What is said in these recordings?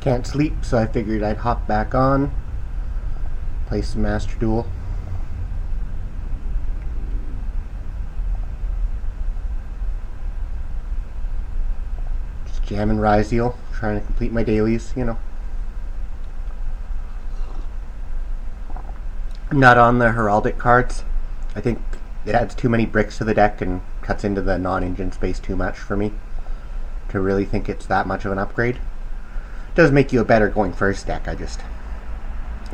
Can't sleep, so I figured I'd hop back on, play some Master Duel. Just jamming Ryzeal, trying to complete my dailies, you know. Not on the heraldic cards. I think it adds too many bricks to the deck and cuts into the non-engine space too much for me to really think it's that much of an upgrade. It does make you a better going first deck. I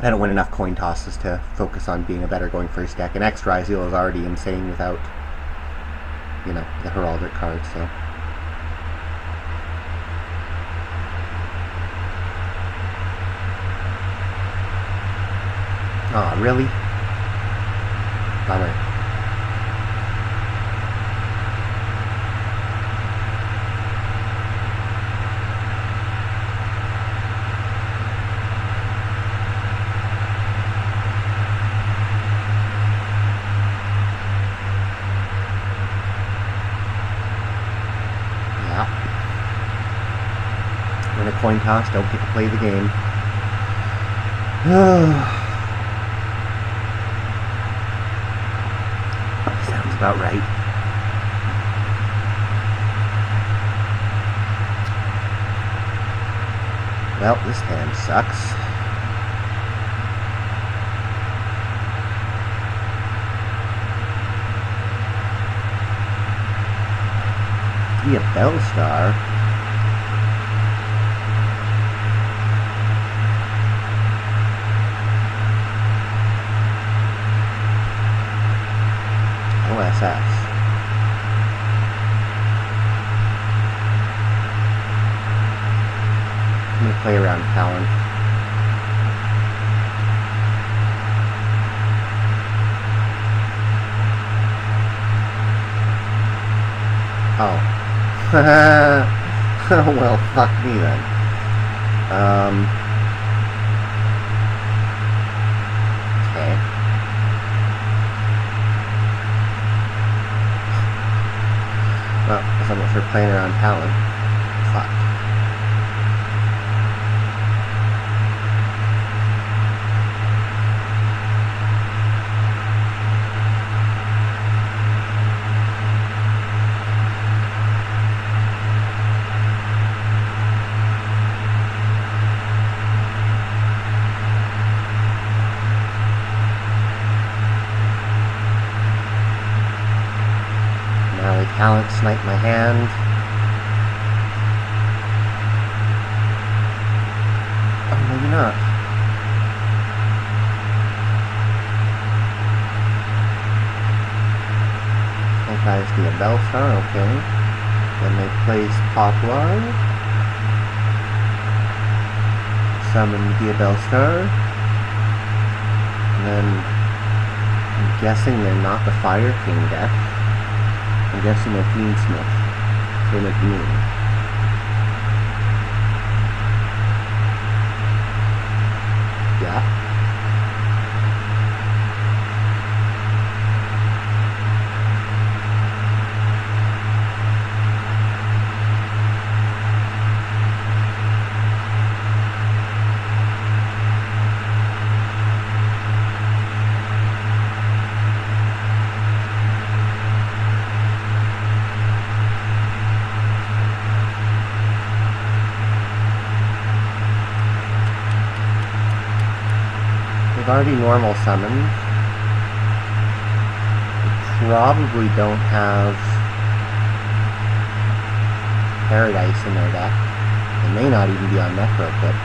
don't win enough coin tosses to focus on being a better going first deck. And X Ryzeal is already insane without, you know, the heraldic cards. So. Oh, really? Bummer. Yeah. Win a coin toss, don't get to play the game. Sounds about right. Well, this hand sucks. Be a Bellstar. OSS. I'm going to play around Talon. Oh. Well, fuck me then. Okay. Well, guess I'm not sure playing around Talon. Fuck. Talent snipe my hand. Oh, maybe not. That guy's the Bellstar, okay. Then they place Poplar. Summon the Bellstar. And then I'm guessing they're not the Fire King deck. I'm guessing a Fiendsmith. So like me. Yeah. Already normal summoned. They probably don't have Paradise in their deck. They may not even be on Necro Pit.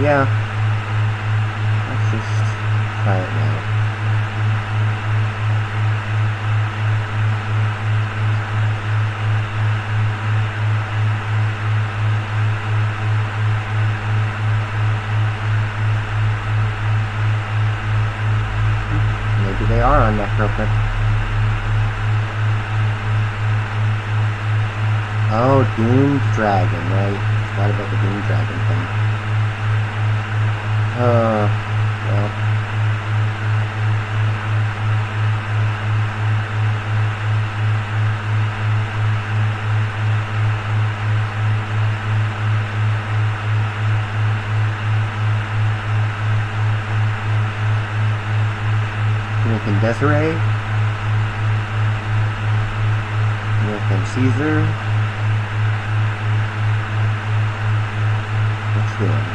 Yeah. Let's just try it now. They are on Necro Pit. Oh, Doomed Dragon, right. Forgot about the Doomed Dragon thing. Well. Desiree. American Caesar. What's doing?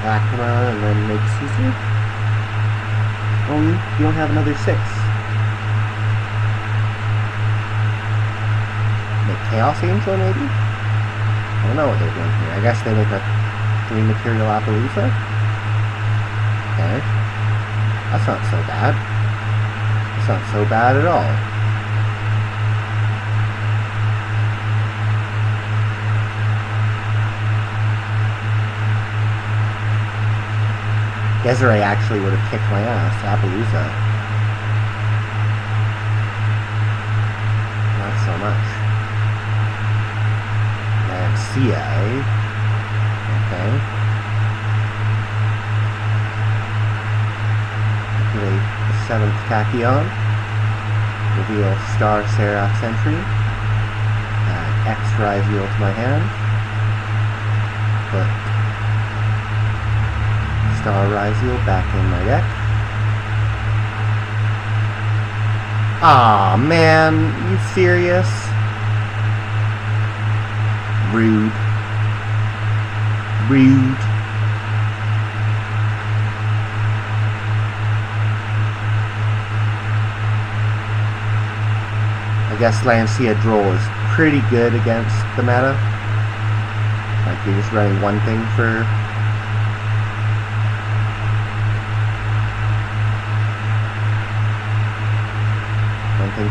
Acma and then make Caesar. Oh, you don't have another 6. Make Chaos Angel, maybe? I don't know what they're doing here. I guess they make a 3 material Appaloosa. Okay. That's not so bad. That's not so bad at all. Desiree actually would have kicked my ass. Appaloosa. Not so much. And CA. Okay. Activate the 7th Tachyon. Reveal Star Seraph Sentry. Add X Ryzeal to my hand. Put Star Ryzeal back in my deck. Aw, man, you serious? Rude. Rude. I guess Lancia Droll is pretty good against the meta. Like, you're just running one thing for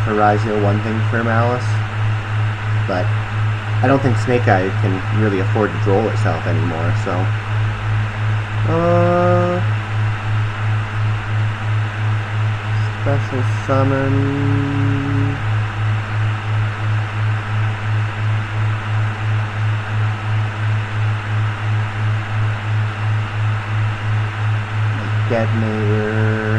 Ryzeal, one thing for Maliss, but I don't think Snake Eye can really afford to droll itself anymore, so special summon. Detonator.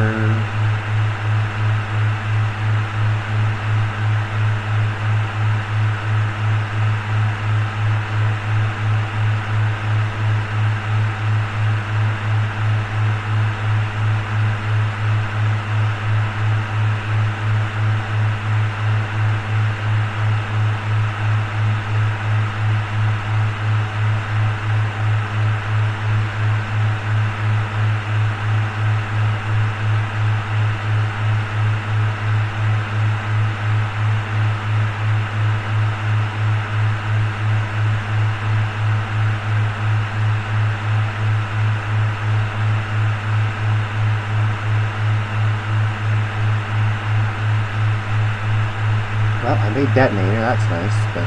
Well, I made Detonator, that's nice, but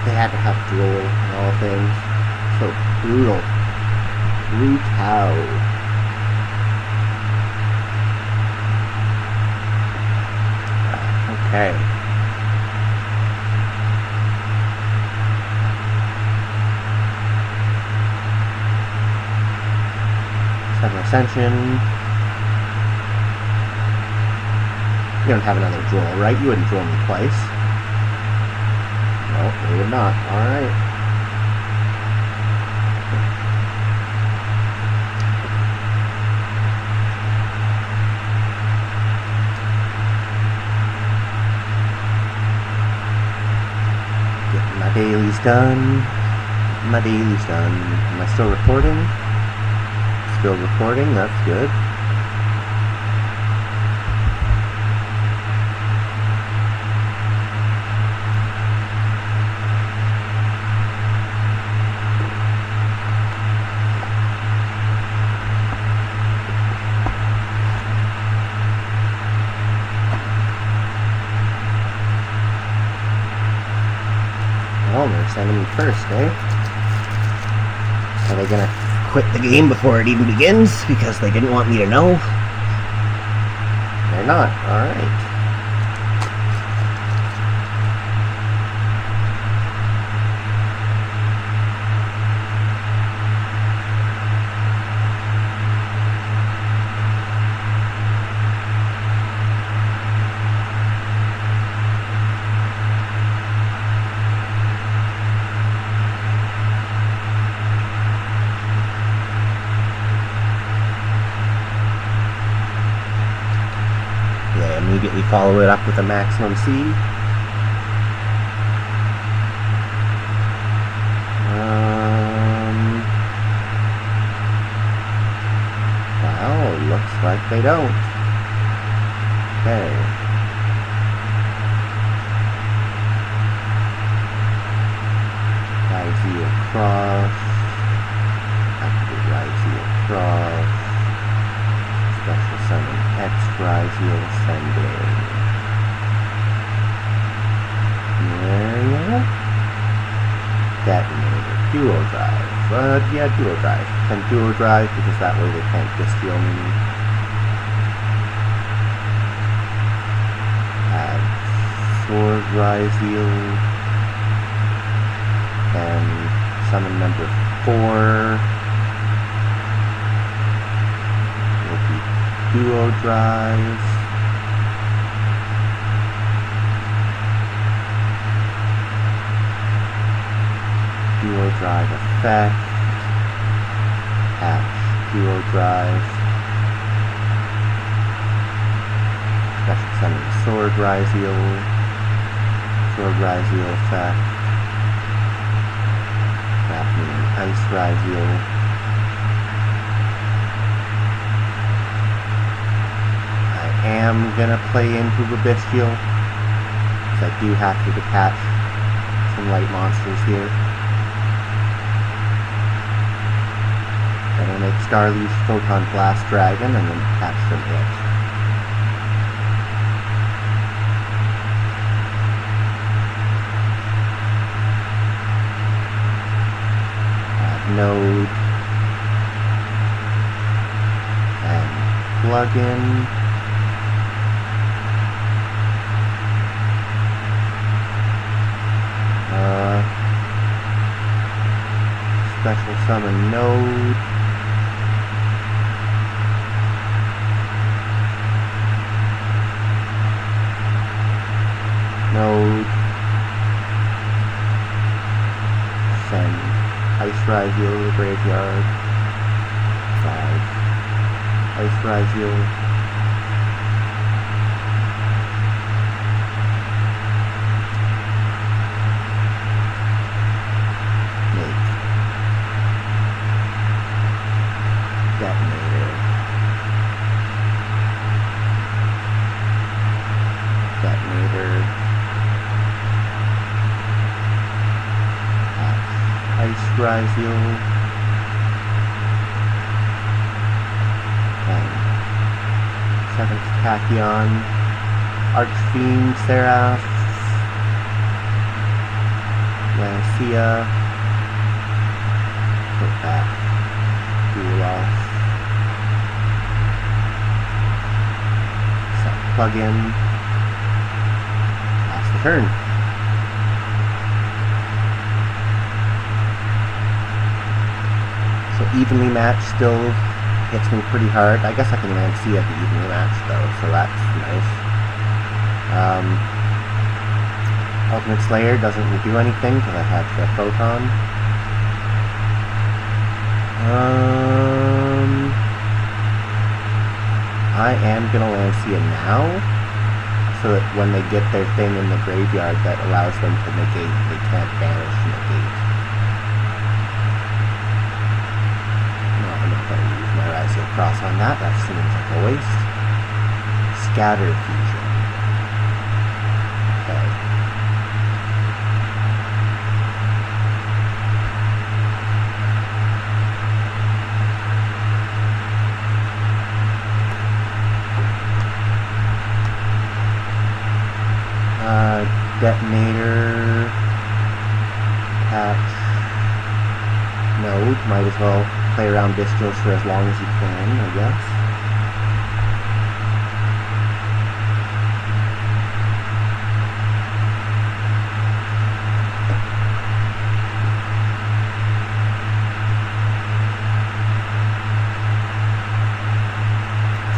they had to have Droll and all things. So brutal. Brutal. Okay. Seven Ascension. You don't have another Droll, right? You wouldn't Droll me twice. No, you would not. Alright. Getting my dailies done. My dailies done. Am I still recording? Still recording, that's good. Oh, they're sending me first, eh? Are they gonna quit the game before it even begins because they didn't want me to know? They're not. Alright. immediately follow it up with a maximum C. Well, looks like they don't. Okay. Ryzeal cross. Activate Ryzeal cross. Special summon X Ryzeal sending. There you go. Detonator. Duo drive. Yeah, duo drive. And duo drive because that way they can't distill me. Add Sword Ryzeal. And summon number 4. Will be duo drive. Duo drive effect. Hatch duo drive. Special summon Sword Ryzeal. Sword Ryzeal effect. Ice Ryzeal. I am gonna play into the Bestial, because I do have to detach some light monsters here. I'm gonna make Starly's Photon Blast Dragon and then detach from it. Node and plug-in. Special summon node. Node. Send Ice Ryzeal to the graveyard. 5. Ice Ryzeal. Make. Detonator. Detonator. Ice Ryzeal. And 7th Tachyon. Archfiend Seraph. Lancia. Put back. Duel off. Set plug-in. Pass the turn. So evenly matched still hits me pretty hard. I guess I can Lancia at the evenly matched though, so that's nice. Ultimate Slayer doesn't do anything because I have the Photon. I am gonna Lancia now, so that when they get their thing in the graveyard that allows them to negate, they can't banish negate. Ryzeal cross on that seems like a waste. Scatter fusion. Okay. Detonator. Patch. Node. Might as well play around Bestials for as long as you can, I guess.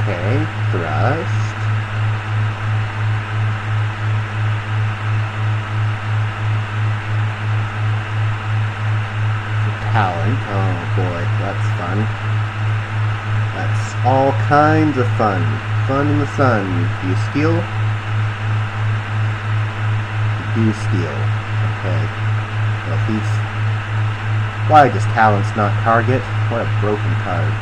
Okay, thrust. Talent. Oh boy, that's fun. That's all kinds of fun. Fun in the sun. Do you steal? You do steal. Okay. Well, thieves. Why does talents not target? What a broken card.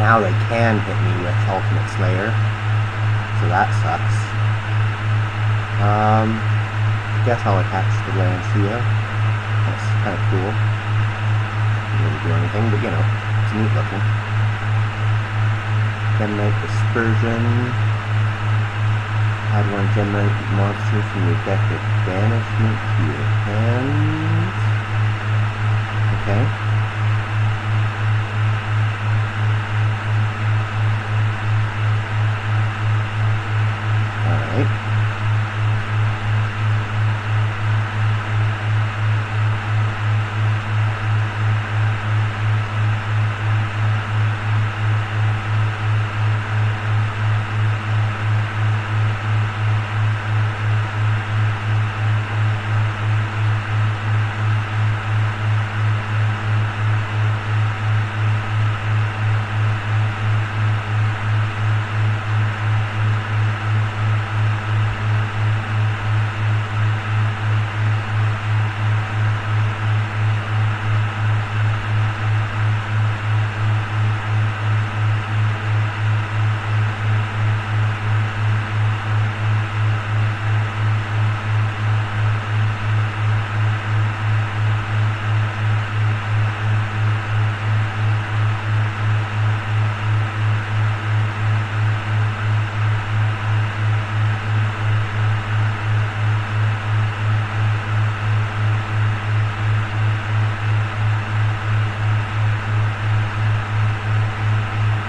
Now they can hit me with Ultimate Slayer, so that sucks. I guess I'll attach the Ryzeal. That's kind of cool. Doesn't really do anything, but you know, it's neat looking. Gemnite Dispersion. Add one Gemnite monster from your deck to banishment to your hand. Okay.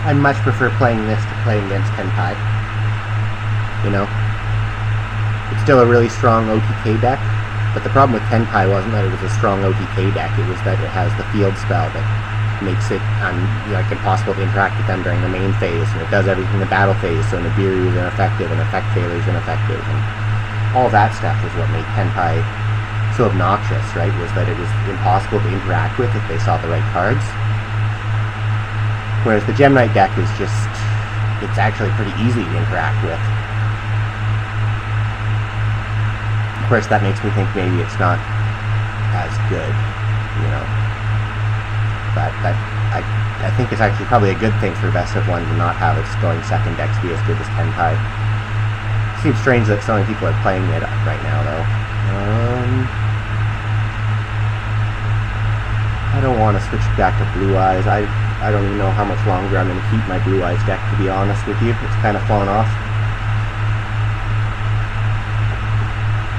I much prefer playing this to playing against Tenpai. You know? It's still a really strong OTK deck, but the problem with Tenpai wasn't that it was a strong OTK deck, it was that it has the field spell that makes it like impossible to interact with them during the main phase, and it does everything in the battle phase, so Nibiru is ineffective, and Effect Failure is ineffective, and all that stuff was what made Tenpai so obnoxious, right? Was that it was impossible to interact with if they saw the right cards. Whereas the Gemnite deck is just, it's actually pretty easy to interact with. Of course, that makes me think maybe it's not as good, you know. But I think it's actually probably a good thing for Best of One to not have its going second decks be as good as Tenpai. It seems strange that so many people are playing it right now, though. I don't want to switch back to Blue Eyes. I don't even know how much longer I'm going to keep my Blue Eyes deck, to be honest with you. It's kind of fallen off.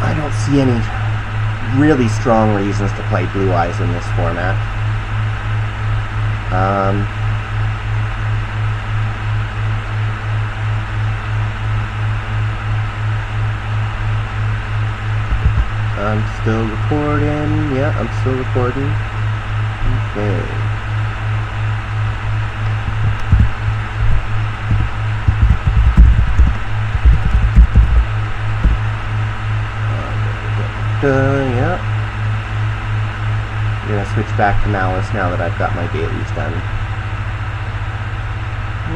I don't see any really strong reasons to play Blue Eyes in this format. I'm still recording. Yeah, I'm still recording. Okay. Yeah. I'm gonna switch back to Maliss now that I've got my dailies done.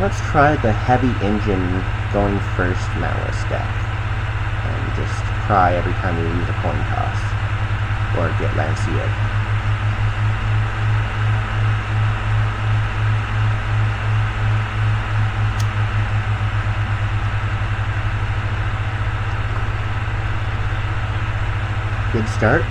Let's try the heavy engine going first Maliss deck. And just cry every time we lose a coin toss. Or get Ryzeal. Good start.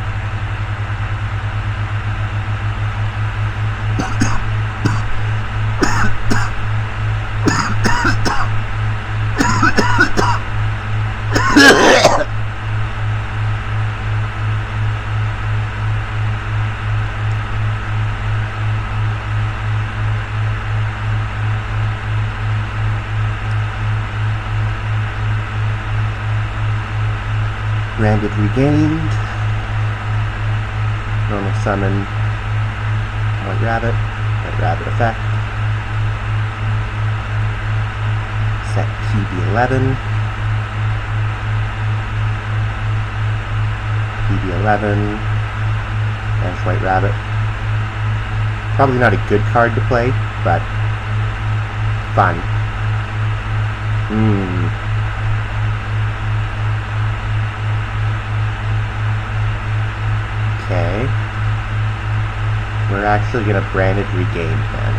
Branded regained. Normal summon. White rabbit. White rabbit effect. Set PB11. PB11. Banish white rabbit. Probably not a good card to play, but fun. Okay. We're actually gonna branded regain then.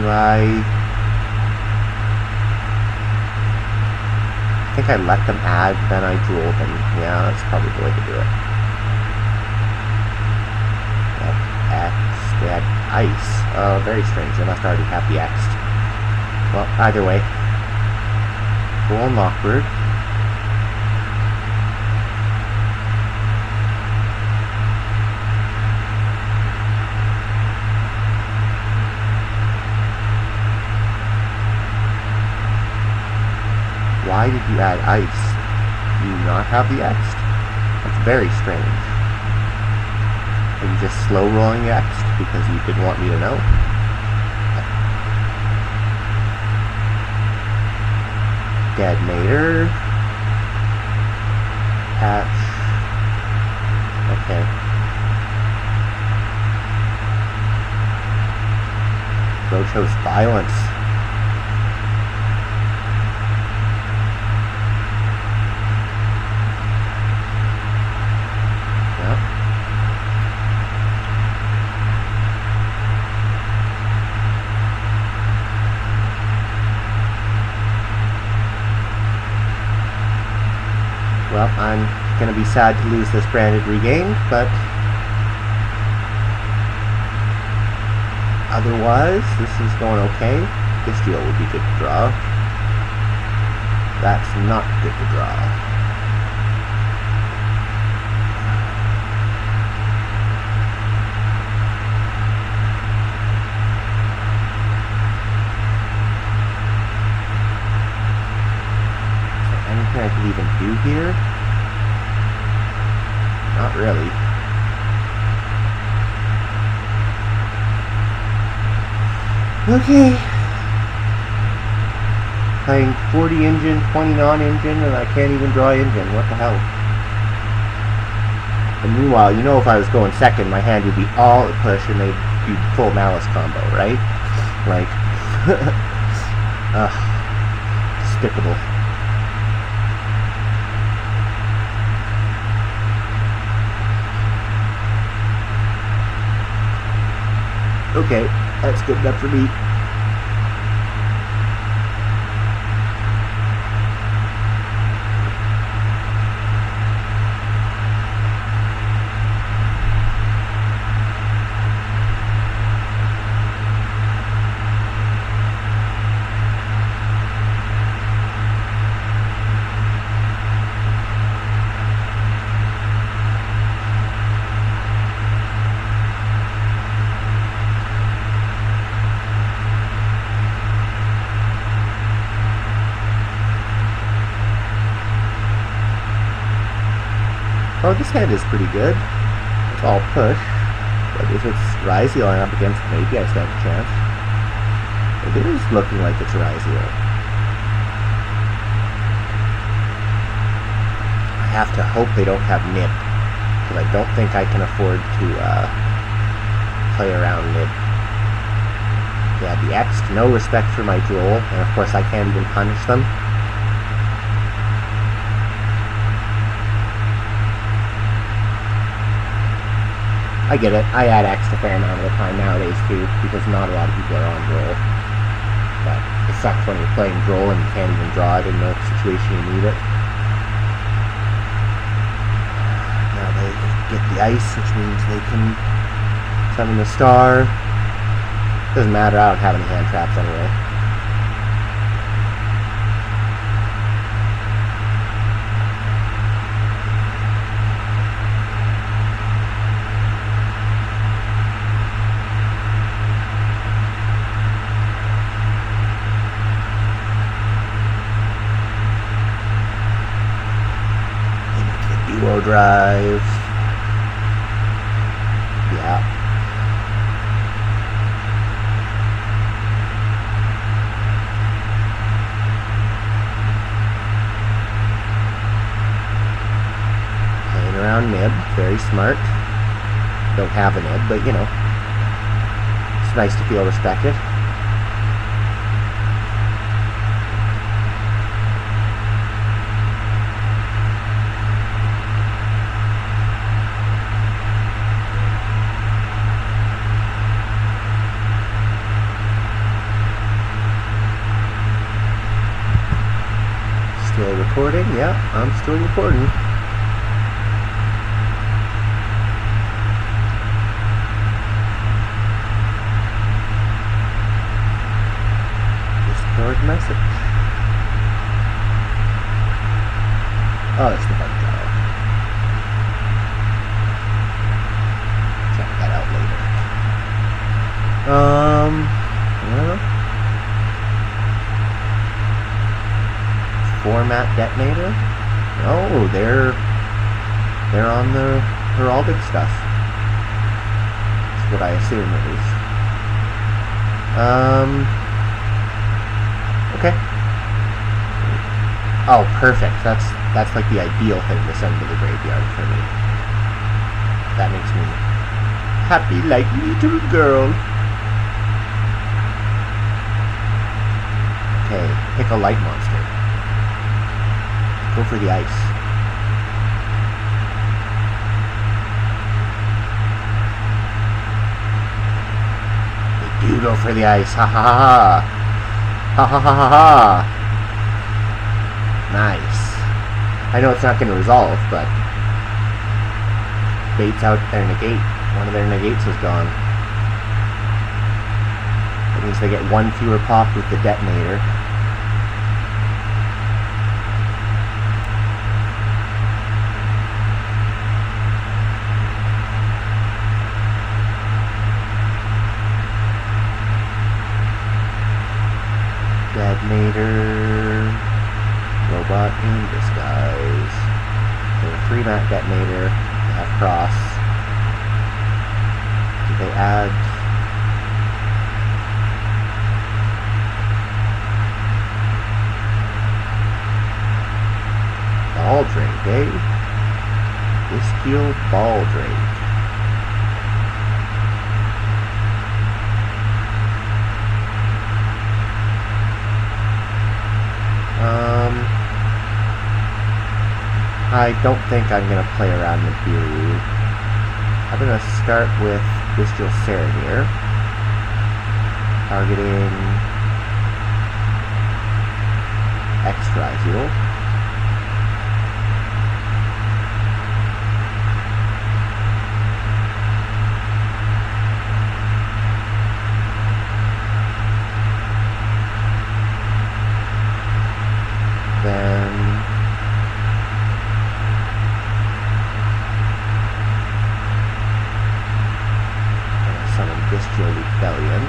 I think I let them add, then I drool them. Yeah, that's probably the way to do it. They had ice. Oh, very strange. They must already have the X. Well, either way. Drool and Lockbird. Why did you add ice? Do you not have the X? That's very strange. Are you just slow rolling X because you didn't want me to know? Detonator. Patch. Okay. Bro chose violence. Well, I'm going to be sad to lose this branded regain, but otherwise, this is going okay. This deal would be good to draw. That's not good to draw. I can even do here? Not really. Okay. Playing 40 engine, 20 non-engine, and I can't even draw engine. What the hell? And meanwhile, you know, if I was going second, my hand would be all at push and they'd be full Maliss combo, right? Like, despicable. Okay, that's good enough for me. Oh, this hand is pretty good. It's all push. But if it's Ryzeal I'm up against, maybe I stand a chance. It is looking like it's Ryzeal. I have to hope they don't have Nib. Because I don't think I can afford to play around Nib. Yeah, the X, no respect for my drool. And of course I can't even punish them. I get it. I add X a fair amount of the time nowadays too, because not a lot of people are on droll. But it sucks when you're playing droll and you can't even draw it in the situation you need it. ice, which means they can summon the star. Doesn't matter, I don't have any hand traps anyway. Duo drive. Yeah. Hanging around nib, very smart. Don't have a nib, but you know, it's nice to feel respected. Still recording? Yeah, I'm still recording. Discord message. Oh, that's the bug dial. Check that out later. Well. Format detonator? Oh, they're on the heraldic stuff. That's what I assume at least. Okay. Oh, perfect. That's like the ideal thing to send to the graveyard for me. That makes me happy like little girl. Okay, pick a light monster. Go for the ice. They do go for the ice. Ha ha ha. Ha ha ha ha ha. Nice. I know it's not going to resolve, but baits out their negate. One of their negates is gone. That means they get one fewer pop with the detonator. Detonator, robot in disguise. So a 3-mat detonator, they have cross. Do they add ball drink, eh? Whiskeel ball drink. I don't think I'm going to play around with Biru. I'm going to start with Bestial Serenir, targeting X Ryzeal. Then Bestial Rebellion.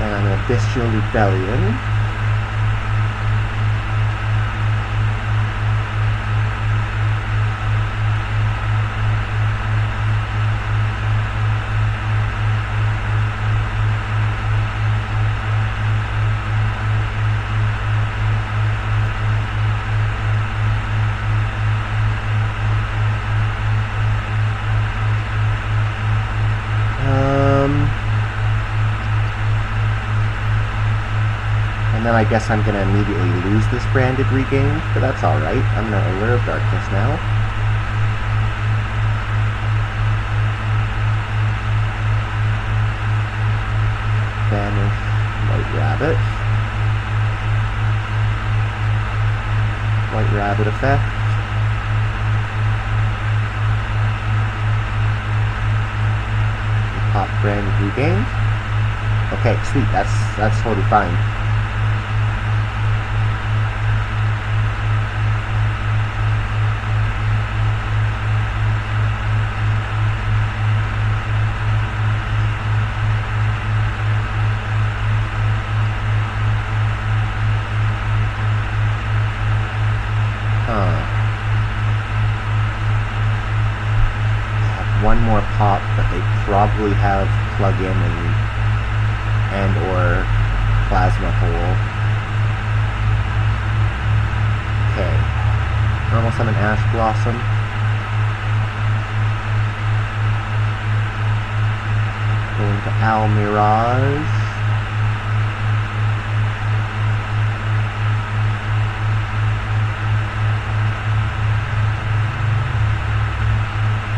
And I'm a Bestial Rebellion. And then I guess I'm going to immediately lose this branded regained, but that's alright. I'm going to Allure of Darkness now. Banish White Rabbit. White Rabbit effect. Pop brand regained. Okay, sweet. That's totally fine. One more pop, but they probably have plug-in and or plasma hole. Okay. Normal summon Ash Blossom. Going to Almirage.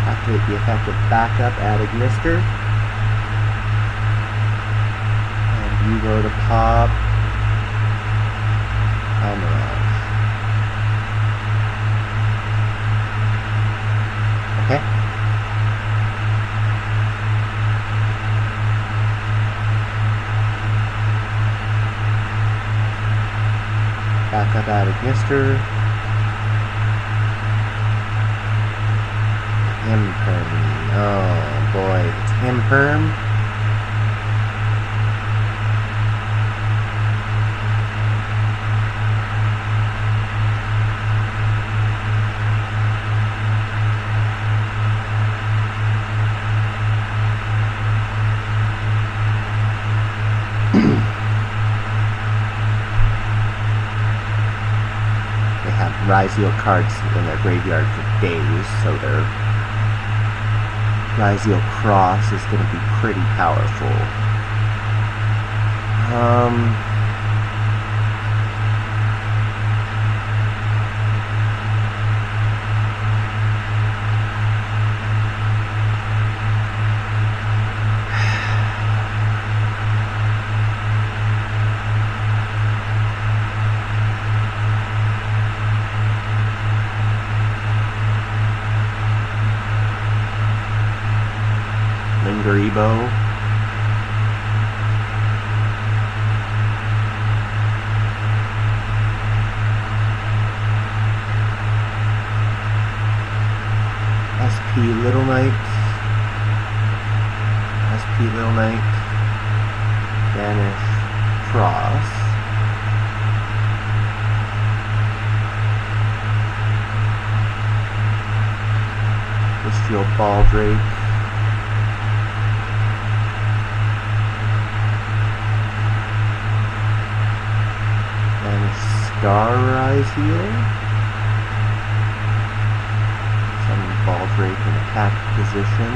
Activate the effect of backup, add Ignister. And you go to pop Almirage. Okay. Backup, add Ignister. Imperm. Oh boy, it's Imperm. They have Ryzeal cards in their graveyard for days, so their Ryzeal Cross is going to be pretty powerful. Garibo. SP Little Knight. SP Little Knight. Banish Cross. Celestial Baldrake. Star Ryzeal. Summon Baldrake in attack position.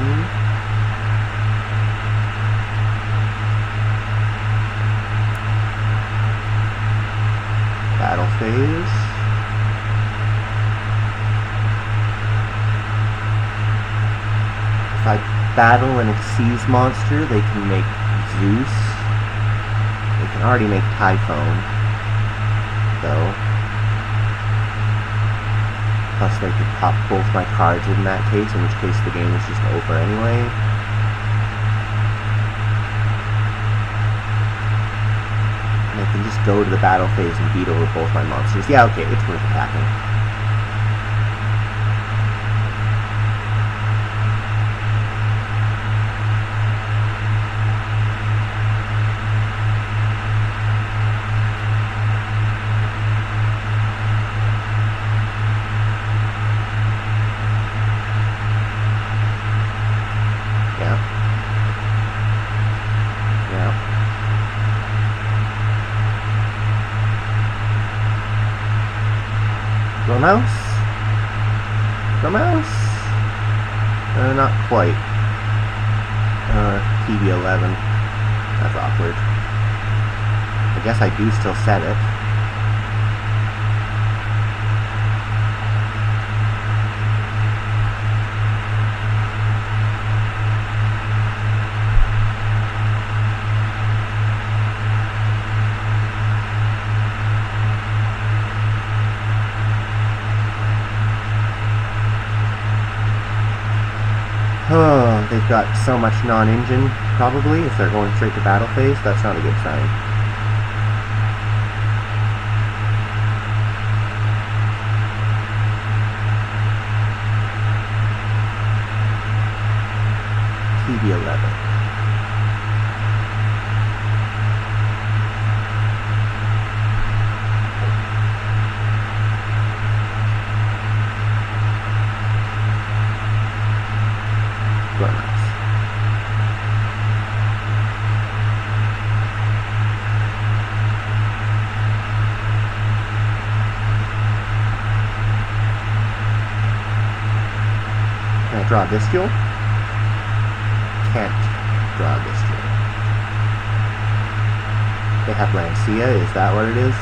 Battle phase. If I battle an Xyz monster, they can make Zeus. They can already make Typhone. Though. Plus they could pop both my cards in that case, in which case the game is just over anyway. And I can just go to the battle phase and beat over both my monsters. Yeah, okay, it's worth attacking. Mouse? Not quite. TV11. That's awkward. I guess I do still set it. they've got so much non-engine, probably, if they're going straight to battle phase. That's not a good sign. TB11. Can I draw this duel? Can't draw this duel. They have Lancia, is that what it is?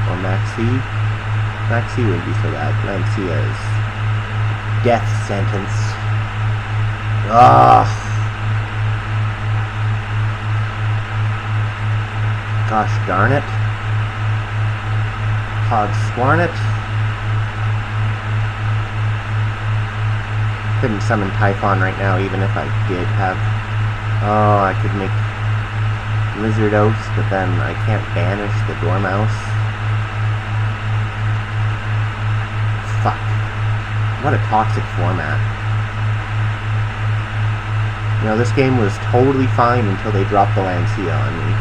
Or Maxi? Maxi wouldn't be so bad. Lancia is death sentence. Ugh. Gosh darn it. Hog sworn it. Couldn't summon Typhon right now, even if I did have... Oh, I could make Lizard Oats, but then I can't banish the Dormouse. Fuck. What a toxic format. You know, this game was totally fine until they dropped the Lancia on me.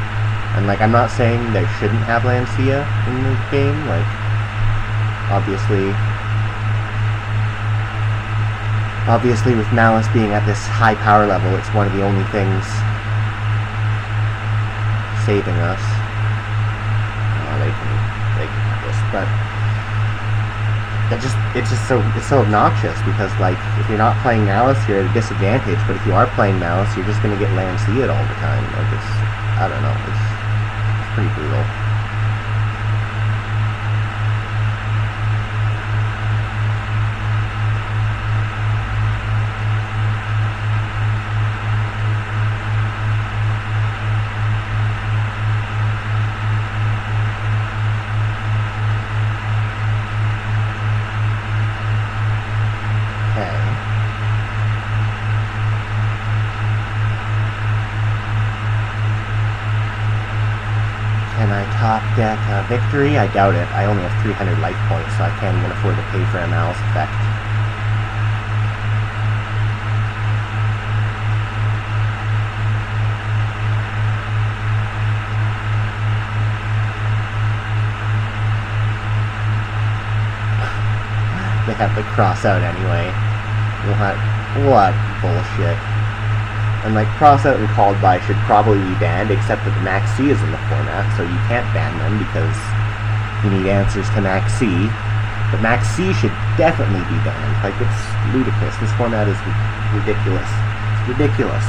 And, like, I'm not saying they shouldn't have Lancia in the game. Like, obviously, with Maliss being at this high power level, it's one of the only things saving us. Oh, they can have this, but it's so obnoxious because, like, if you're not playing Maliss, you're at a disadvantage. But if you are playing Maliss, you're just gonna get Lancia all the time. Like, I don't know, it's pretty brutal. Top deck victory? I doubt it. I only have 300 life points, so I can't even afford to pay for a Malice effect. They have the cross out anyway. What bullshit. And, like, cross out and called by should probably be banned, except that the Maxi is in the format, so you can't ban them because you need answers to Maxi. But Maxi should definitely be banned. Like, it's ludicrous. This format is ridiculous. It's ridiculous.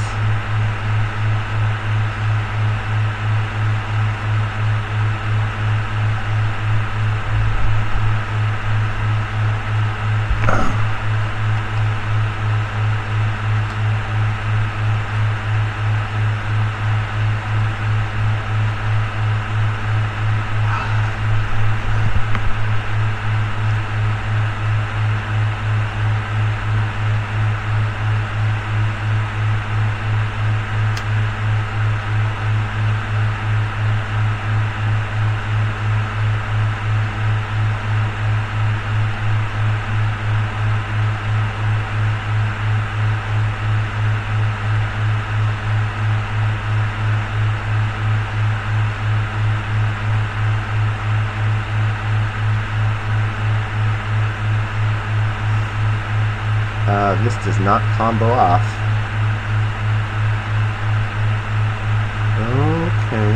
This does not combo off. Okay.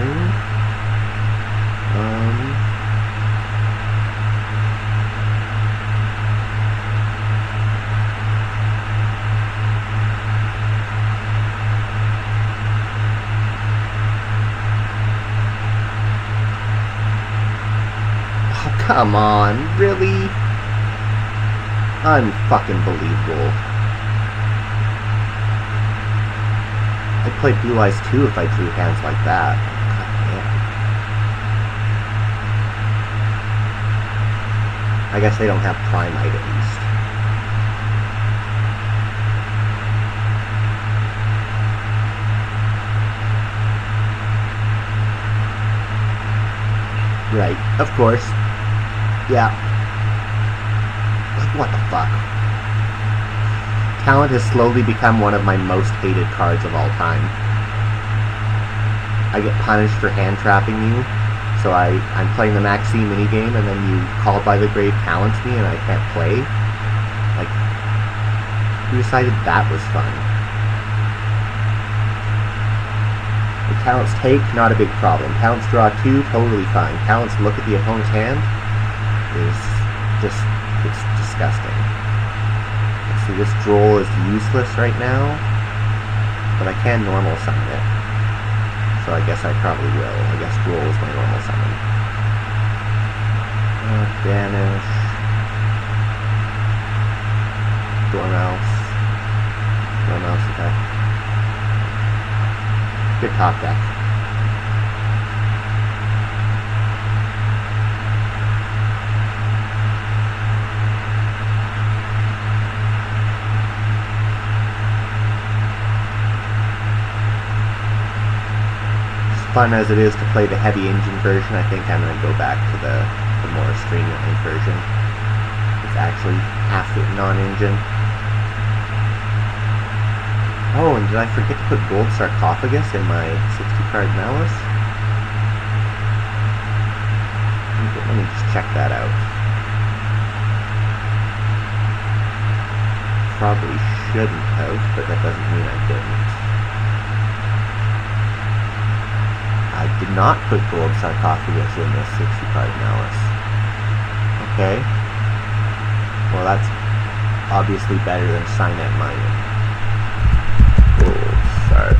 Oh, come on, really? Unfucking believable. I'd play Blue Eyes too if I drew hands like that. God damn. I guess they don't have Prime Light at least. Right, of course. Yeah. Like, what the fuck? Talent has slowly become one of my most hated cards of all time. I get punished for hand trapping you, so I'm playing the Maxi minigame, and then you call by the grave talents me, and I can't play. Like, who decided that was fun? The talents take, not a big problem. Talents draw 2, totally fine. Talents look at the opponent's hand is just, it's disgusting. Let's see, this droll is useless right now, but I can normal summon it. So I guess I probably will. I guess droll is my normal summon. Banish. Dormouse. Dormouse attack. Good top deck. As fun as it is to play the heavy engine version, I think I'm going to go back to the more streamlined version. It's actually half non-engine. Oh, and did I forget to put gold sarcophagus in my 60-card Maliss? Let me just check that out. Probably shouldn't have, but that doesn't mean I didn't. I did not put gold sarcophagus in this 60-card Maliss. Okay. Well, that's obviously better than Signet Mining. Sark.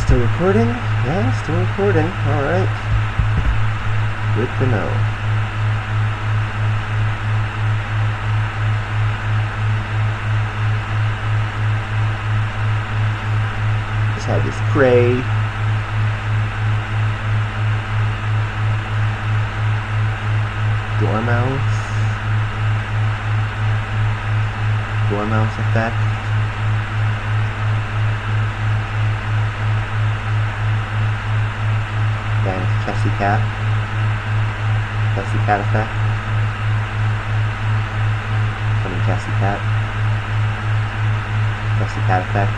Still recording? Yeah, still recording. Alright. Good to know. Just had this Cray. Dormouse. Dormouse effect. Chessy Cat. Chessy Cat effect. Summon Chessy Cat. Chessy Cat effect.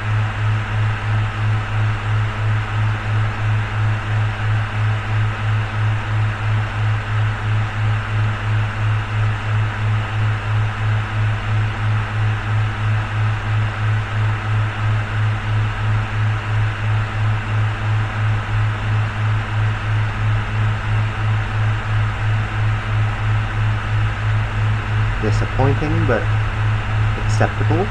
Disappointing, but acceptable.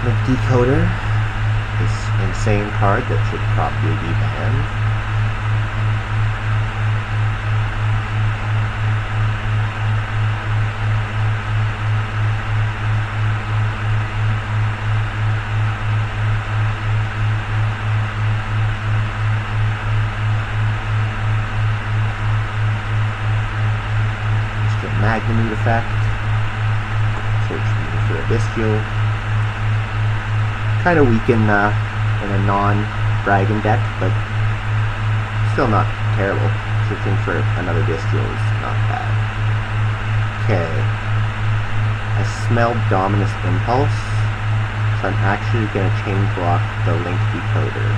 The Decoder, this insane card that should probably be banned. Magnitude effect. Search for a Bestial. Kind of weak in a non-dragon deck, but still not terrible. Searching for another Bestial is not bad. Okay. I smelled Dominus Impulse, so I'm actually going to chain block the Link Decoder.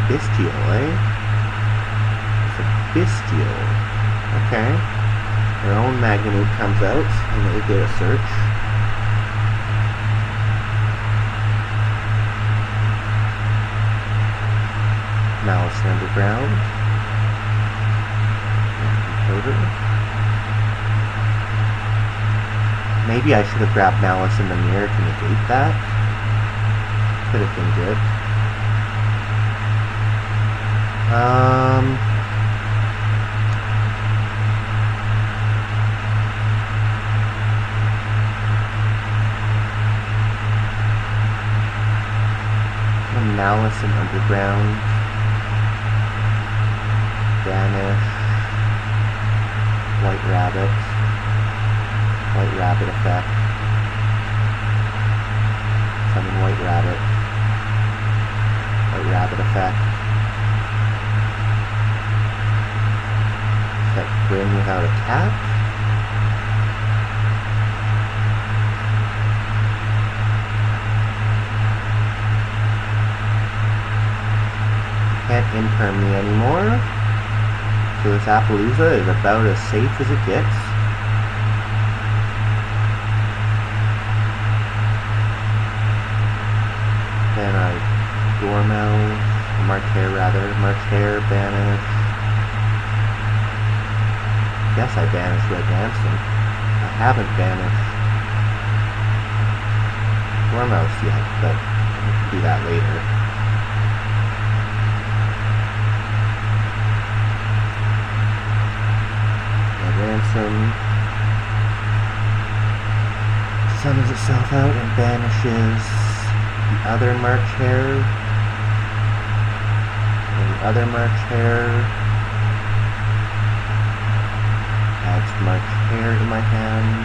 Bestial, eh? It's a Bestial. Okay. Their own Magnitude comes out, and they get a search. Maliss underground. Encoder. Maybe I should have grabbed Maliss in the mirror to negate that. Could have been good. Maliss and underground. Banish. White rabbit. White rabbit effect. Summon white rabbit. White rabbit effect. Set Grin without a cat. Can't imperm me anymore. So this Appaloosa is about as safe as it gets. Then I Marchair, banish. Guess I banished Red Ransom. I haven't banished Dormouse yet, but I'll do that later. Red Ransom summons itself out and banishes the other Marchair. And the other Marchair adds Marchair to my hand.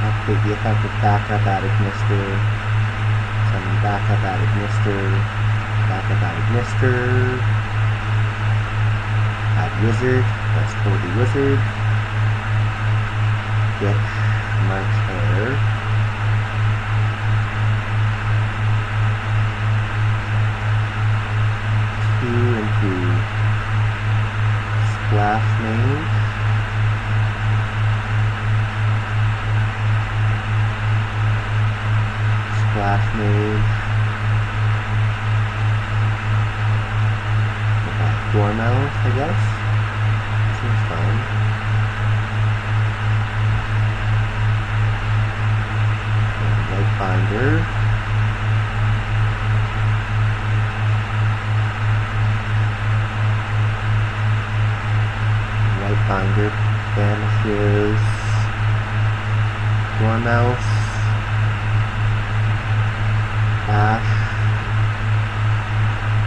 Activate the effect of backup at Ignister. Summon backup at Ignister. Backup at Ignister. Add Wizard. That's totally Wizard. Get Marchair. Two into Splash Mage. Splash Mage. Dormouse, I guess. Seems fine. White Binder. White Binder banishes Dormouse. Ash.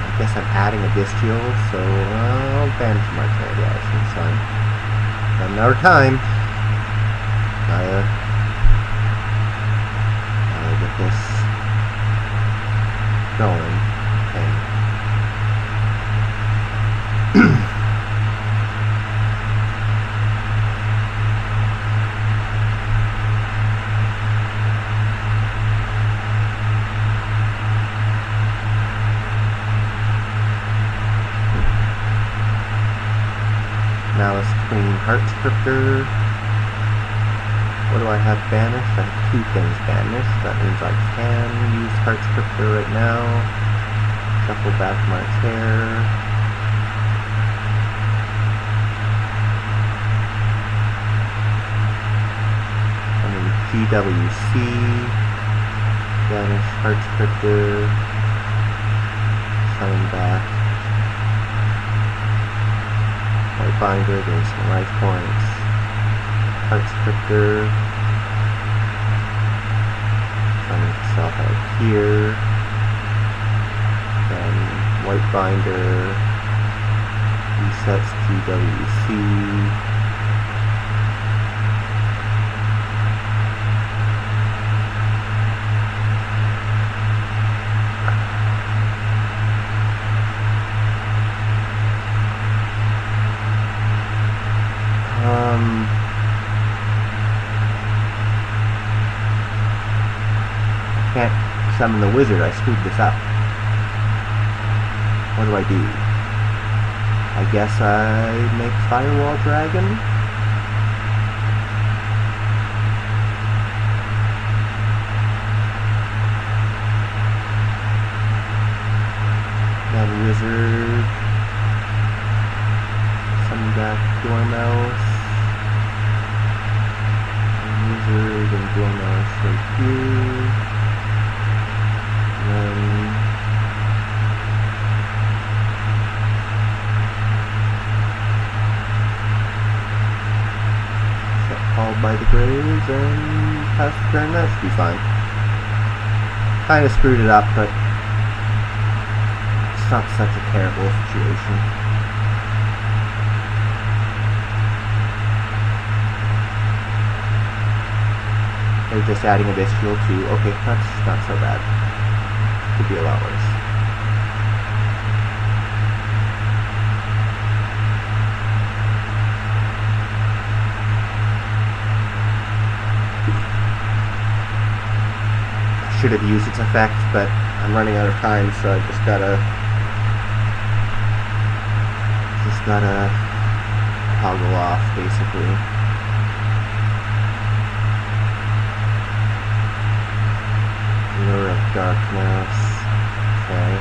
I guess I'm adding a Bestial, so I'll banish Marchair. Yeah, that seems fine. Another time. Gotta get this going. Okay. Maliss Queen Heartscriptor. What do I have banished? I have two things banished. That means I can use Heartscriptor right now. Shuffle back Marchair. And then GWC. Banish Heartscriptor. Summon back White Binder, gain some life points. Heartscriptor. Summon itself out here. Then White Binder resets GWC. summon the wizard, I screwed this up. What do I do? I guess I make Firewall Dragon? Then wizard. Summon back Dormouse. Wizard and Dormouse right here. And then set called by the Graves and pass the turn. That should be fine. Kinda screwed it up, but it's not such a terrible situation. They're just adding a bestial too. Okay, that's not so bad. Could be a lot worse. I should have used its effect, but I'm running out of time, so I just gotta toggle off, basically. Lure of Darkness. Okay.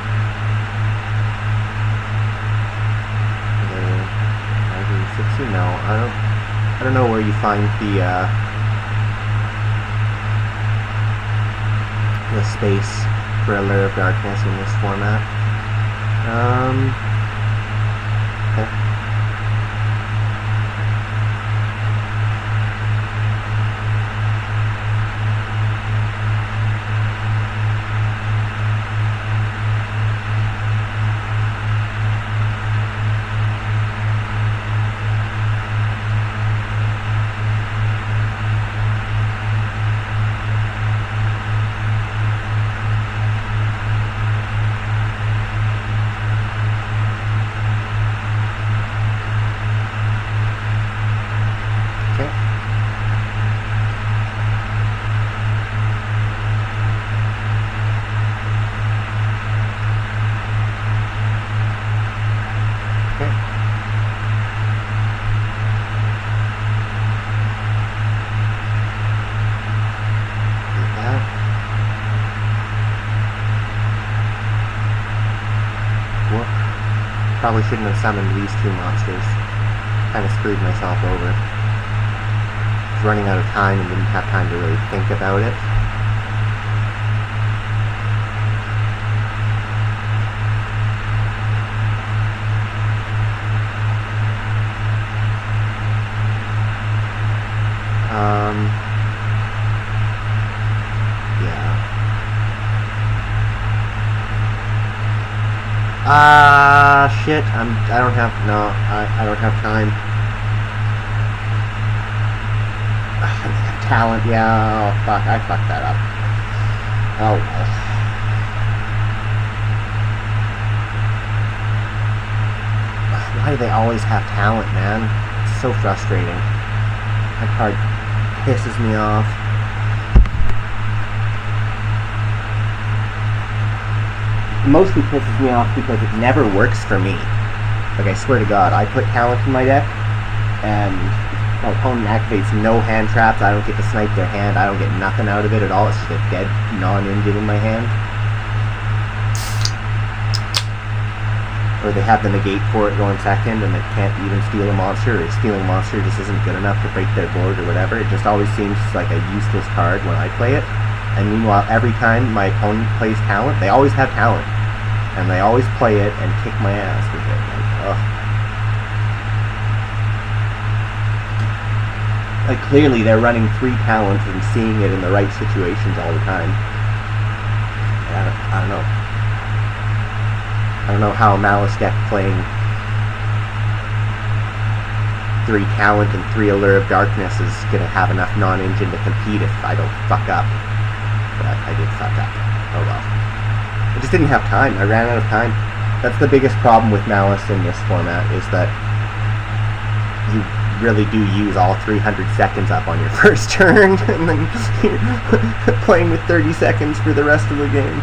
No, I don't know where you find the space for a Lure of Darkness in this format. Okay. Probably shouldn't have summoned these two monsters. Kind of screwed myself over. I was running out of time and didn't have time to really think about it. Shit, I don't have time. I have talent, yeah, oh fuck, I fucked that up. Oh well. Why do they always have talent, man? It's so frustrating. That card pisses me off. Mostly pisses me off because it never works for me. Like, I swear to God, I put talent in my deck, and my opponent activates no hand traps. I don't get to snipe their hand. I don't get nothing out of it at all. It's just a dead non-engine in my hand. Or they have the negate for it going second, and it can't even steal a monster, or stealing a monster just isn't good enough to break their board or whatever. It just always seems like a useless card when I play it. And meanwhile, every time my opponent plays talent, they always have talent. And they always play it and kick my ass with it. Like, clearly they're running 3 talents and seeing it in the right situations all the time. I don't know. I don't know how a Maliss deck playing 3 talent and 3 Allure of Darkness is going to have enough non-engine to compete if I don't fuck up. But I did fuck up. Oh well. I just didn't have time. I ran out of time. That's the biggest problem with Maliss in this format, is that really do use all 300 seconds up on your first turn, and then you're playing with 30 seconds for the rest of the game.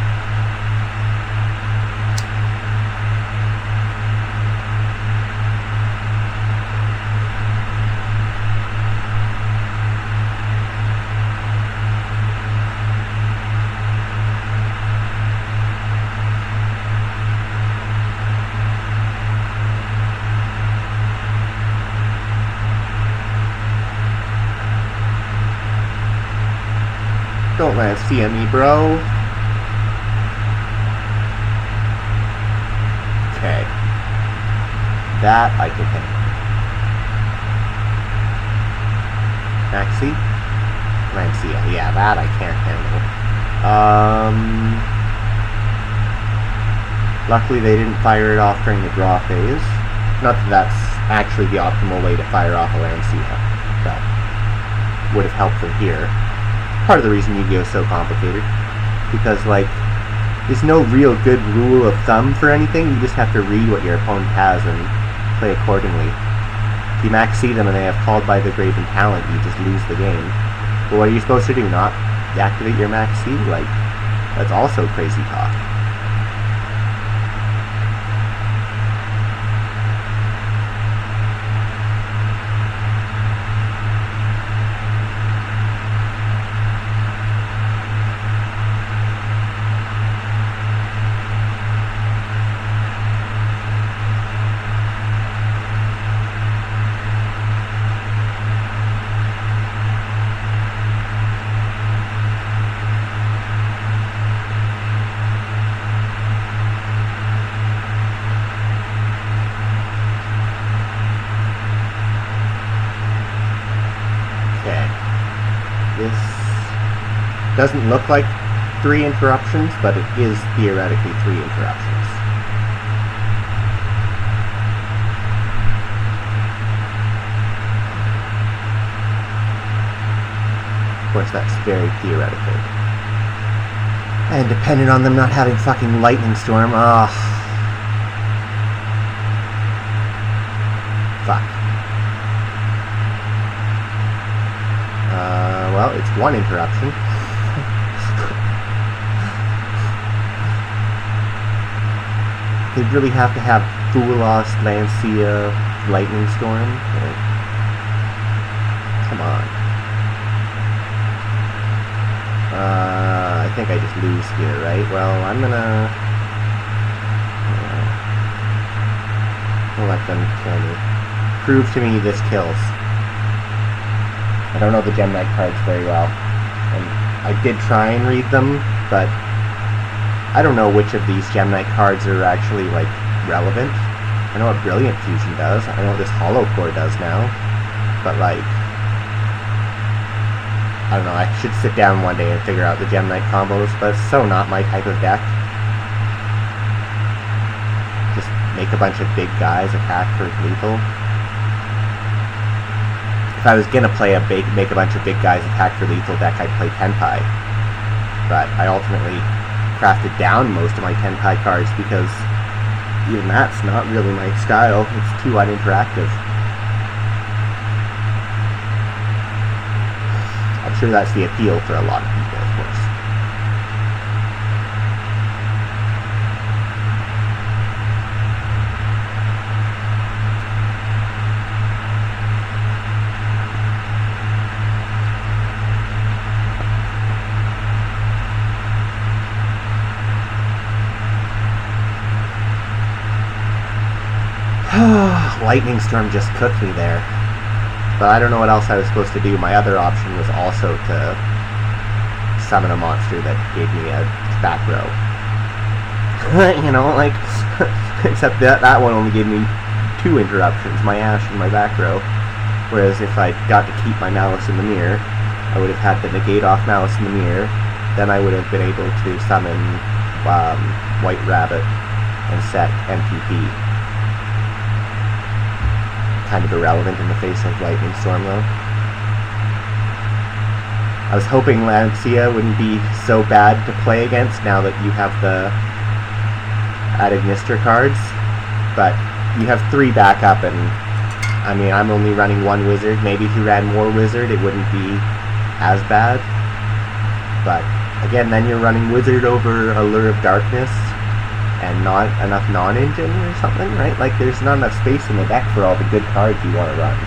Don't let us see me, bro. Okay. That I can handle. Maxi? Lancia. Yeah, that I can't handle. Luckily they didn't fire it off during the draw phase. Not that that's actually the optimal way to fire off a Lancia. That would have helped from here. Part of the reason Yu-Gi-Oh! Is so complicated. Because, like, there's no real good rule of thumb for anything. You just have to read what your opponent has and play accordingly. If you max see them and they have Called by the Grave and Talent, you just lose the game. But what are you supposed to do? Not activate your max see? Like, that's also crazy talk. Doesn't look like 3 interruptions, but it is theoretically 3 interruptions. Of course, that's very theoretical. And dependent on them not having fucking Lightning Storm, fuck. Well, it's 1 interruption. They'd really have to have Fulos, Lancia, Lightning Storm. Like, come on. I think I just lose here, right? Well, I'm gonna... I'll let them kill me. Prove to me this kills. I don't know the Gem Knight cards very well. And I did try and read them, but I don't know which of these Gem Knight cards are actually, like, relevant. I know what Brilliant Fusion does. I know what this Hollow Core does now. But, like, I don't know. I should sit down one day and figure out the Gem Knight combos, but it's so not my type of deck. Just make a bunch of big guys attack for lethal. If I was gonna make a bunch of big guys attack for lethal deck, I'd play Tenpai. But I ultimately crafted down most of my Tenpai cards because even that's not really my style. It's too uninteractive. I'm sure that's the appeal for a lot of people, of course. Lightning Storm just cooked me there. But I don't know what else I was supposed to do. My other option was also to summon a monster that gave me a back row. You know, like, except that one only gave me 2 interruptions, my Ash and my back row. Whereas if I got to keep my Maliss in the Mirror, I would have had to negate off Maliss in the Mirror. Then I would have been able to summon White Rabbit and set MPP. Kind of irrelevant in the face of Lightning Storm, though. I was hoping Lancia wouldn't be so bad to play against now that you have the added Mister cards, but you have 3 backup, and I mean, I'm only running one wizard. Maybe if you ran more wizard, it wouldn't be as bad. But again, then you're running wizard over Allure of Darkness and not enough non-engine or something, right? Like, there's not enough space in the deck for all the good cards you want to run.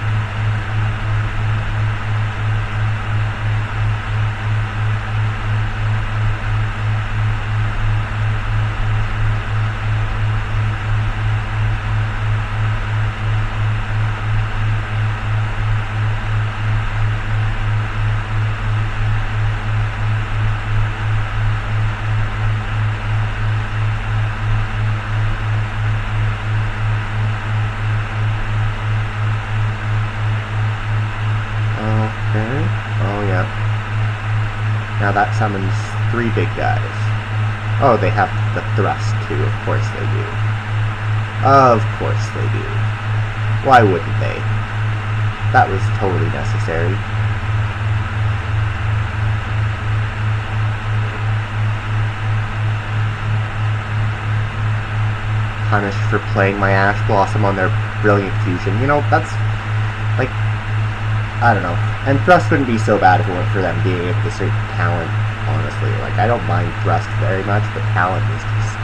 Now that summons 3 big guys. Oh, they have the thrust too. Of course they do. Of course they do. Why wouldn't they? That was totally necessary. Punished for playing my Ash Blossom on their Brilliant Fusion. You know, that's like, I don't know. And Thrust wouldn't be so bad if it weren't for them being able to search talent, honestly. Like, I don't mind Thrust very much, but talent is just...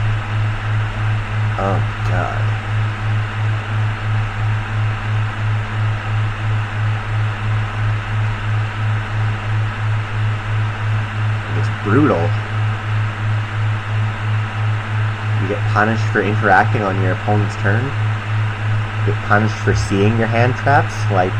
Oh, God. It's brutal. You get punished for interacting on your opponent's turn. You get punished for seeing your hand traps. Like...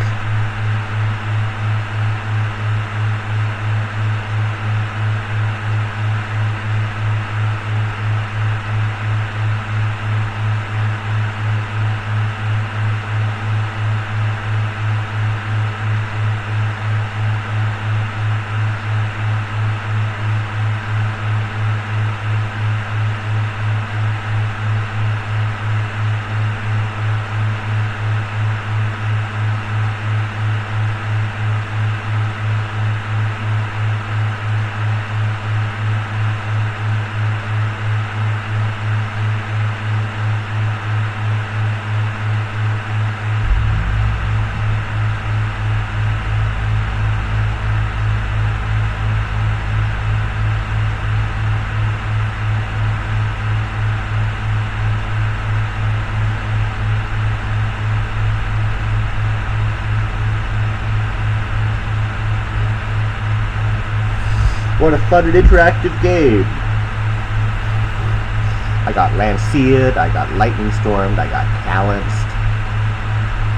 What a fun and interactive game. I got Lancead, I got Lightning Stormed, I got Calanced.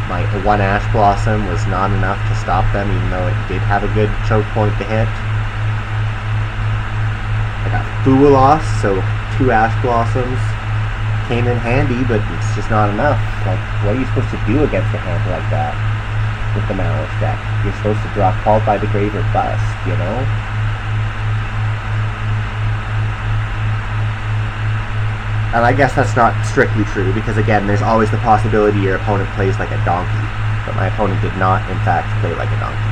My one Ash Blossom was not enough to stop them, even though it did have a good choke point to hit. I got Foolos, so 2 Ash Blossoms came in handy, but it's just not enough. Like, what are you supposed to do against a hand like that with the Maliss deck? You're supposed to draw Called by the Grave or Bust, you know? And I guess that's not strictly true, because again, there's always the possibility your opponent plays like a donkey. But my opponent did not, in fact, play like a donkey.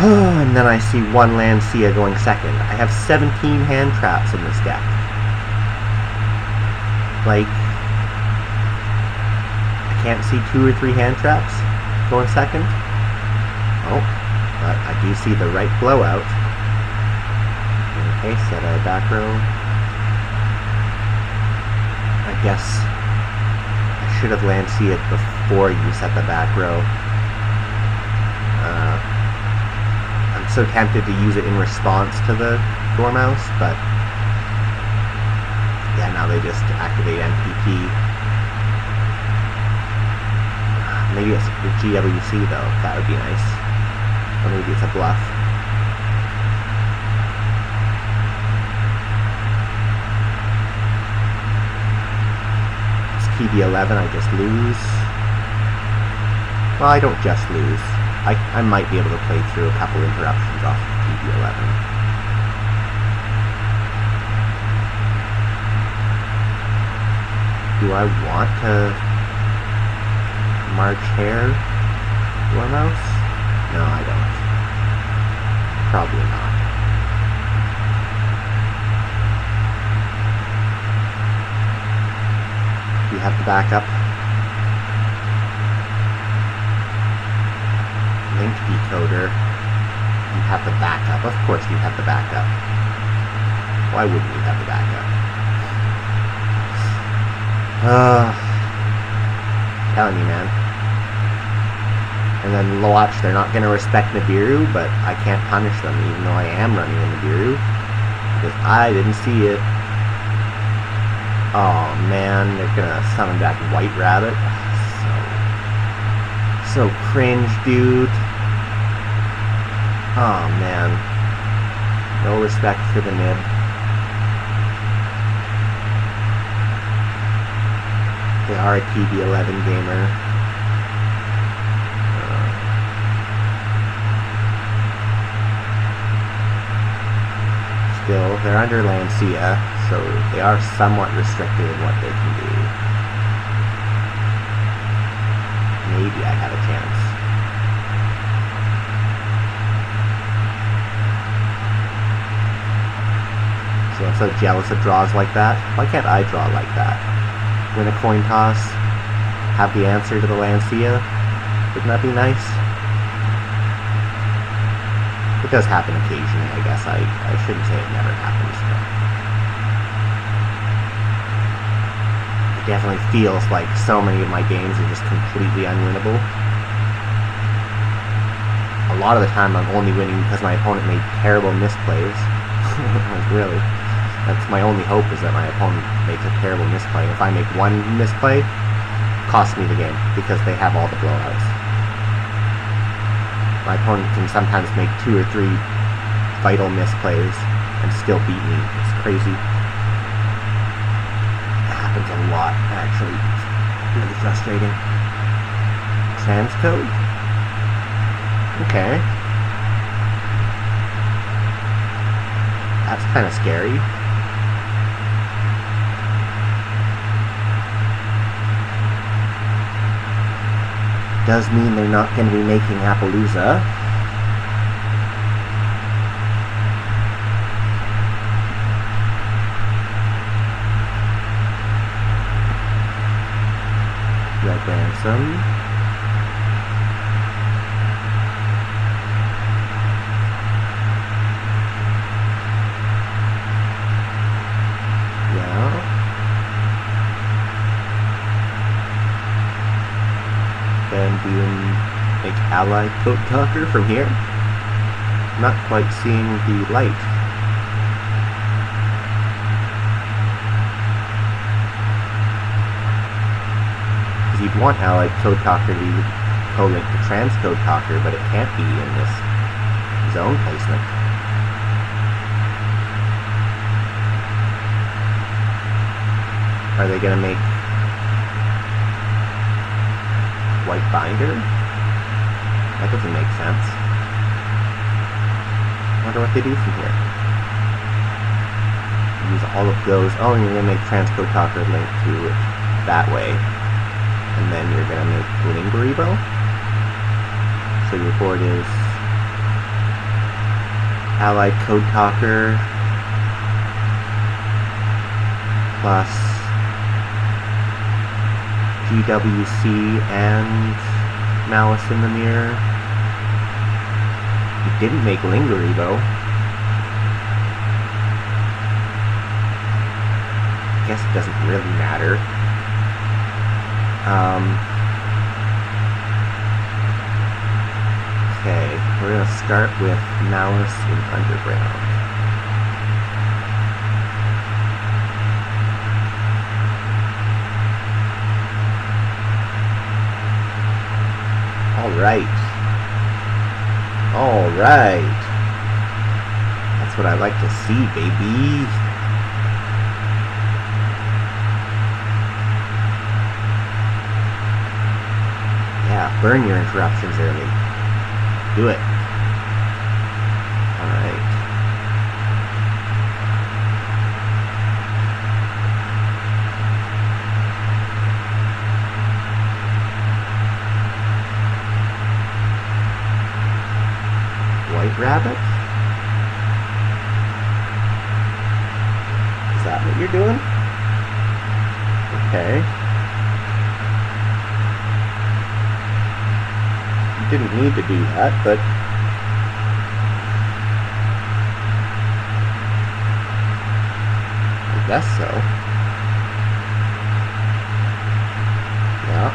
And then I see 1 Lancead going second. I have 17 hand traps in this deck. Like, I can't see 2 or 3 hand traps going second. Oh, but I do see the right blowout. Okay, set a back row. I guess I should have Lancead before you set the back row. I'm so tempted to use it in response to the Dormouse, but yeah, now they just activate MPP. Maybe it's GWC though, that would be nice. Or maybe it's a bluff. It's PB11, I just lose. Well, I don't just lose. I might be able to play through a couple interruptions off of TB11. Do I want to march hair to a mouse? No, I don't. Probably not. You have the backup. Link decoder. You have the backup. Of course you have the backup. Why wouldn't you have the backup? Telling you, man. And then watch, they're not going to respect Nibiru, but I can't punish them even though I am running a Nibiru. Because I didn't see it. Oh man, they're going to summon back White Rabbit. So cringe, dude. Oh man. No respect for the Nib. They are a TB11 gamer. Still, they're under Lancia, so they are somewhat restricted in what they can do. Maybe I have a chance. So I'm so jealous of draws like that. Why can't I draw like that? Win a coin toss, have the answer to the Lancia. Wouldn't that be nice? It does happen occasionally, I guess. I shouldn't say it never happens, but it definitely feels like so many of my games are just completely unwinnable. A lot of the time I'm only winning because my opponent made terrible misplays. Like, really. That's my only hope, is that my opponent makes a terrible misplay. If I make one misplay, it costs me the game, because they have all the blowouts. My opponent can sometimes make 2 or 3 vital misplays and still beat me. It's crazy. It happens a lot, actually. It's really frustrating. Transcode? Okay. That's kind of scary. Does mean they're not going to be making Appaloosa. Red Ransom. Yeah. Then do you make ally Code Talker from here? Not quite seeing the light. Because you'd want allied Code Talker to be co-linked to Transcode Talker, but it can't be in this zone placement. Are they going to make White Binder? That doesn't make sense. Wonder what they do from here. Use all of those. Oh, and you're going to make Transcode Talker link to it that way. And then you're going to make Lingeribo. So your board is Allied Code Talker plus GWC and Maliss in the Mirror. You didn't make Lingeribo. I guess it doesn't really matter. Okay, we're going to start with Maliss in Underground. Alright. Alright. That's what I like to see, baby. Yeah, burn your interruptions early. Do it. Alright. White rabbit? Is that what you're doing? Okay. You didn't need to do that, but I guess so. Yeah.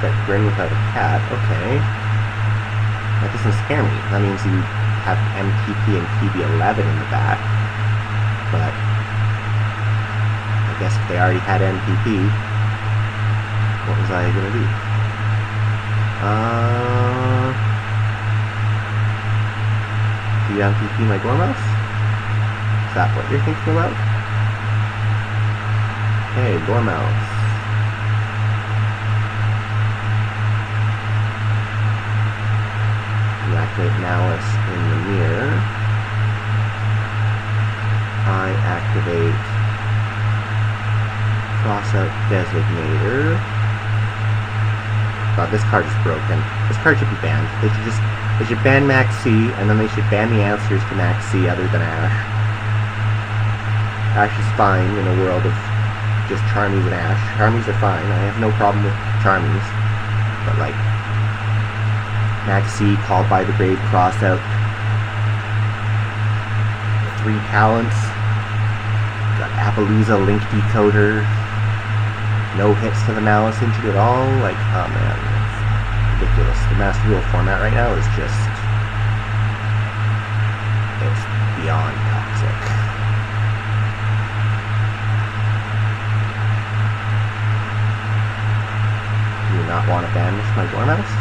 Set grin without a cat, okay. That doesn't scare me. That means you have MTP and PB11 in the back. But I guess if they already had MTP, what was I gonna do? Do you MTP my Dormouse? Is that what you're thinking about? Hey, Dormouse. You activate Maliss in the mirror. I activate Crossout Designator. God, this card is broken. This card should be banned. They should ban Max C, and then they should ban the answers to Max C other than Ash. Ash is fine in a world of just Charmies and Ash. Charmies are fine. I have no problem with Charmies. But like Max C called by the grave crossout. 3 talents. Got Appaloosa Link Decoder. No hits to the Maliss engine at all. Like, oh man, it's ridiculous. The Master Duel format right now is just, it's beyond toxic. Do you not want to banish my Dormouse?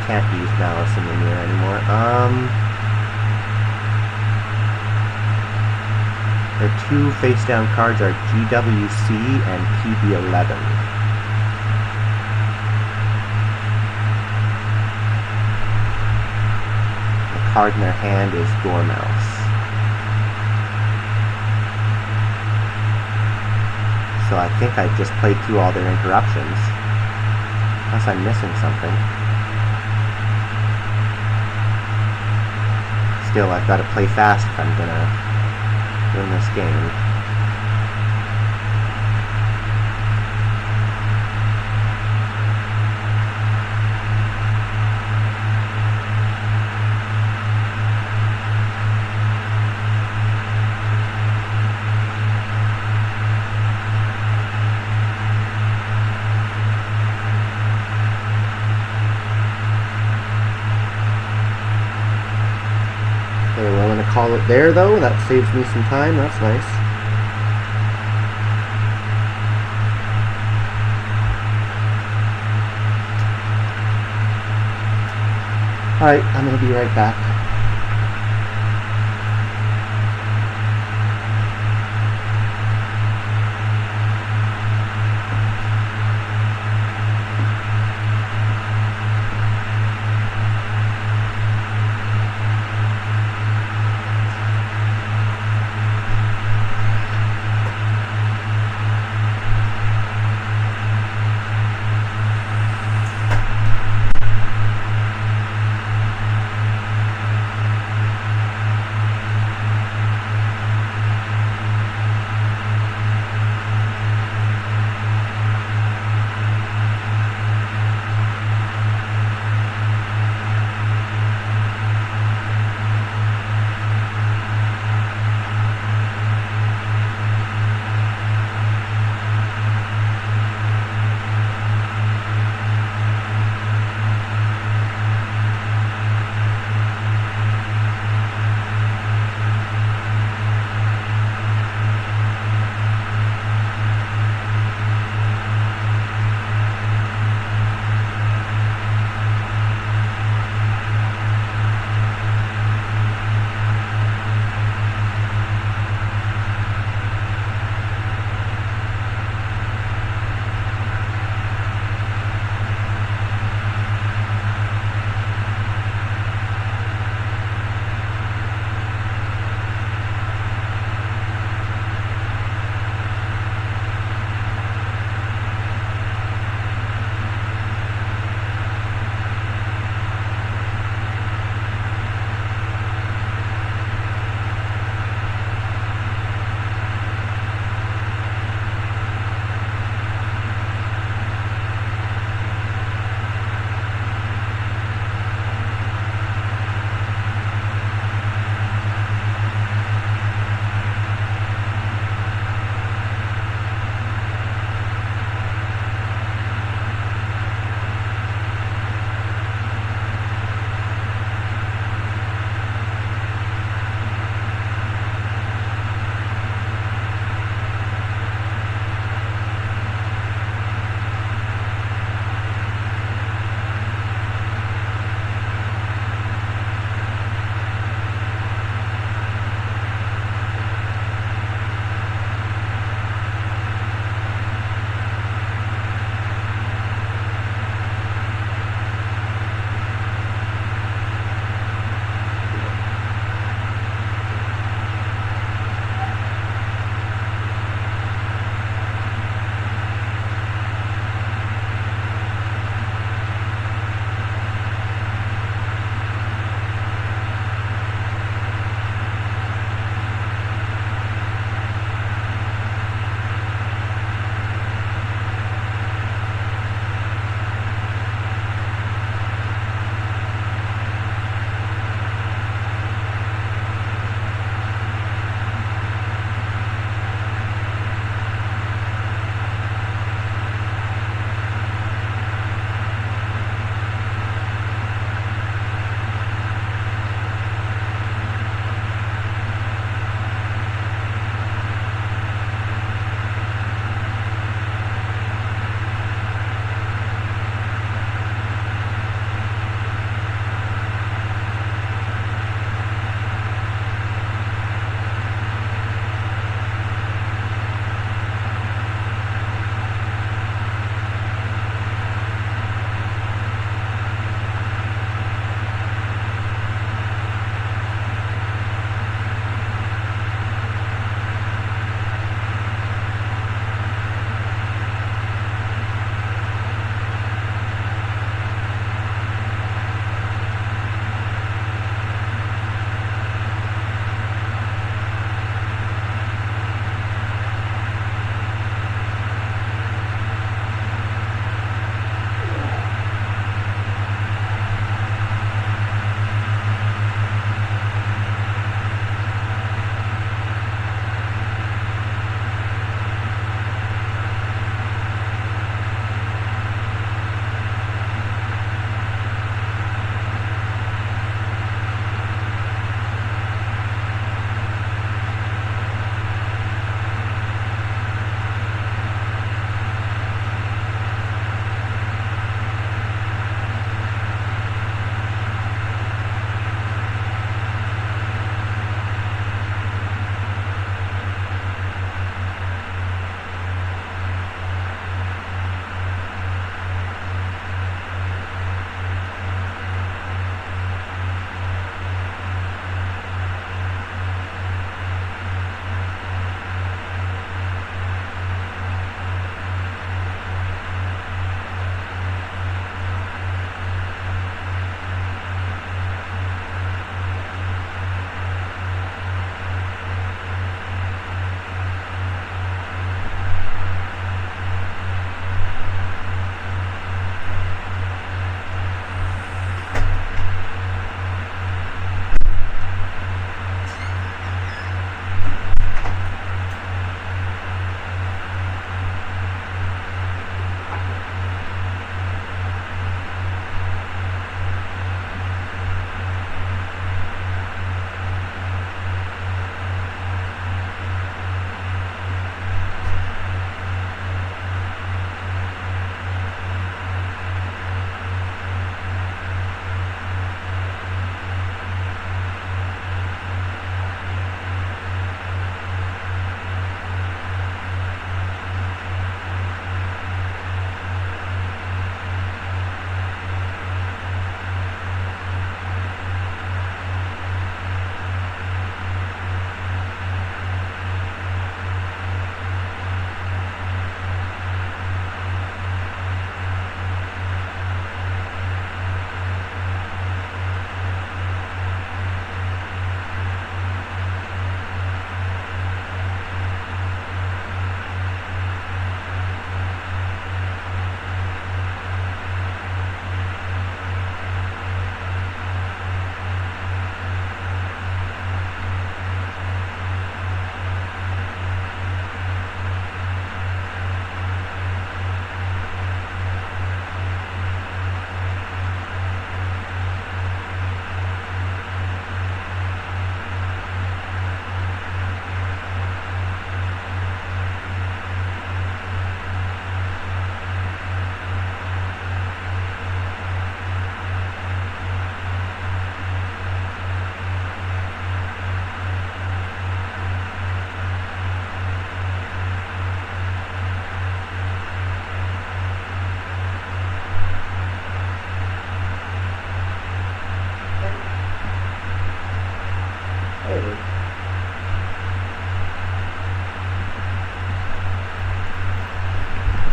Can't use Maliss in the mirror anymore. Their 2 face-down cards are GWC and PB11. The card in their hand is Dormouse. So I think I've just played through all their interruptions. Unless I'm missing something. Still, I've got to play fast if I'm gonna win this game. Call it there though, that saves me some time, that's nice. Alright, I'm gonna be right back.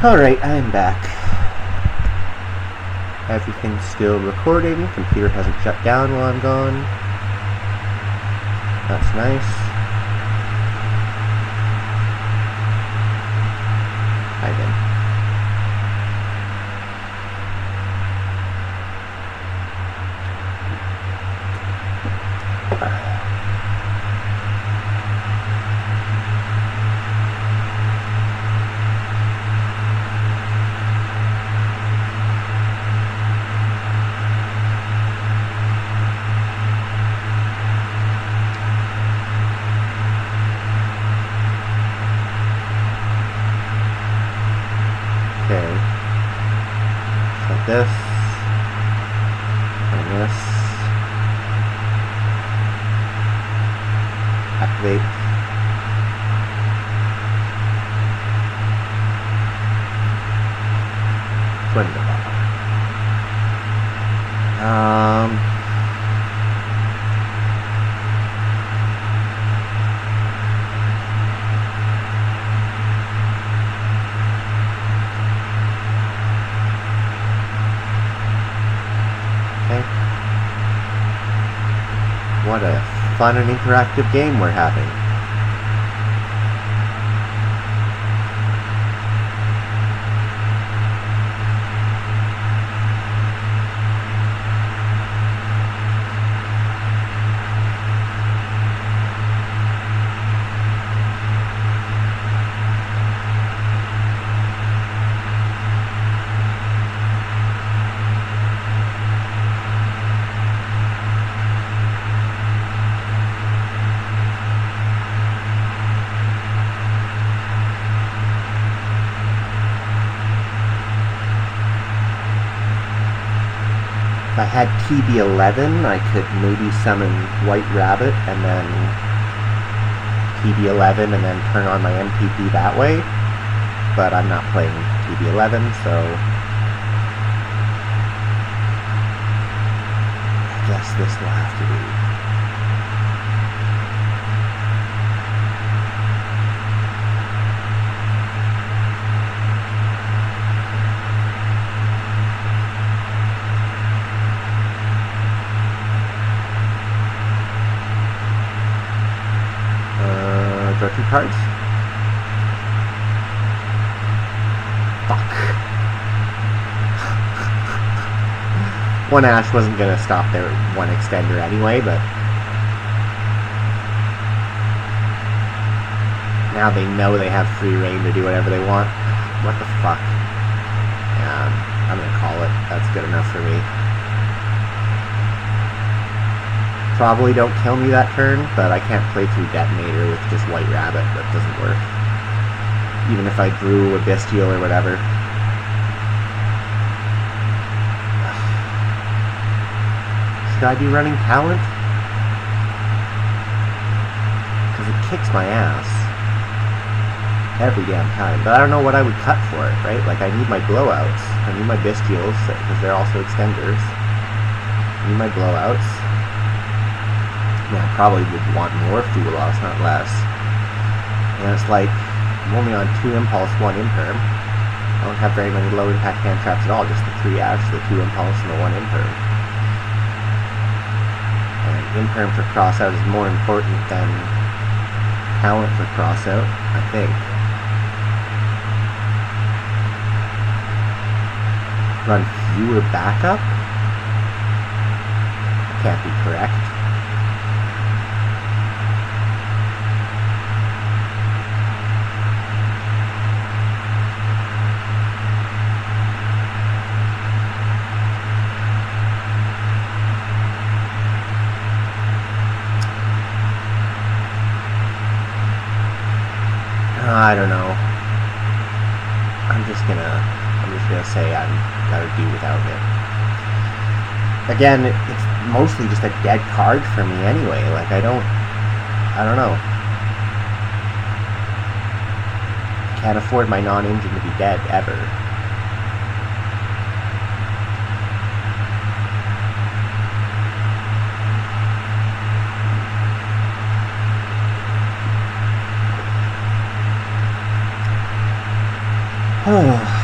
Alright, I'm back. Everything's still recording. Computer hasn't shut down while I'm gone. That's nice. Hi then. Okay. So this and this. Activate. Twin Dog. Okay. What a fun and interactive game we're having. If I had TB11, I could maybe summon White Rabbit and then TB11 and then turn on my MPP that way, but I'm not playing TB11, so I guess this will have to do. Draw 2 cards. Fuck. One Ash wasn't gonna stop their one extender anyway, but now they know they have free reign to do whatever they want. What the fuck? Yeah, I'm gonna call it. That's good enough for me. Probably don't kill me that turn, but I can't play through Detonator with just White Rabbit. That doesn't work. Even if I drew a Bestial or whatever. Should I be running Talent? Because it kicks my ass every damn time. But I don't know what I would cut for it, right? Like, I need my blowouts. I need my Bestials, because they're also extenders. I need my blowouts. Yeah, I probably would want more Fuel Loss, not less. And it's like, I'm only on 2 Impulse, 1 Imperm. I don't have very many low impact hand traps at all, just the 3 Ash, the 2 Impulse, and the 1 Imperm. And Imperm for crossout is more important than Talent for crossout, I think. Run fewer backup? Can't be correct. I don't know. I'm just gonna say I'm gotta do without it. Again, it's mostly just a dead card for me anyway. Like, I don't know. Can't afford my non-engine to be dead ever. Oh.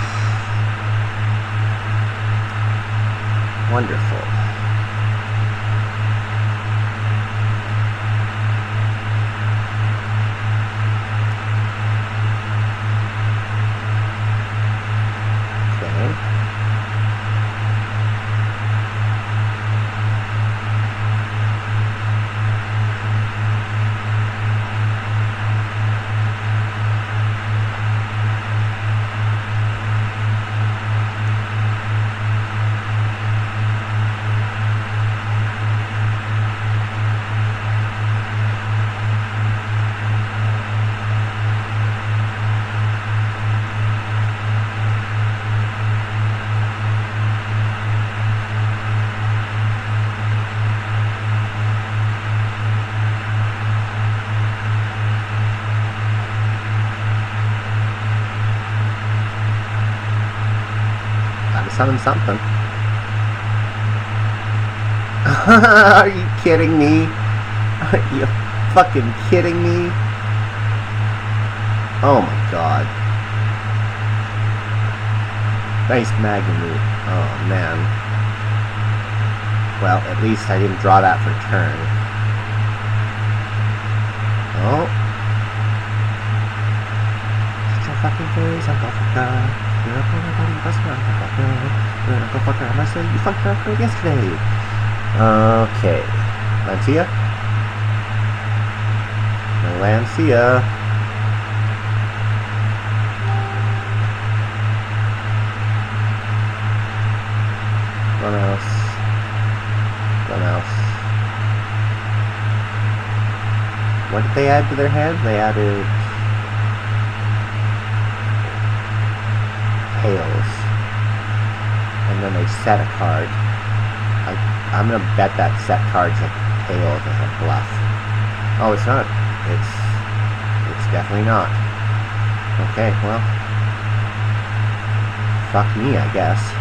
Wonderful. Okay. Summon something. Are you kidding me? Are you fucking kidding me? Oh my god. Nice Magnitude. Oh man. Well, at least I didn't draw that for turn. Oh. Shut your fucking face, Uncle Fucker. You're up on my body, bust my fucker. You're an Uncle Fucker. I must say, you fucked her up yesterday. Okay. Lancia? No Lancia. What else? What else? What did they add to their hand? They added tails. And then they set a card. I'm gonna bet that set card's a tails as a bluff. Oh, it's not. It's definitely not. Okay, well. Fuck me, I guess.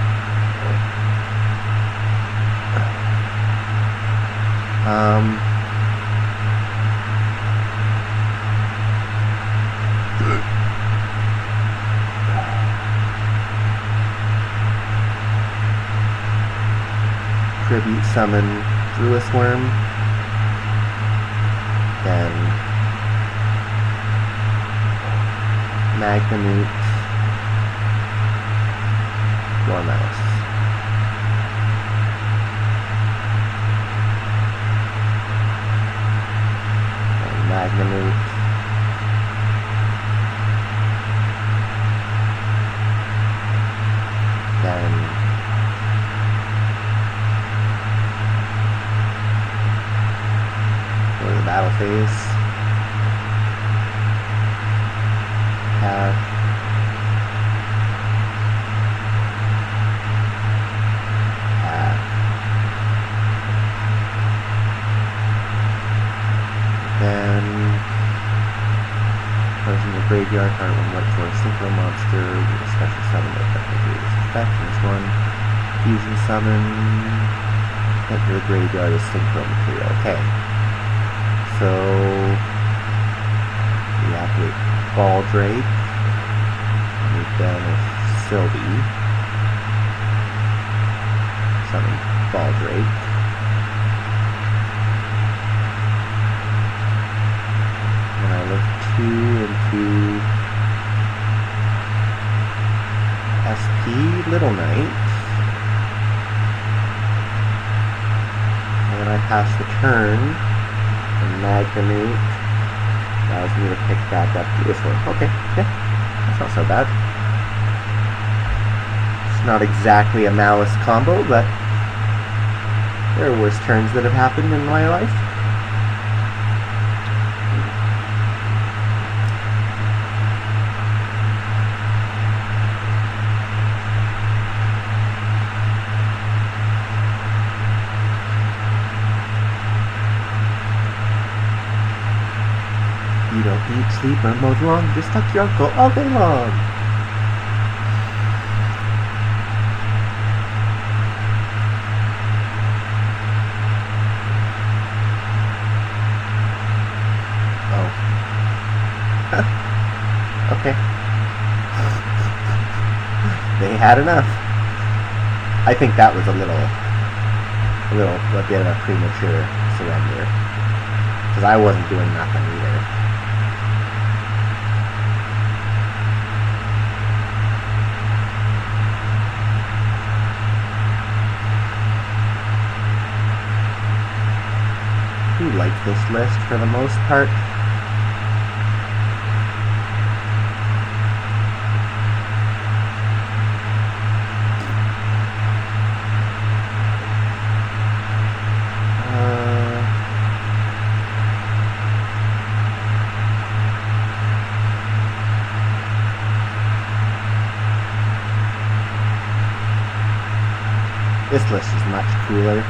Tribute summon Druis Worm. Then Magnamute Dormouse. And Magnamute then battle phase. Have then goes in the graveyard card when white for a synchro monster with a special summon that effectively is effect. There's one fusion summon. Enter the graveyard as synchro material. Okay. So we activate Baldrake, move down with Sylvie, summon Baldrake, and I look 2 into SP Little Knight, and then I pass the turn. Magnamute allows me to pick back up this one. Okay, yeah, that's not so bad. It's not exactly a Maliss combo, but there are worse turns that have happened in my life. You don't eat, sleep, or mow the lawn. Just talk to your uncle all day long. Oh. Okay. They had enough. I think that was a little a bit of a premature surrender. Because I wasn't doing nothing either. I like this list for the most part. This list is much cooler,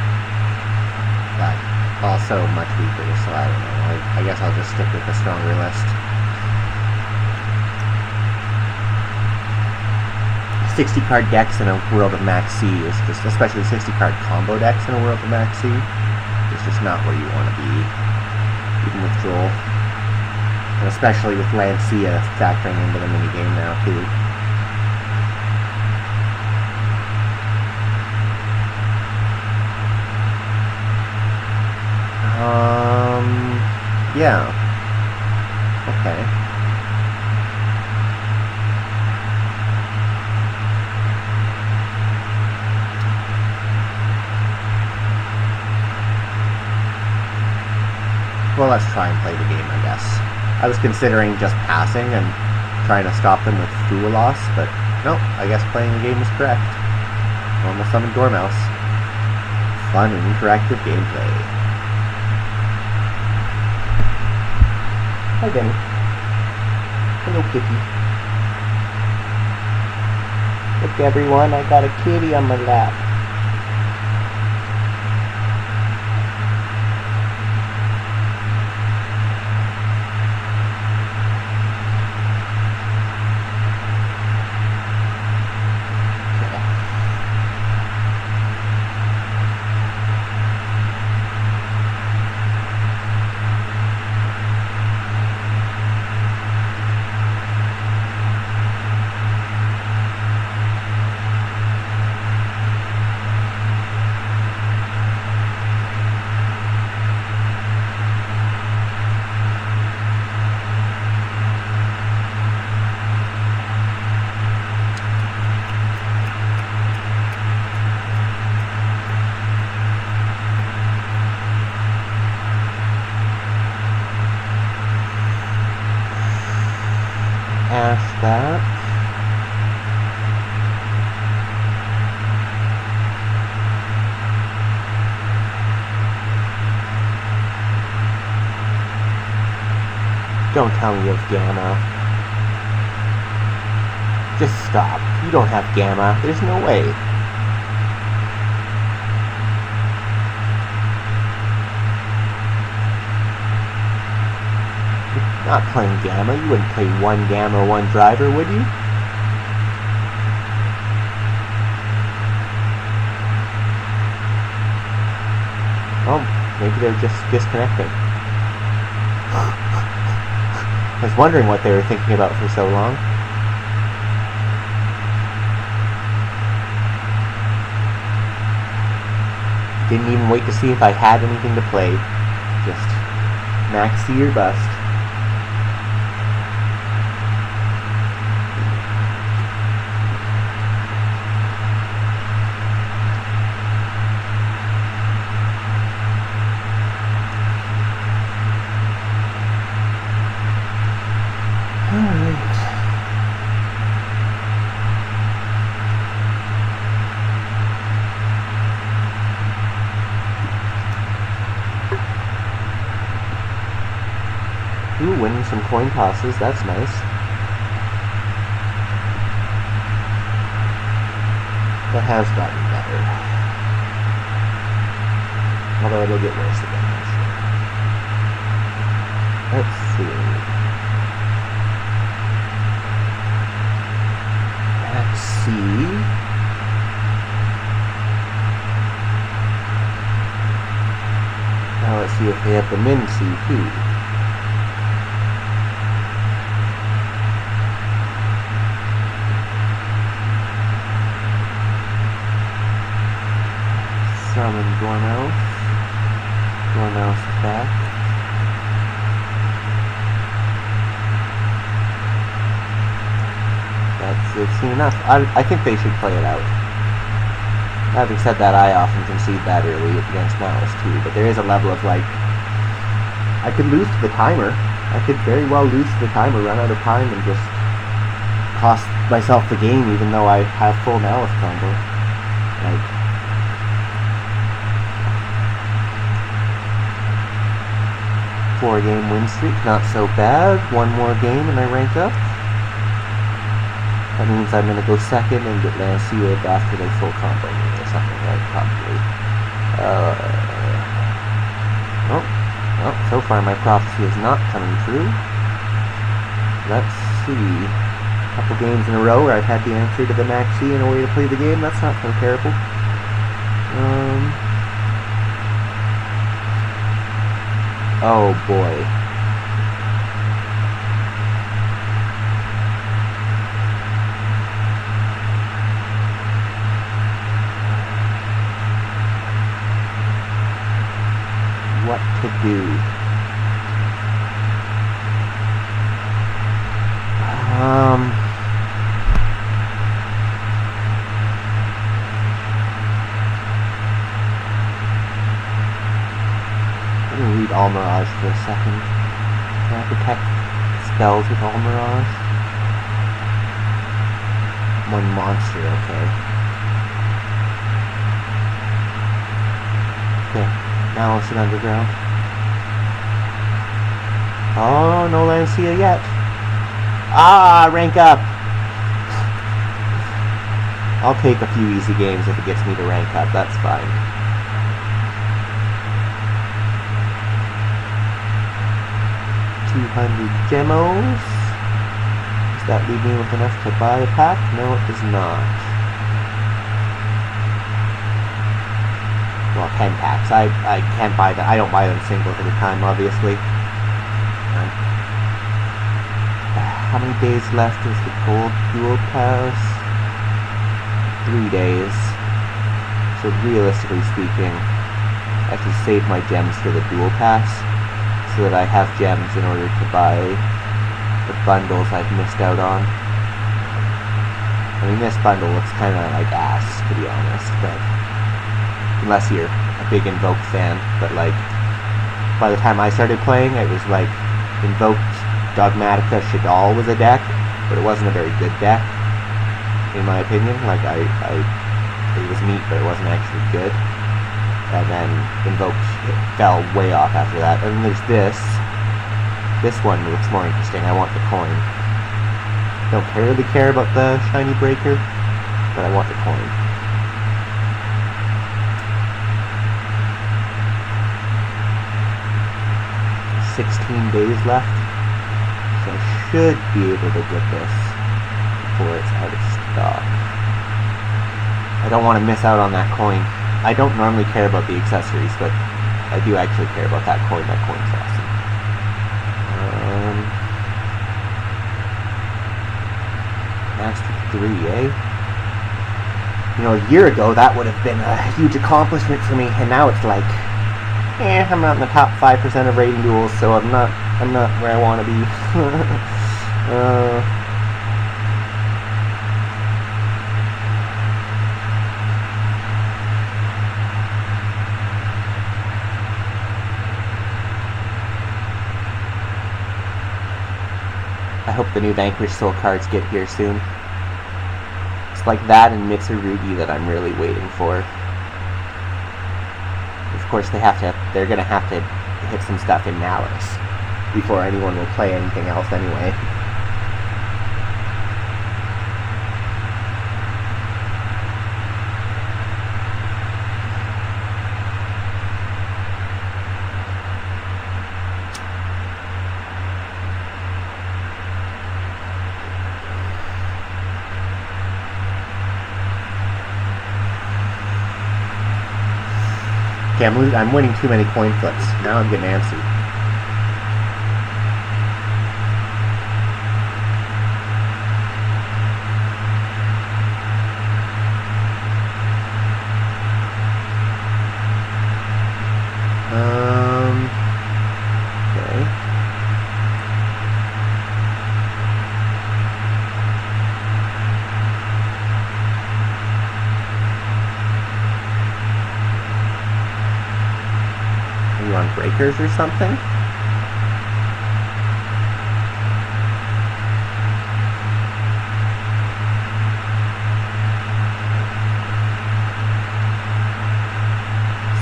but also much weaker, so I don't know. I guess I'll just stick with the stronger list. 60 card decks in a World of Max C is just, especially 60 card combo decks in a World of Max C, is just not where you want to be, even with Joel. And especially with Lancia factoring into the minigame now, too. Yeah. Okay. Well, let's try and play the game, I guess. I was considering just passing and trying to stop them with Fool Loss, but no, I guess playing the game was correct. Normal Summon Dormouse. Fun and interactive gameplay. Hi, Benny. Hello, kitty. Look, everyone, I got a kitty on my lap. Ash that. Don't tell me you have Gamma. Just stop. You don't have Gamma. There's no way. Not playing Gamma. You wouldn't play one Gamma, one Driver, would you? Oh, maybe they're just disconnecting. I was wondering what they were thinking about for so long. Didn't even wait to see if I had anything to play. Just maxi or bust. Ooh, winning some coin tosses, that's nice. That has gotten better. Although it'll get worse again, I'm sure. Let's see. Let's see. Now let's see if they have the Min C too. So Summon Dormouse. Dormouse back. They've seen enough. I think they should play it out. Having said that, I often concede that early against Maliss too, but there is a level of like, I could lose to the timer. I could very well lose to the timer, run out of time, and just cost myself the game even though I have full Maliss combo. Like, 4-game win streak, not so bad. One more game and I rank up. That means I'm going to go second and get Ryzeal after they full combo me or something, right? Probably. Well, so far my prophecy is not coming true. Let's see. A couple games in a row where I've had the answer to the Maxi and a way to play the game. That's not so terrible. Oh boy. What to do? Let me read Almirage for a second. Can I protect spells with Almirage? One monster, okay. Okay. Maliss and Underground. Oh, no Ryzeal yet. Ah, rank up! I'll take a few easy games if it gets me to rank up, that's fine. $200 gemos. Does that leave me with enough to buy a pack? No, it does not. Well, 10 packs. I can't buy them. I don't buy them singles at a time, obviously. How many days left is the gold dual pass? 3 days. So realistically speaking, I should save my gems for the dual pass so that I have gems in order to buy the bundles I've missed out on. I mean, this bundle looks kind of like ass, to be honest, but unless you're a big Invoke fan, but like, by the time I started playing, it was like, Invoked Dogmatica Shadal was a deck, but it wasn't a very good deck, in my opinion. Like, it was neat, but it wasn't actually good. And then Invoked fell way off after that. And then there's this. This one looks more interesting. I want the coin. Don't really care about the shiny breaker, but I want the coin. 16 days left, so I should be able to get this before it's out of stock. I don't want to miss out on that coin. I don't normally care about the accessories, but I do actually care about that coin. That coin's awesome. Master 3, eh? You know, a year ago that would have been a huge accomplishment for me, and now it's like, I'm not in the top 5% of rating duels, so I'm not where I want to be. I hope the new Vanquish Soul cards get here soon. It's like that and Mitsurugi that I'm really waiting for. Of course, they're gonna have to hit some stuff in Maliss before anyone will play anything else anyway. Okay, I'm winning too many coin flips. Now I'm getting antsy. Okay. Are you on breakers or something?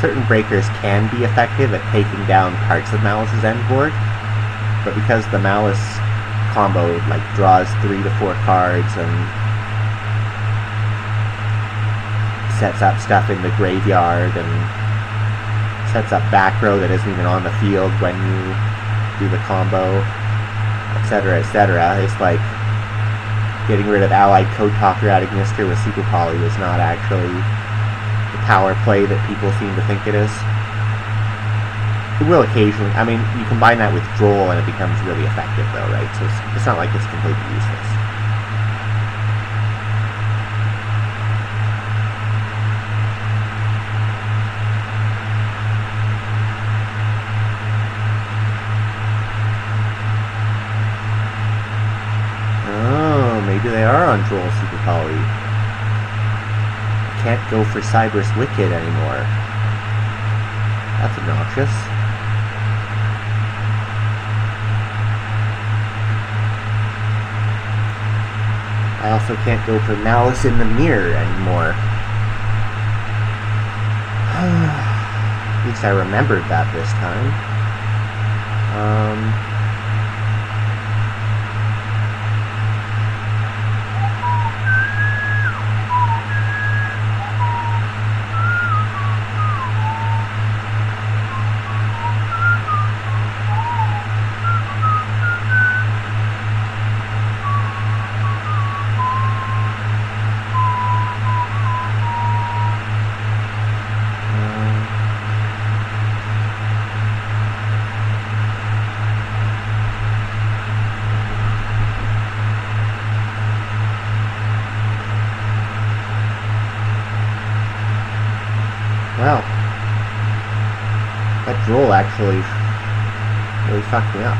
Certain breakers can be effective at taking down parts of Maliss's end board, but because the Maliss combo like draws 3 to 4 cards and sets up stuff in the graveyard and sets up back row that isn't even on the field when you do the combo, etc., etc., it's like getting rid of allied code talker out of Ignister with Super Poly is not actually the power play that people seem to think it is. It will occasionally, I mean, you combine that with Droll and it becomes really effective though, right? So it's not like it's completely useless. Oh, maybe they are on Droll Super Poly. Can't go for Cyberus Wicked anymore. That's obnoxious. I also can't go for Malice in the Mirror anymore. At least I remembered that this time. Well, that Droll actually really fucked me up.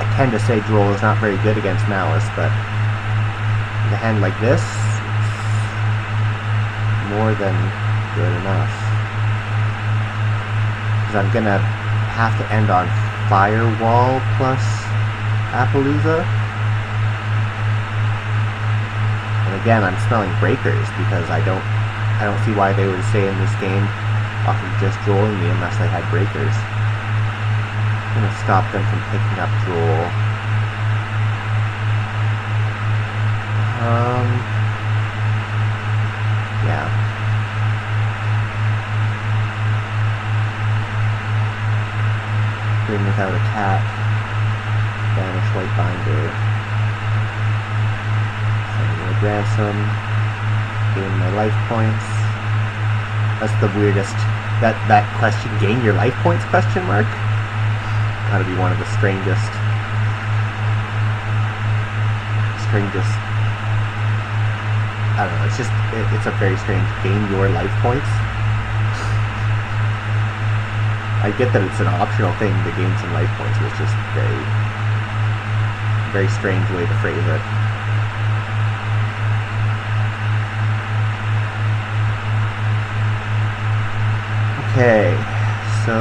I tend to say Droll is not very good against Maliss, but with a hand like this, it's more than good enough. Because I'm gonna have to end on Firewall plus Appaloosa. Again, I'm smelling breakers because I don't see why they would stay in this game off of just Drolling me unless they had breakers. I'm gonna stop them from picking up Droll. Yeah. Green without a tap. Banish White Binder. Ransom, gain my life points. That's the weirdest. That question, gain your life points? Question mark. Gotta be one of the strangest. I don't know. It's just it's a very strange. Gain your life points. I get that it's an optional thing to gain some life points, but it's just very strange way to phrase it. Okay, so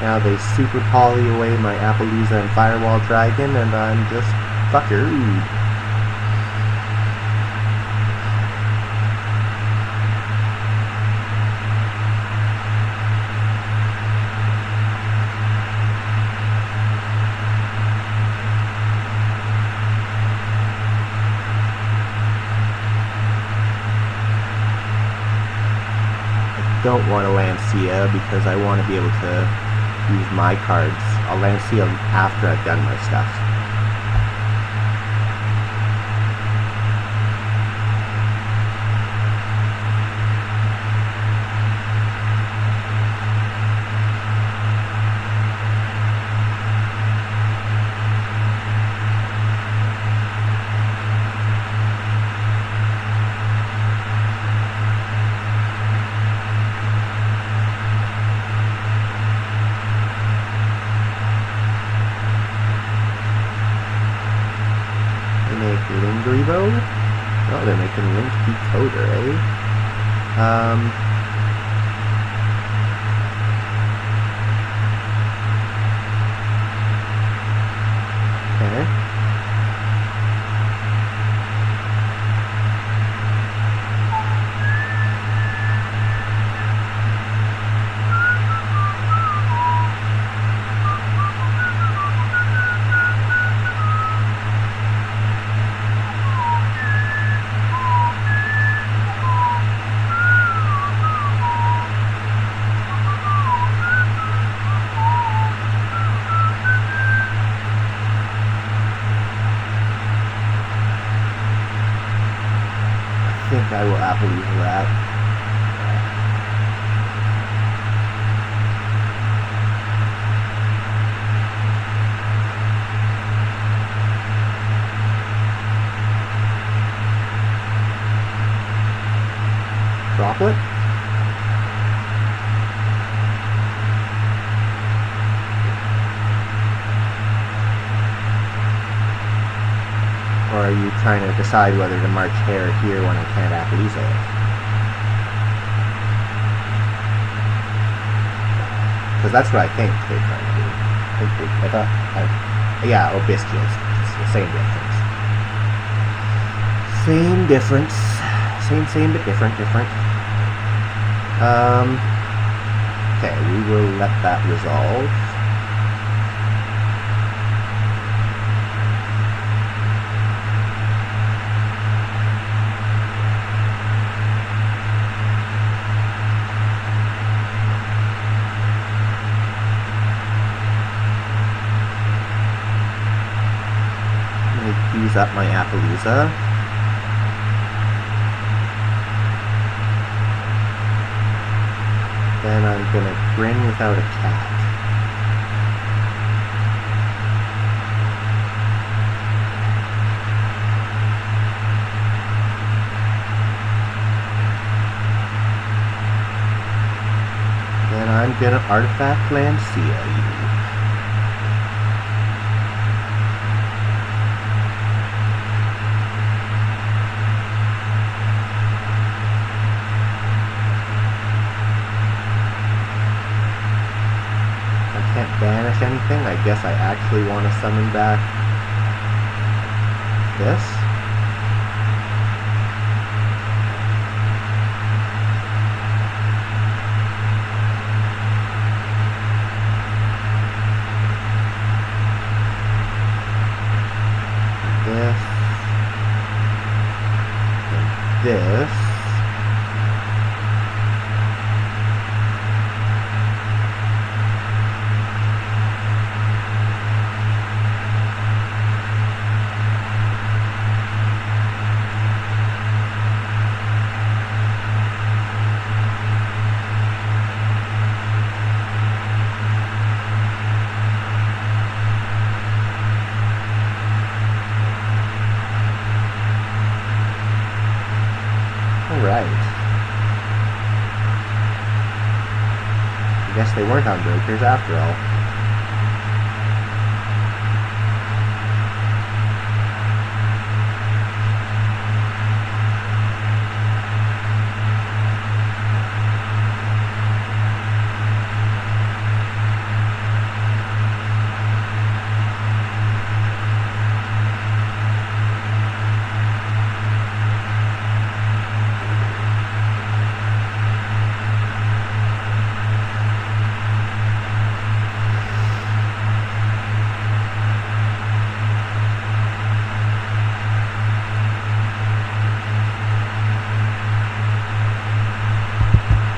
now they Super Poly away my Appaloosa and Firewall Dragon, and I'm just fuckered. Don't want to Lancia because I want to be able to use my cards. I'll Lancia after I've done my stuff. Oh, they're making link decoder, eh? Okay. I think I will happily use that. Droplet? Or are you trying to decide whether to march hair here when I can't Appaloosa it? Because that's what I think they're trying to do. Yeah, Obistia. It's the same difference. Same difference. Same, but different. Okay, we will let that resolve. Use up my Appaloosa. Then I'm gonna grin without a cat. Then I'm gonna artifact Lancia you. Banish anything. I guess I actually want to summon back this. This. And this. Alright. I guess they weren't on breakers after all.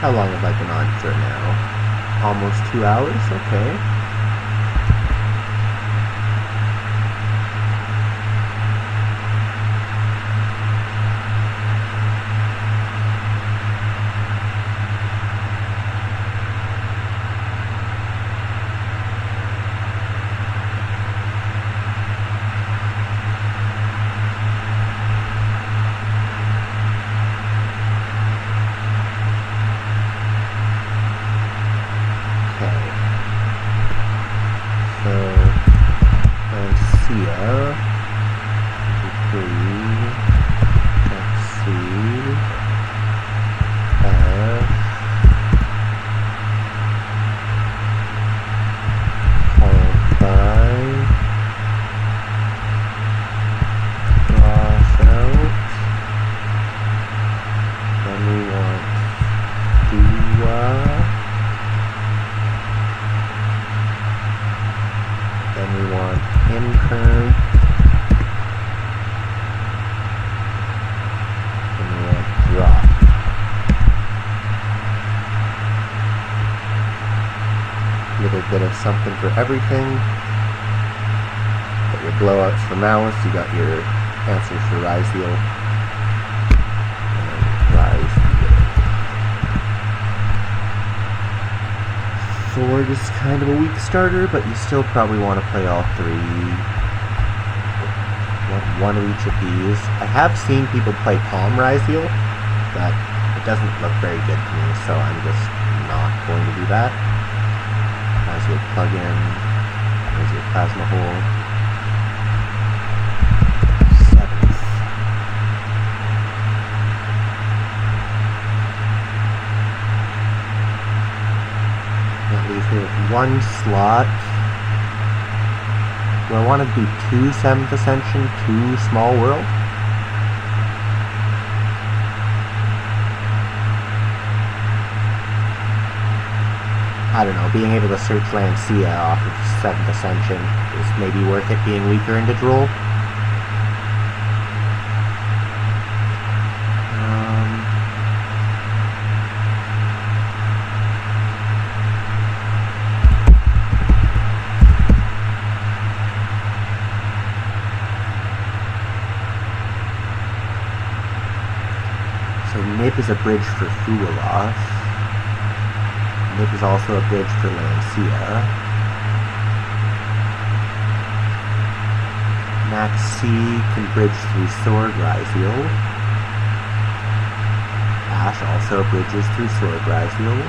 How long have I been on for now? Almost 2 hours? Okay. little bit of something for everything. Got your blowouts for Maliss, you got your answers for Ryzeal. Sword is kind of a weak starter, but you still probably want to play all three. One of each of these. I have seen people play Calm Ryzeal, but it doesn't look very good to me, so I'm just not going to do that. Ryzeal plug-in, Ryzeal Plasma Hole. 7th. That leaves me with one slot. Do I want to do 2 7th Ascension, 2 Small World? I don't know, being able to search Lancia off of 7th Ascension is maybe worth it being weaker in Digital. So Nib is a bridge for Fueloff. Nib is also a bridge for Lancia. Max C can bridge through Sword Ryzeal. Ash also bridges through Sword Ryzeal.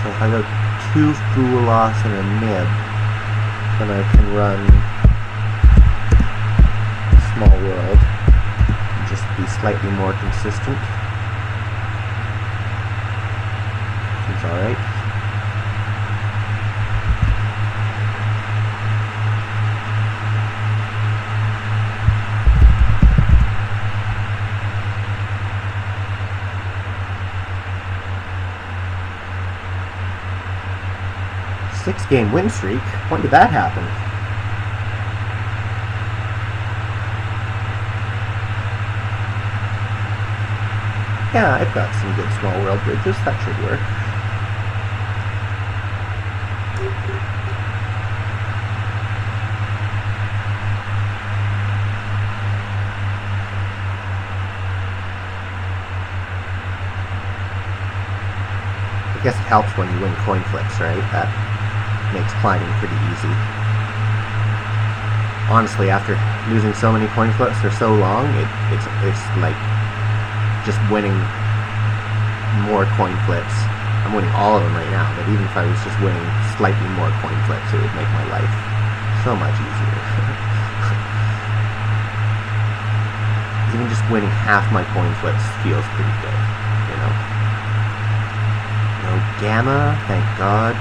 So if I go 2 Fueloffs and a Nib, then I can run Small World. Just be slightly more consistent. Seems alright. Six-game win streak? When did that happen? Yeah, I've got some good Small World bridges. That should work. I guess it helps when you win coin flips, right? That makes climbing pretty easy. Honestly, after losing so many coin flips for so long, it's like just winning more coin flips. I'm winning all of them right now, but even if I was just winning slightly more coin flips, it would make my life so much easier. Even just winning half my coin flips feels pretty good, you know? No Gamma, thank God.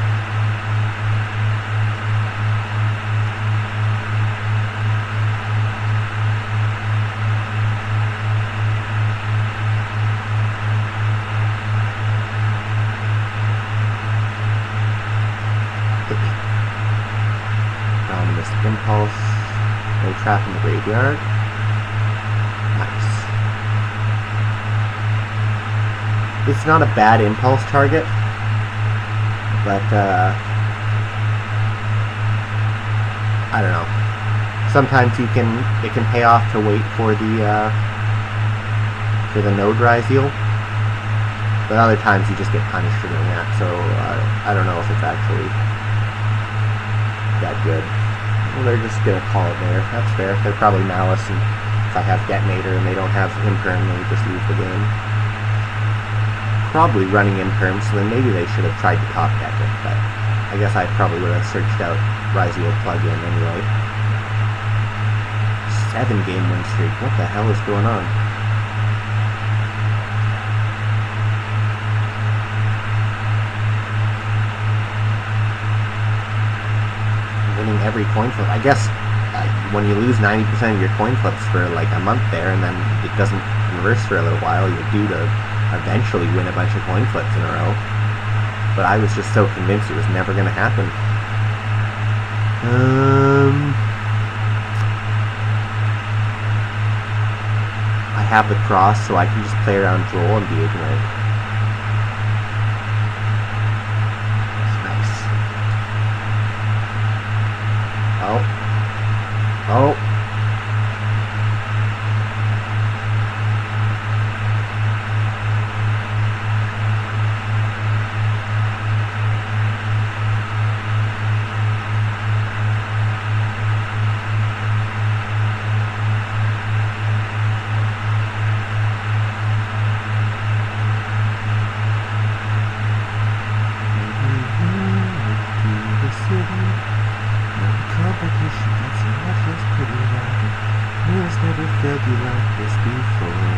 Impulse, no trap in the graveyard. Nice. It's not a bad impulse target, but I don't know. Sometimes it can pay off to wait for the node Ryzeal, but other times you just get punished for doing that. So I don't know if it's actually that good. Well, they're just gonna call it there. That's fair. They're probably Maliss, and if I have Detonator and they don't have Imperm, they just lose the game. Probably running Imperm, so then maybe they should have tried to top deck it, but I guess I probably would have searched out Ryzeal plug-in anyway. 7-game win streak. What the hell is going on? Winning every coin flip. I guess when you lose 90% of your coin flips for like a month there, and then it doesn't reverse for a little while, you're due to eventually win a bunch of coin flips in a row. But I was just so convinced it was never going to happen. I have the cross, so I can just play around Droll and be ignorant. never felt you like this before.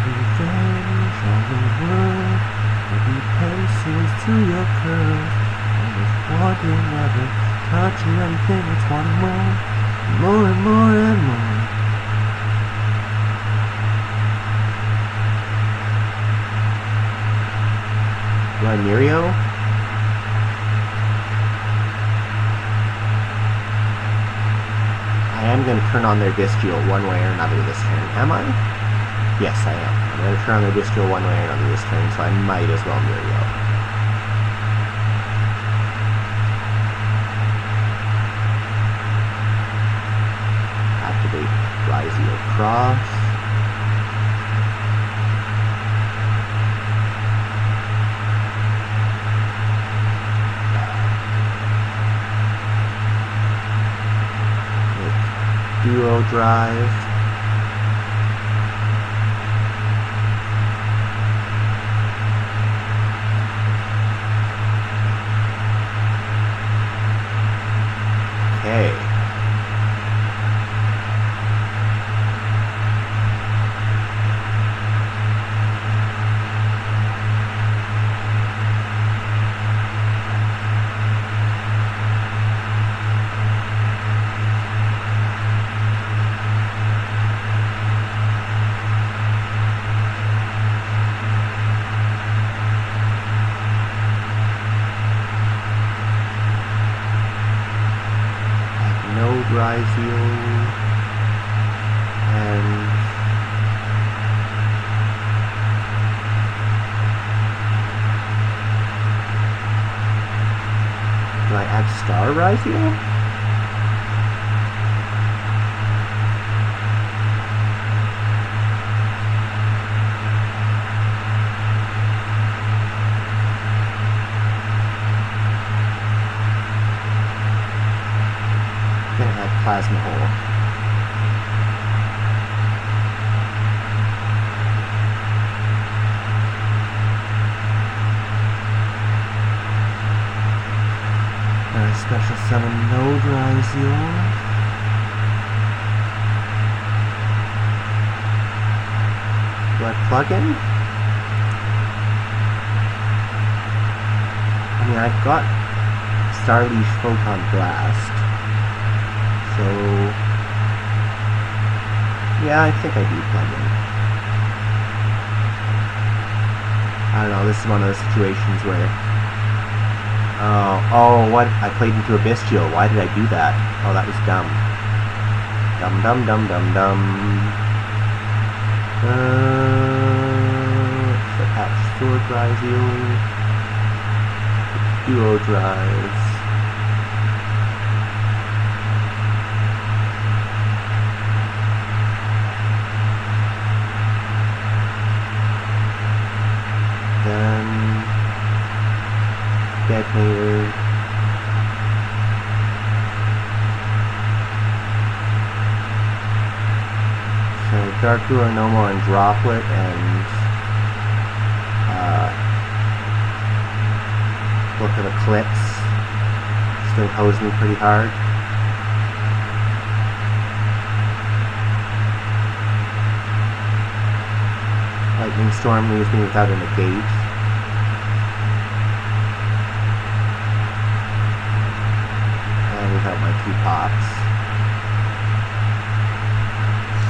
Revenge on the world, maybe pencils through your curls. And if wanting never touch you anything, it's wanting more, more and more and more. Mirio? I am going to turn on their Disteel one way or another this turn, am I? Yes, I am. I'm going to turn on their Disteel one way or another this turn, so I might as well Mirio. Activate Ryzeal Cross. Duo Drive. Okay. Ryzeal and do I add Star Ryzeal? Plasma Hole. Special summon Node Ryzeal. Do I plug in? I mean, I've got Starleash Photon Blast. So, yeah, I think I do plug in. I don't know, this is one of those situations where, what? I played into a Bestial. Why did I do that? Oh, that was dumb. Dumb. Attach Sword Ryzeal. Duo Drives. Then Detonator. So Dark Brewer no more and Droplet and Book of Eclipse. Still hose me pretty hard. Lightning Storm leaves me without a negate. And without my 2 pops.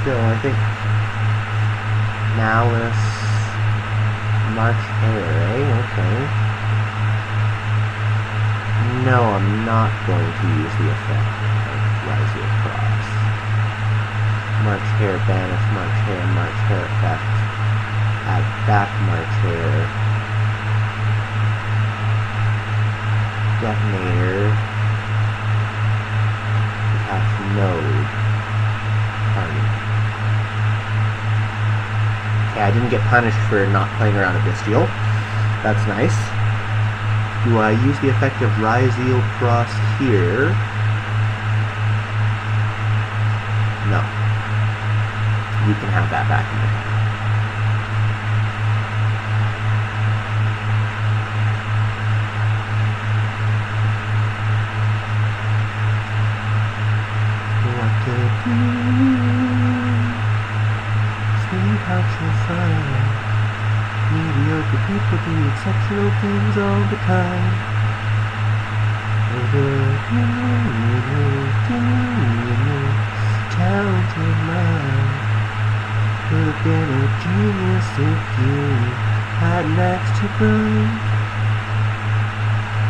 Still, I think Maliss, March Hare, eh? Okay. No, I'm not going to use the effect of Ryzeal Cross. March Hare, banish March Hare effect. Add back March Hare. Detonator. Attach Node. Target. Okay, I didn't get punished for not playing around a Bestial. That's nice. Do I use the effect of Ryzeal Cross here? No. You can have that back in your hand. the dew. Sweetheart, you'll find mediocre people do exceptional things all the time. Talented mind could have been a genius if you had an axe to grind.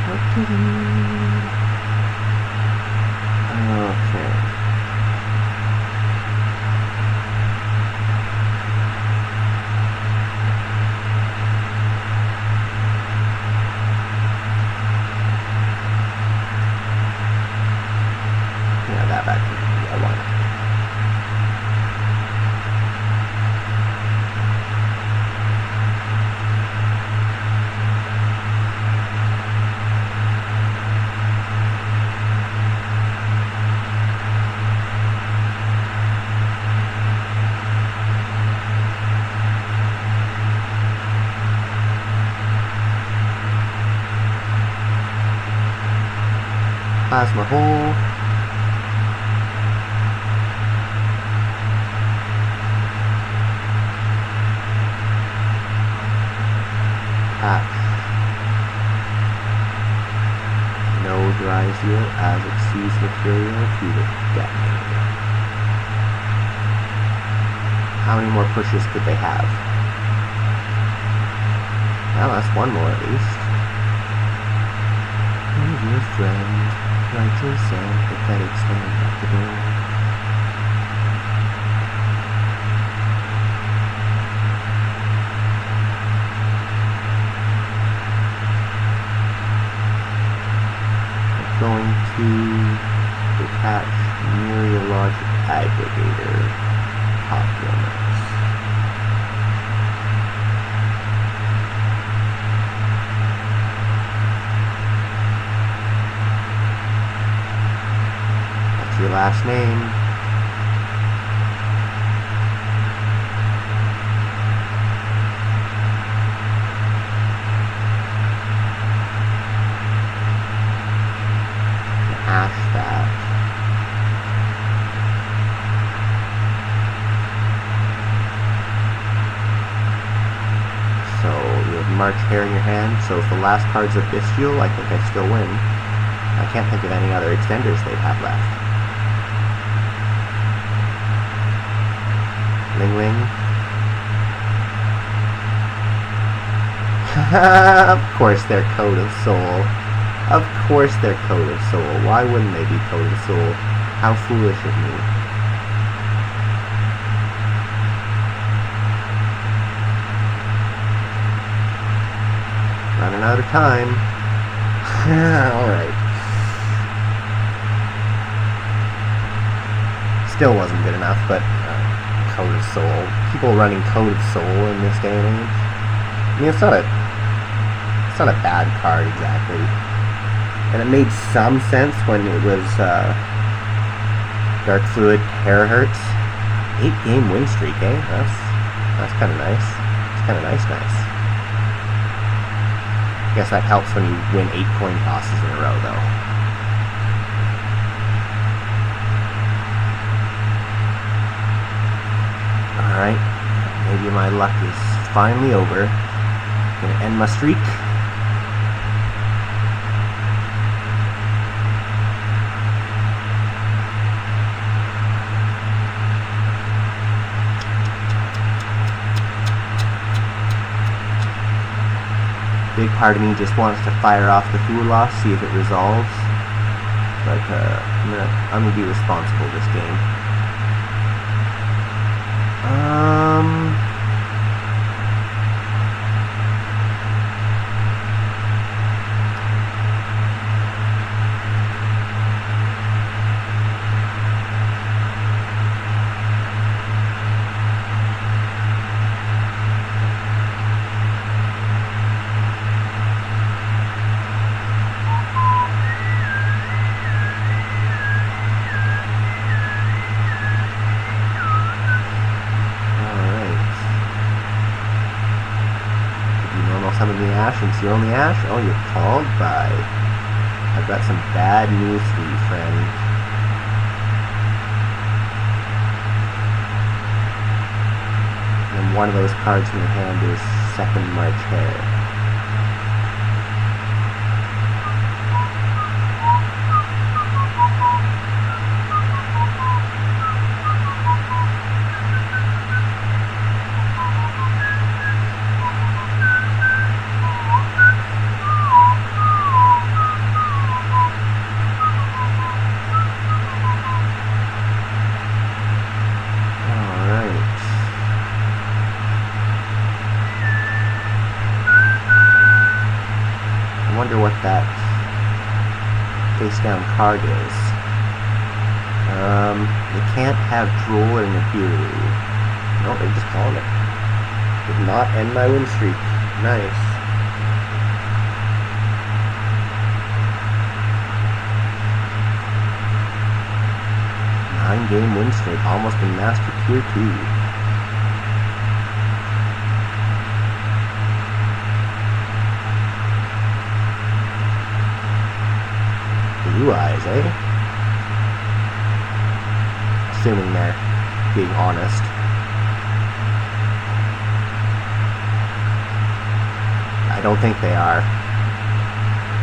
What to do? Okay. Yeah, that back. Yeah, why not? Plasma hole. Patch. Node Ryzeal as it sees material to the deck. How many more pushes could they have? Well, that's one more at least. And your friend, righteous and pathetic, standing at the door. Going to detach Myriologic Aggregator Populus. That's your last name. Ash that. So you have March Hare in your hand, so if the last card's a Bestial, I think I still win. I can't think of any other extenders they'd have left. Ling Ling. Of course they're Code of Soul. Of course they're Code of Soul. Why wouldn't they be Code of Soul? How foolish of me. Running out of time. Alright. Still wasn't good enough, but Code of Soul. People running Code of Soul in this day and age. I mean, it's not a bad card exactly. And it made some sense when it was Dark Fluid Terahertz. 8-game win streak, eh? That's kind of nice. It's kind of nice. I guess that helps when you win 8 coin tosses in a row, though. Alright, maybe my luck is finally over. I'm gonna end my streak. Big part of me just wants to fire off the Fulas, see if it resolves. But I'm gonna be responsible this game. Summon the Ash and Seal the Ash? Oh, you're called by. I've got some bad news for you, friend. one of those cards in your hand is Second March Hare. I wonder what that face down card is. They can't have Droll or Nibiru. No, they just called it. Did not end my win streak. Nice. Nine-game win streak, almost in Master Tier 2. Blue Eyes, eh? Assuming they're being honest. I don't think they are.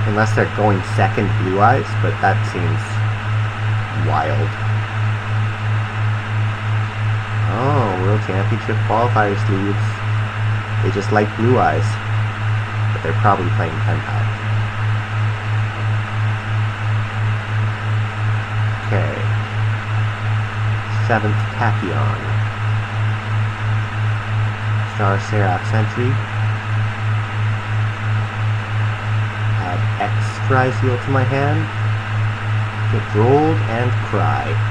Unless they're going second Blue Eyes, but that seems wild. Oh, World Championship qualifier sleeves. They just like Blue Eyes. But they're probably playing Tentai. Okay. 7th Tachyon. Star Seraph Sentry. Add X Ryzeal to my hand. Get rolled and cry.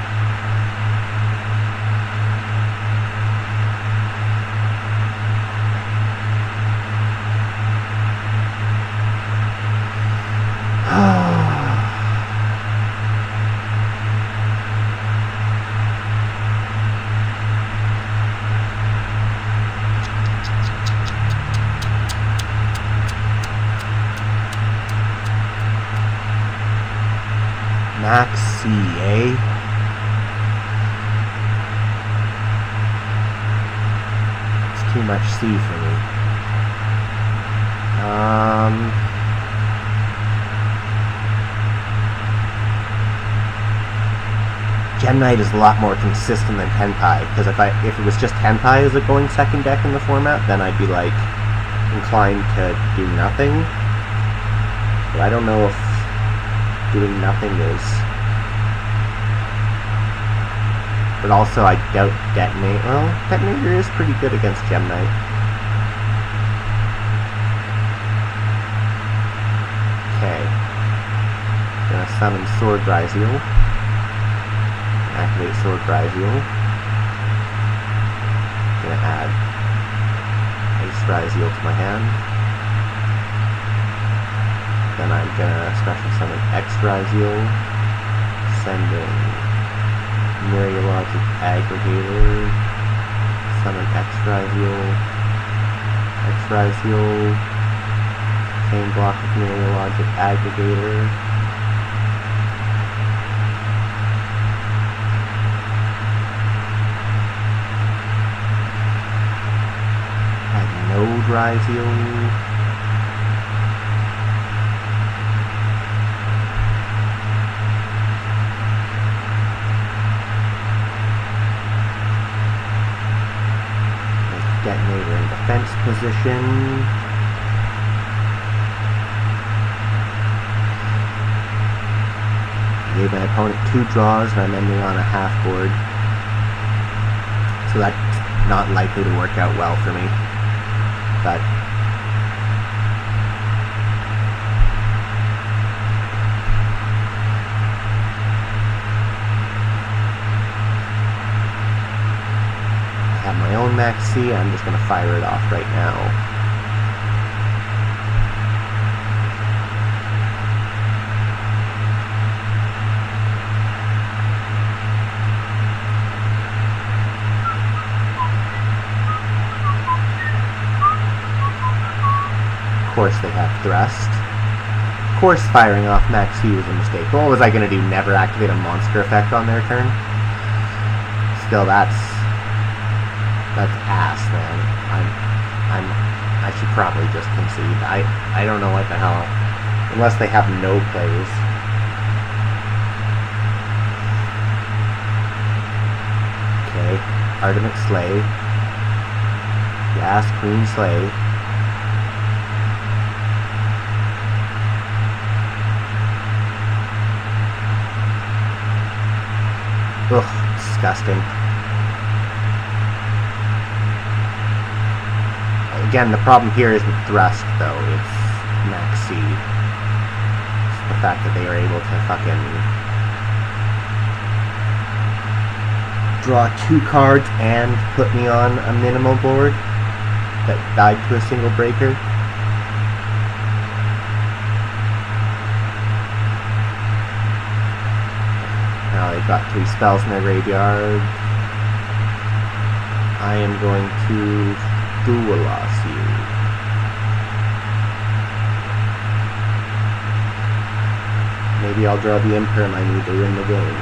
Max C, eh? It's too much C for me. Gem Knight is a lot more consistent than Hentai, because if it was just Hentai as a going second deck in the format, then I'd be like inclined to do nothing. But I don't know if doing nothing is. But also I doubt Detonate. Well, Detonator is pretty good against Gem Knight. Okay. Gonna summon Sword Ryzeal. Activate Sword Ryzeal. Gonna add Ice Ryzeal to my hand. Then I'm gonna special summon X Ryzeal, sending Myriologic Aggregator, summon X Ryzeal, chain block with Myriologic Aggregator, add Node Ryzeal. Detonator in defense position. Gave my opponent 2 draws and I'm ending on a half board. So that's not likely to work out well for me. But my own Max C, I'm just going to fire it off right now. Of course they have Thrust. Of course firing off Max C was a mistake. What was I going to do? Never activate a monster effect on their turn? Still, that's That's ass, man. I should probably just concede. I don't know what the hell. Unless they have no plays. Okay. Artemis Slay. Yes, Queen Slay. Ugh, disgusting. Again, the problem here isn't thrust, though. It's max C. It's the fact that they are able to fucking draw 2 cards and put me on a minimal board that died to a single breaker. Now they've got 3 spells in their graveyard. I am going to Duelos you. Maybe I'll draw the Imperm I need to win the game.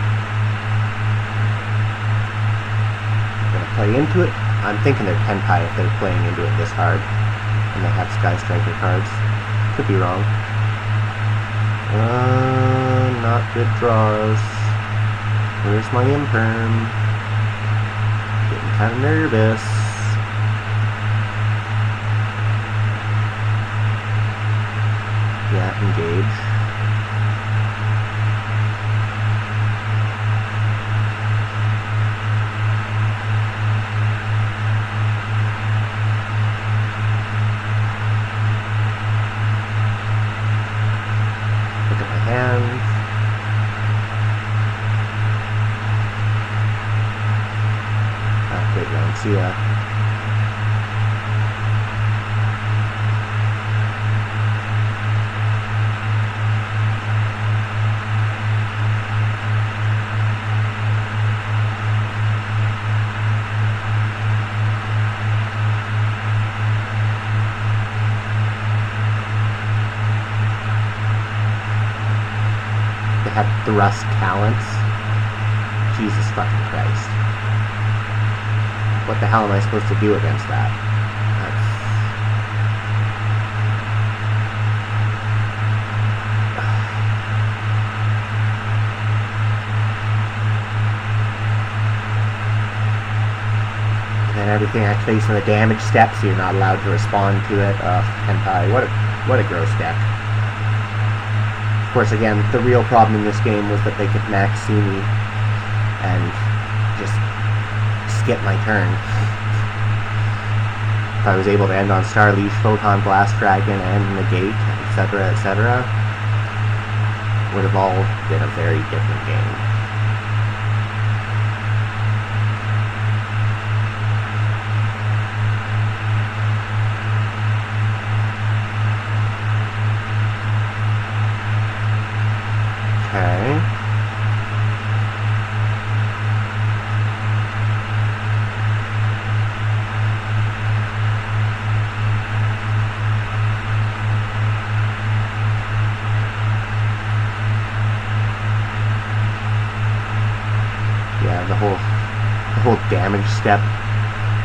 I'm gonna play into it. I'm thinking they're Tenpai if they're playing into it this hard. And they have Sky Striker cards. Could be wrong. Not good draws. Where's my Imperm? Getting kind of nervous. Yeah, engage. Look at my hands. Ah, great round. See ya. Have thrust talents. Jesus fucking Christ. What the hell am I supposed to do against that? And then everything activates in the damage step, so you're not allowed to respond to it. Hentai. What a gross deck. Of course, again, the real problem in this game was that they could max see me and just skip my turn. If I was able to end on Star Leash, Photon Blast Dragon, and Negate, etc., etc., would have all been a very different game. Okay. Yeah, the whole damage step.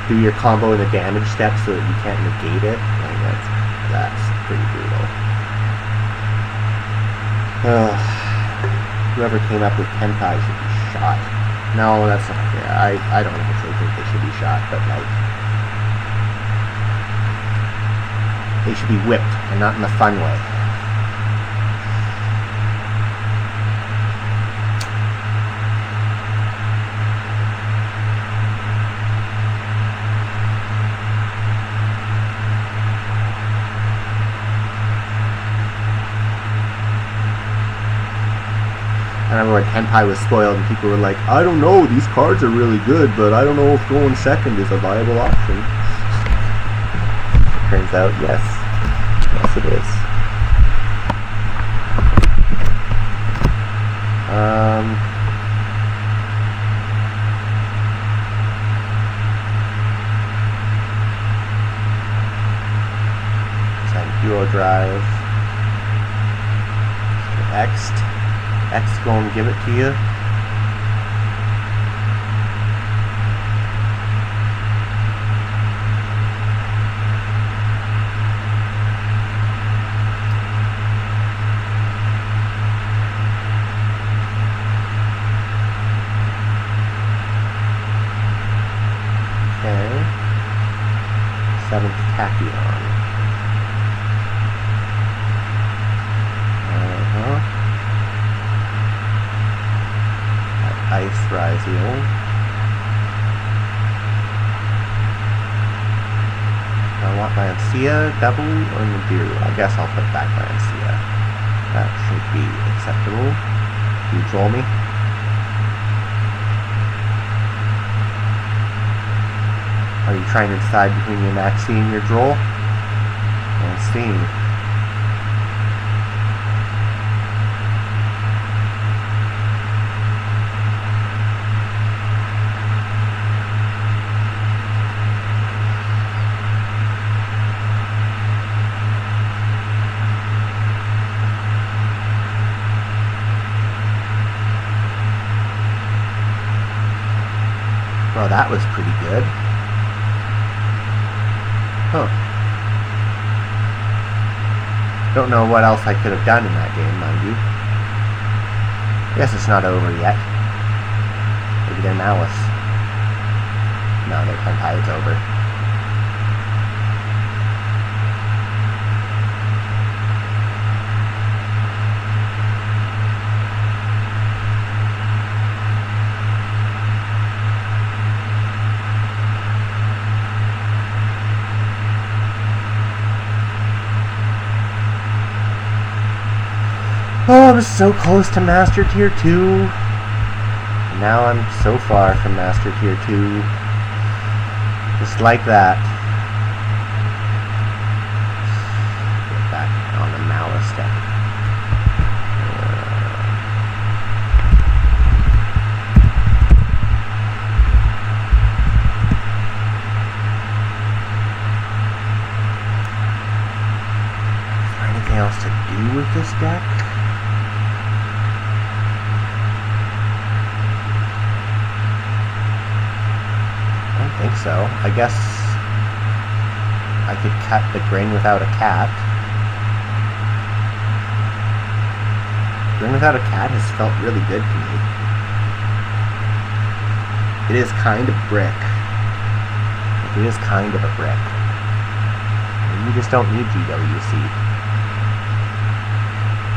Do your combo in the damage step so that you can't negate it. Like that's pretty brutal. Whoever came up with Tentai should be shot. No, that's not fair. I don't actually think they should be shot, but like they should be whipped and not in the fun way. I remember when Tenpai was spoiled and people were like, I don't know, these cards are really good, but I don't know if going second is a viable option. Turns out, yes. Yes, it is. Send Duo Drive. X'd. X go and give it to you. 7th Tachyon. Ice Ryzeal. I want Lancia, double, or Nibiru. I guess I'll put back Lancia. That should be acceptable. You troll me. Are you trying to decide between your Maxi and your Droll? Let's see. Well, that was pretty good. Huh. Don't know what else I could have done in that game, mind you. I guess it's not over yet. Maybe they're Maliss. No, they're Tentai, it's over. Oh, I was so close to Master Tier 2. And now I'm so far from Master Tier 2. Just like that. Get back on the Maliss deck. Is there anything else to do with this deck? I think so. I guess I could cut the Grain Without a Cat. Grain Without a Cat has felt really good to me. It is kind of brick. It is kind of a brick. You just don't need GWC.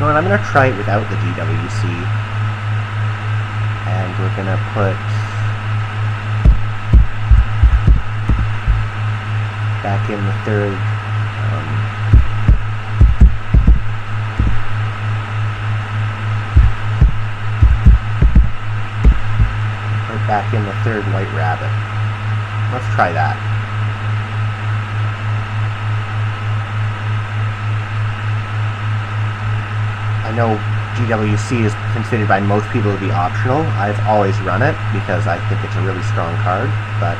You know what, I'm going to try it without the GWC. And we're going to put back in the third back in the third White Rabbit. Let's try that. I know GWC is considered by most people to be optional. I've always run it because I think it's a really strong card, but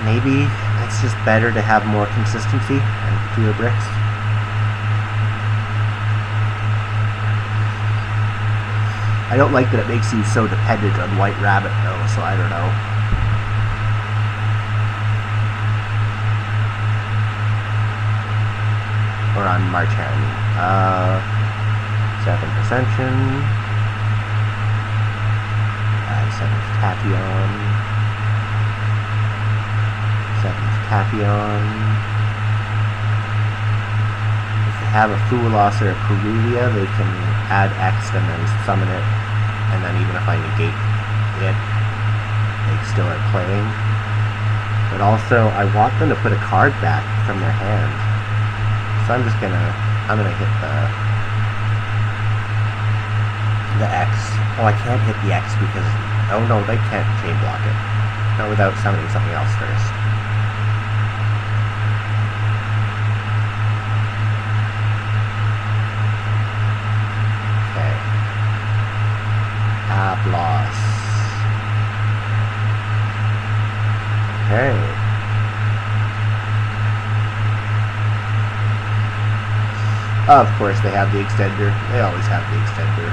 maybe it's just better to have more consistency and fewer bricks. I don't like that it makes you so dependent on White Rabbit though, so I don't know. Or on Marchan. 7th Ascension. 7th Tachyon. 7th Tachyon. If they have a Fuelos or a Perulia, they can add X and then summon it, and then even if I negate it, they still are playing. But also, I want them to put a card back from their hand. So I'm gonna hit the X. Oh, I can't hit the X because, oh no, they can't chain block it. Not without summoning something else first. Okay. Ablos. Okay. Of course they have the extender. They always have the extender.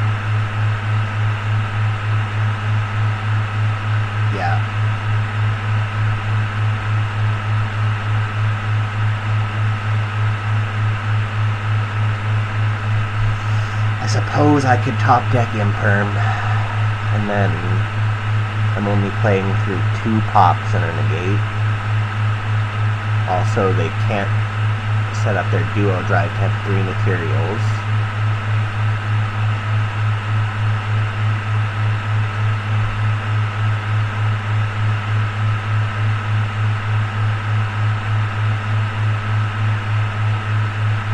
Yeah. I suppose I could top deck Imperm, and then I'm only playing through 2 pops and a negate. Also, they can't set up their duo drive to have 3 materials.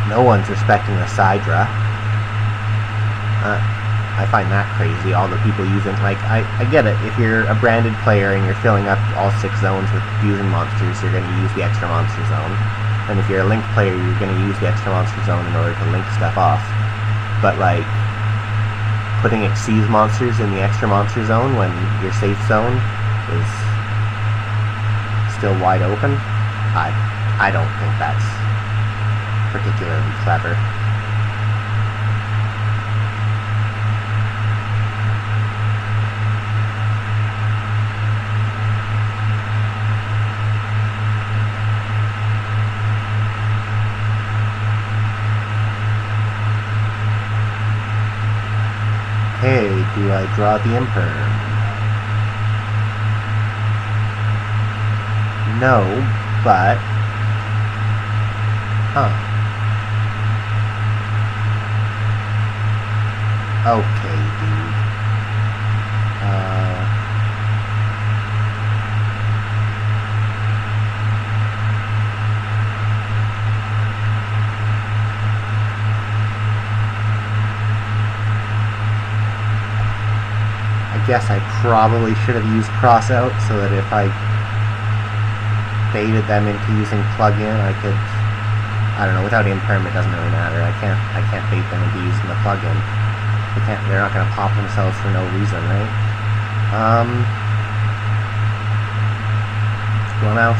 No one's respecting the Sidra. I find that crazy. All the people using, like, I get it. If you're a branded player and you're filling up all 6 zones with fusion monsters, you're going to use the extra monster zone. And if you're a link player, you're going to use the extra monster zone in order to link stuff off. But, like, putting Xyz monsters in the extra monster zone when your safe zone is still wide open, I don't think that's particularly clever. Hey, do I draw the Imperm? No, but... Okay, dude. I guess I probably should have used cross out so that if I baited them into using plug-in, I could, I don't know, without imperm it doesn't really matter. I can't bait them into using the plug-in. They're not gonna pop themselves for no reason, right? Dormouse.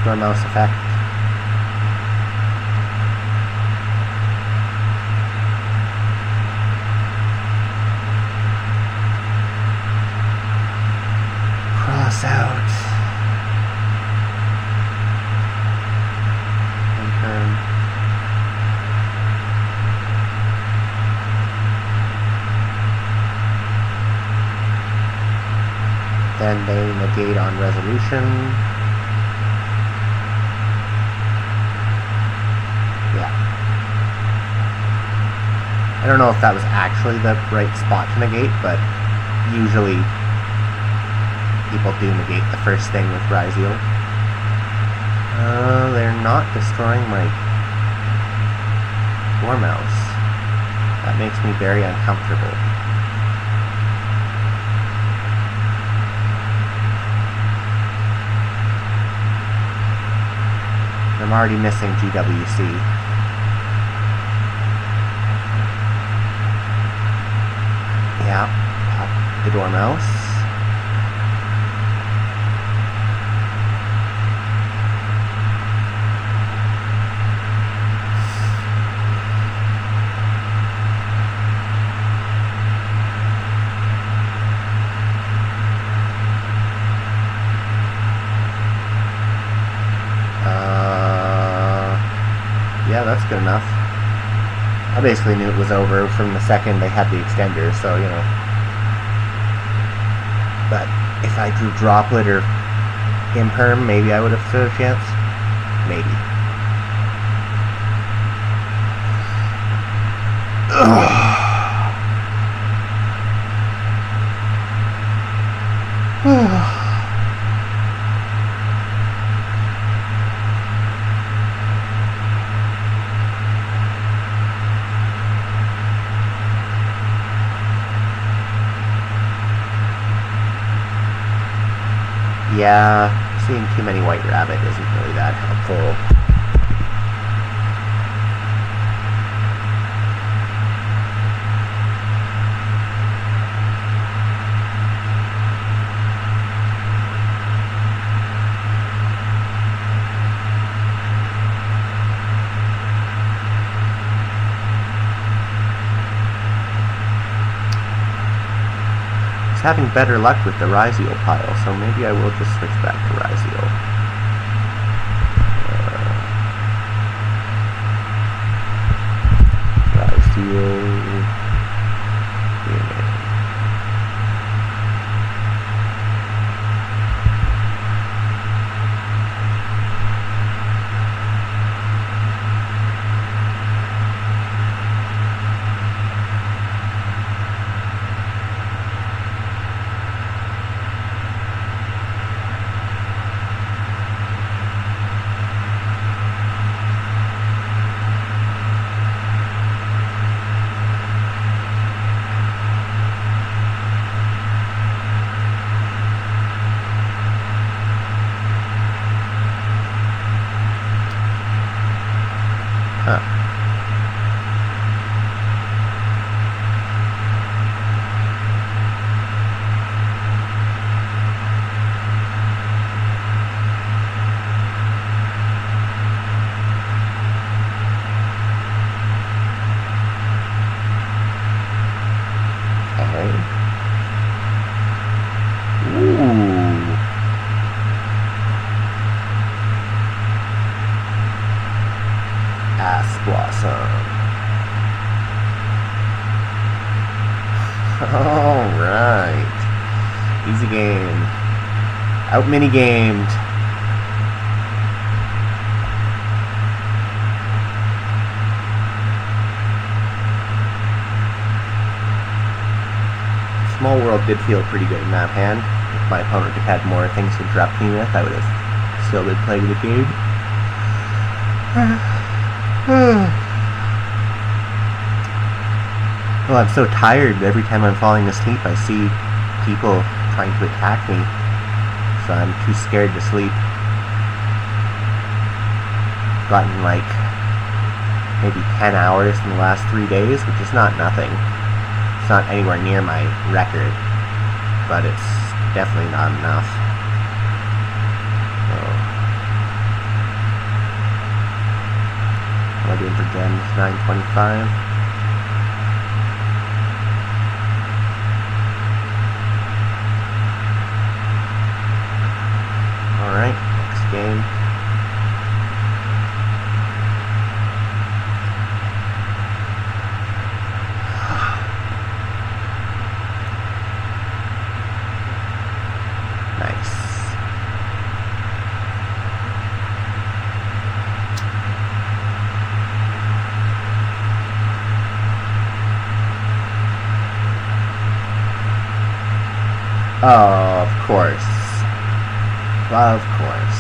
Dormouse effect. Out. Imperm. Then they negate on resolution. Yeah. I don't know if that was actually the right spot to negate, but usually people do negate the first thing with Ryzeal. They're not destroying my Dormouse. That makes me very uncomfortable. I'm already missing GWC. Yeah, pop the Dormouse. Yeah, that's good enough. I basically knew it was over from the second they had the extender, so, you know. But if I drew Droplet or Imperm, maybe I would have stood a chance. Maybe. Yeah, seeing too many White Rabbit isn't really that helpful. Having better luck with the Ryzeal pile, so maybe I will just switch back to Ryzeal. Ryzeal. Okay. Ooh. Ass Blossom. Alright. Easy game. Out mini-gamed. Small World did feel pretty good in that hand. If my opponent had had more things to interrupt me with, I would have still been playing the game. Well, I'm so tired. Every time I'm falling asleep, I see people trying to attack me. So I'm too scared to sleep. Gotten like maybe 10 hours in the last 3 days, which is not nothing. It's not anywhere near my record, but it's definitely not enough. So, what am I doing for gems? 925. Alright, next game. Nice. Oh, of course. Of course.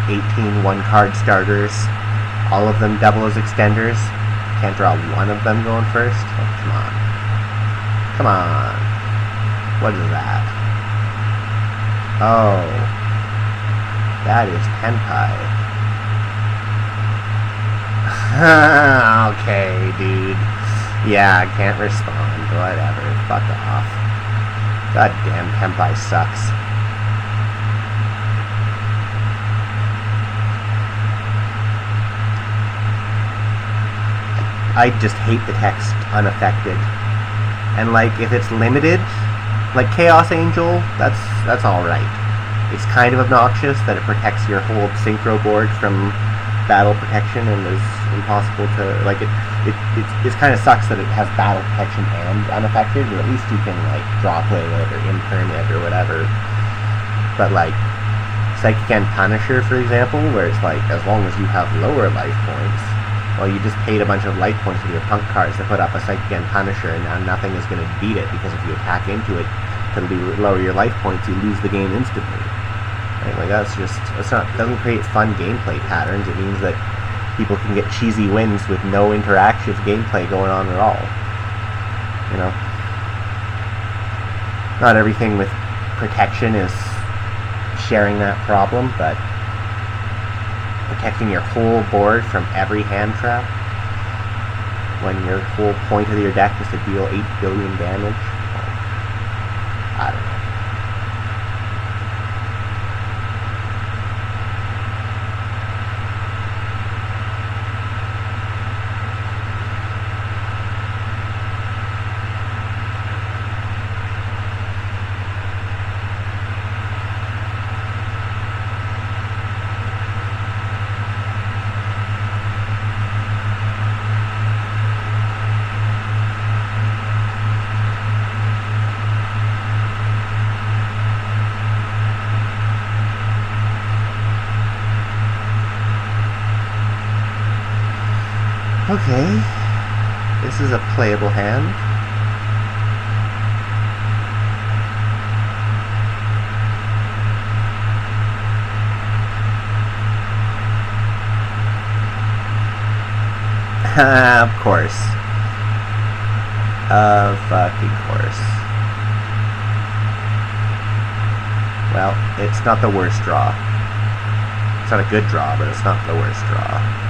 The 18 one-card starters, all of them double as extenders. Can't draw one of them going first? Oh, come on. Come on. What is that? Oh. That is Tenpai. Okay, dude. Yeah, I can't respond. Whatever. Fuck off. God damn, Tenpai sucks. I just hate the text unaffected. And like, if it's limited, like Chaos Angel, that's alright. It's kind of obnoxious that it protects your whole synchro board from battle protection and is impossible to, like, it kind of sucks that it has battle protection and unaffected, but at least you can like draw play it or imperm it or whatever. But like Psychic and Punisher, for example, where it's like, as long as you have lower life points, well, you just paid a bunch of life points with your punk cards to put up a Psychic and Punisher, and now nothing is going to beat it, because if you attack into it, it'll lower your life points, you lose the game instantly. Right? Like, doesn't create fun gameplay patterns. It means that people can get cheesy wins with no interactive gameplay going on at all. You know? Not everything with protection is sharing that problem, but protecting your whole board from every hand trap when your whole point of your deck is to deal 8 billion damage. I don't know. Okay, this is a playable hand. Of course. Of fucking course. Well, it's not the worst draw. It's not a good draw, but it's not the worst draw.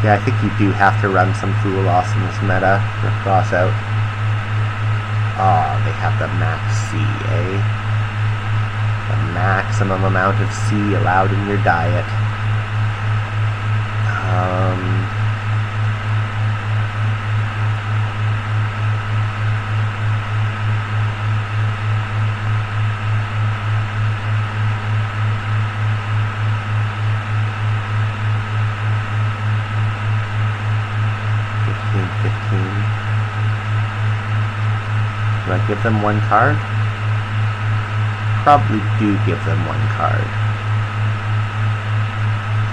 Yeah, I think you do have to run some Fool Loss in this meta for cross out. Oh, they have the max C, eh? The maximum amount of C allowed in your diet. 15. Do I give them one card? Probably do give them one card.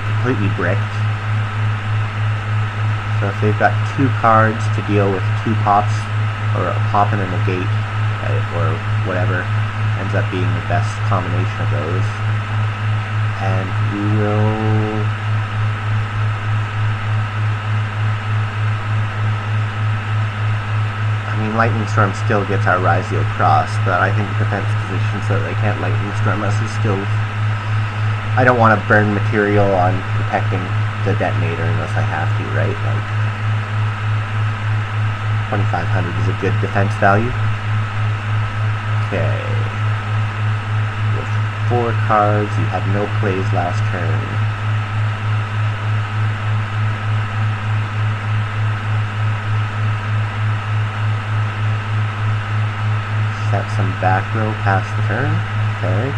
Completely bricked. So if they've got 2 cards to deal with 2 pops, or a pop and a negate, or whatever ends up being the best combination of those. And we will... I mean, Lightning Storm still gets our Ryzeal cross, but I think the defense position so that they can't Lightning Storm us is still... I don't want to burn material on protecting the detonator unless I have to, right? Like, 2,500 is a good defense value. Okay. With 4 cards, you had no plays last turn. Set some back row past the turn. Okay.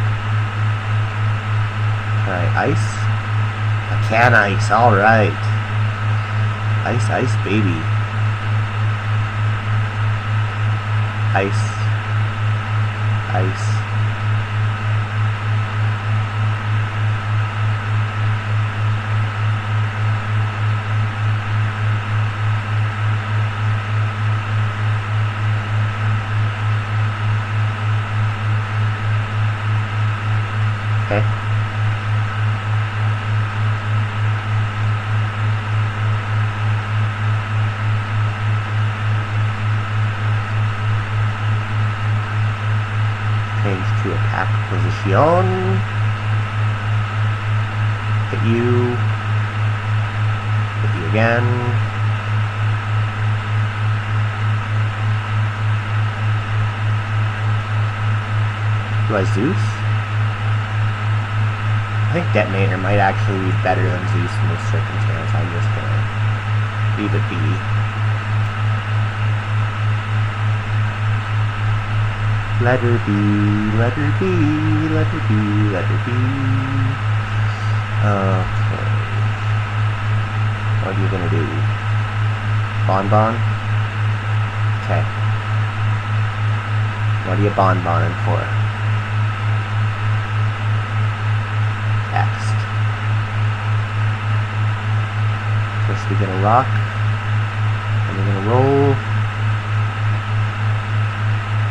Alright, ice. I can ice, alright. Ice, ice, baby. Ice. Ice. Okay. Change to attack position. Hit you. Hit you again. Do I Zeus? I think Detonator might actually be better than Zeus in this circumstance. I'm just gonna leave it be. Let her be, let her be, let her be, let her be. Okay. What are you gonna do? Bonbon? Okay. What are you bonboning for? Next. First we're gonna rock, and we're gonna roll.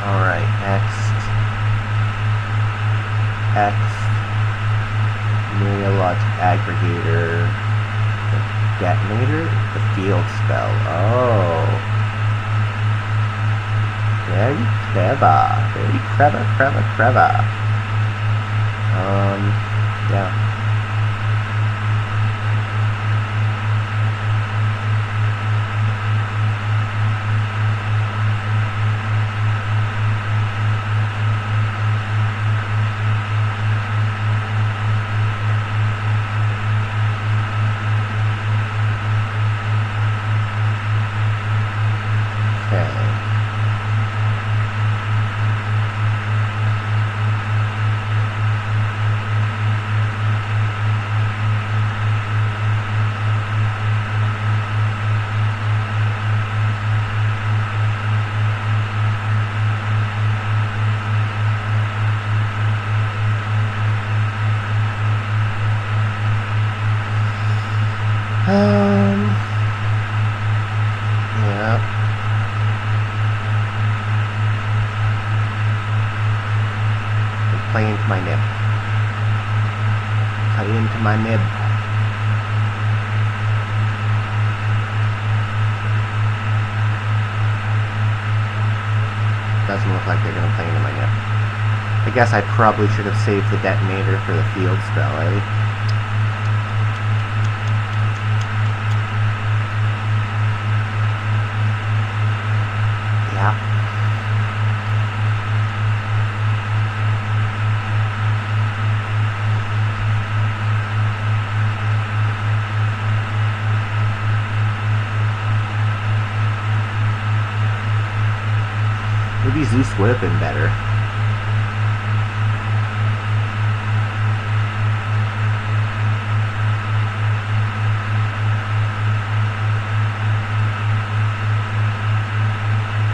Alright, next. Neurologic Aggregator. The Detonator? The Field Spell. Oh. Very clever. Very clever, clever, clever. Yeah. Yeah. Play into my nib. Play into my nib. Doesn't look like they're going to play into my nib. I guess I probably should have saved the Detonator for the Field Spell, eh? Zeus would have been better.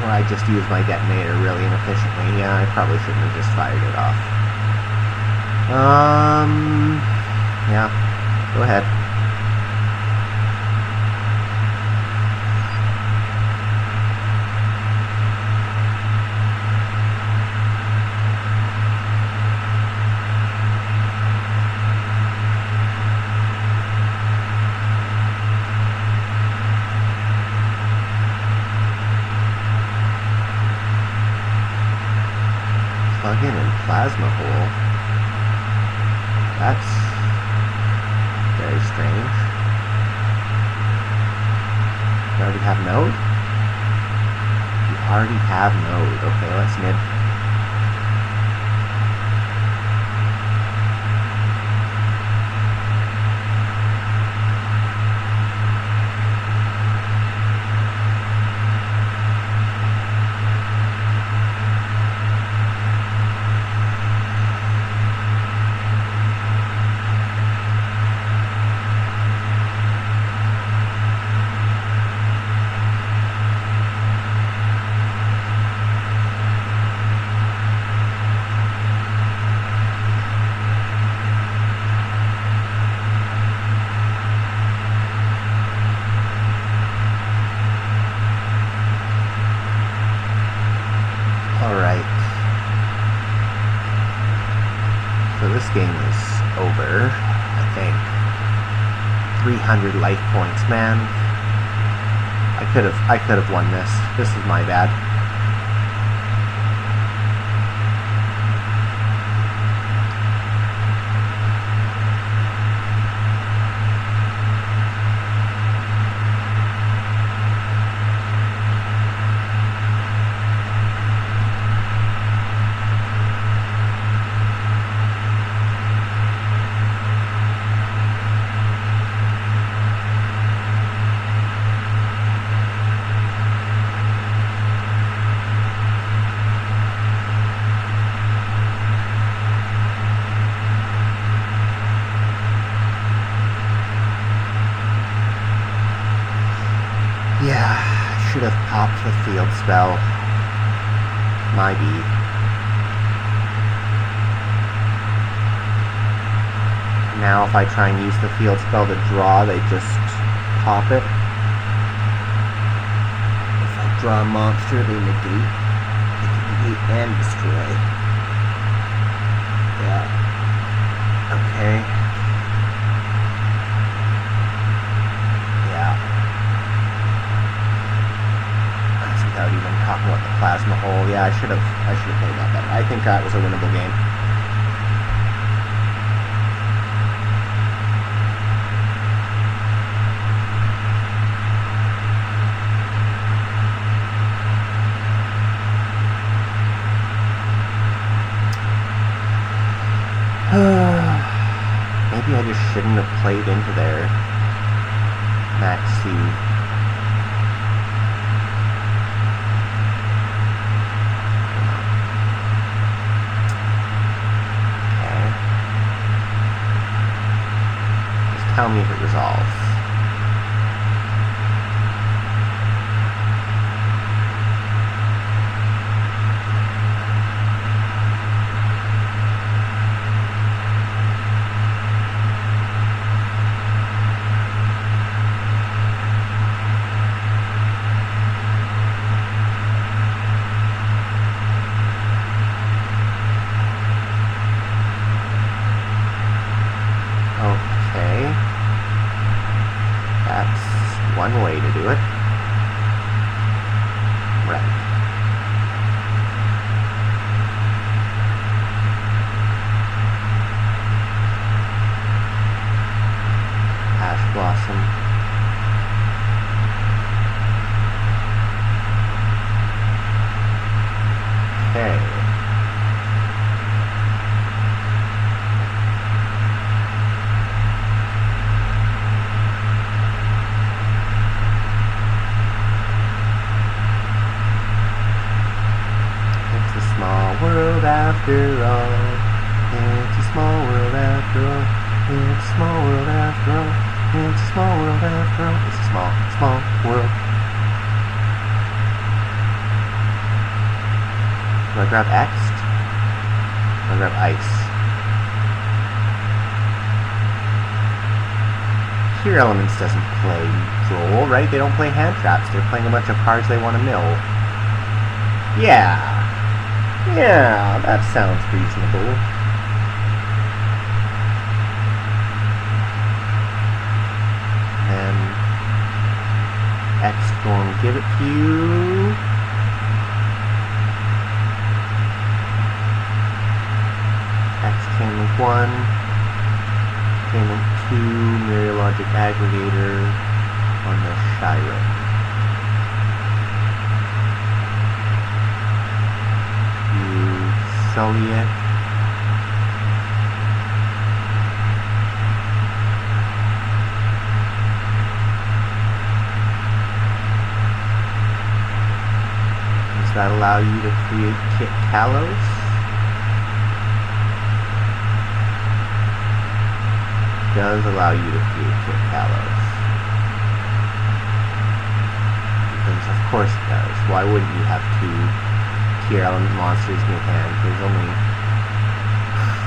Or I just used my detonator really inefficiently. Yeah, I probably shouldn't have just fired it off. Yeah, go ahead. Plug-in and plasma hole. That's very strange. You already have node? You already have node. Okay, let's nib. So this game is over, I think. 300 life points, man. I could have won this. This is my bad. Yeah, I should have popped the field spell. My beat. Now if I try and use the field spell to draw, they just pop it. If I draw a monster, they negate. They can negate and destroy. Yeah. Okay. Without even talking about the plasma hole. Yeah, I should have played that better. I think that was a winnable game. Maybe I just shouldn't have played into their max C. Tell me if it resolves. Okay. small world after all. It's a small world after all. It's a small world after all. It's a small world after all. It's a small, small world. Do I grab X? Do I grab Ice? Tier Elements doesn't play Droll, right? They don't play hand traps. They're playing a bunch of cards they want to mill. Yeah, that sounds reasonable. And X going to give it to you. X came with 1. Came with 2. Myriologic Aggregator on the Shiren. Sully it. Does that allow you to create Kit Kalos? Does allow you to create Kit Kalos. Because of course it does. Why wouldn't you have 2 tier element monsters in your hand?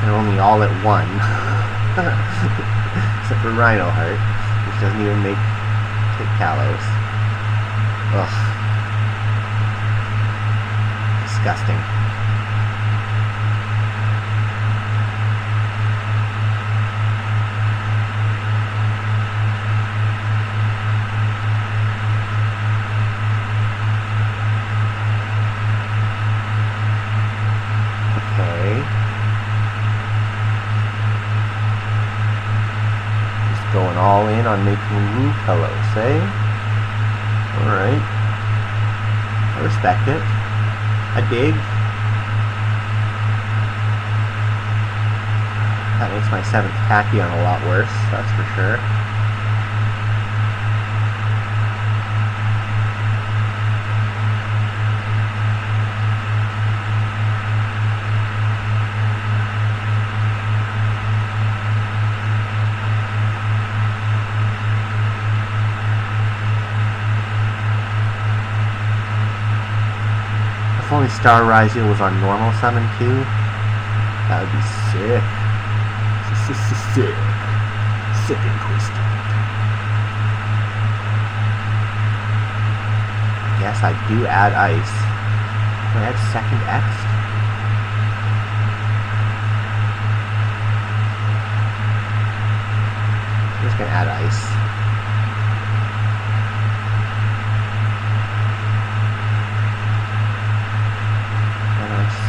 They're only all at 1. Except for Rhino Heart, which doesn't even make Kit Kalos. Ugh. Disgusting. Going all in on making Woo Kalos, eh? Alright. I respect it. I dig. That makes my 7th Tachyon a lot worse, that's for sure. If only Star Ryzeal was on normal summon too, that would be sick. Sick. Sick and twisted. Yes, I do add Ice. Do I add second X? I'm just gonna add Ice.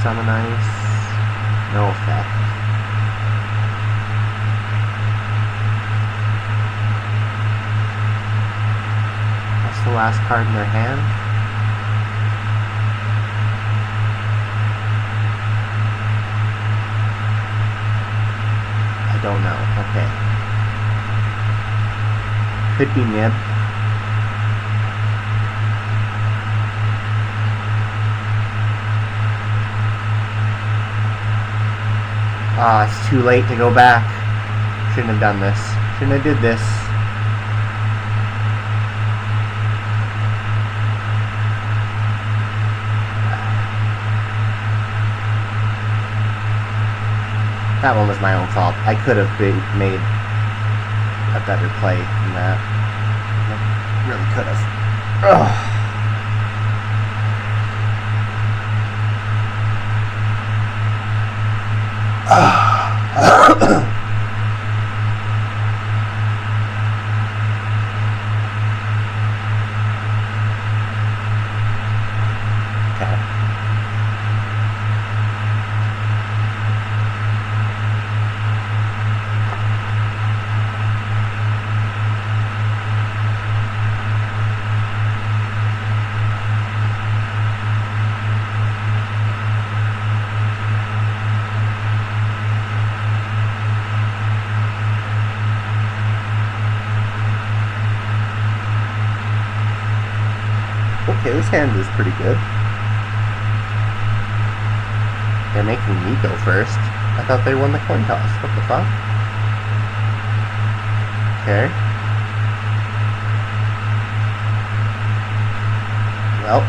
Summon Ice. No effect. What's the last card in their hand? I don't know. Okay. Could be Nib. Ah, it's too late to go back. Shouldn't have done this. Shouldn't have did this. That one was my own fault. I could have made a better play than that. I really could have. Ugh. Okay, this hand is pretty good. They're making me go first. I thought they won the coin toss. What the fuck? Okay. Well.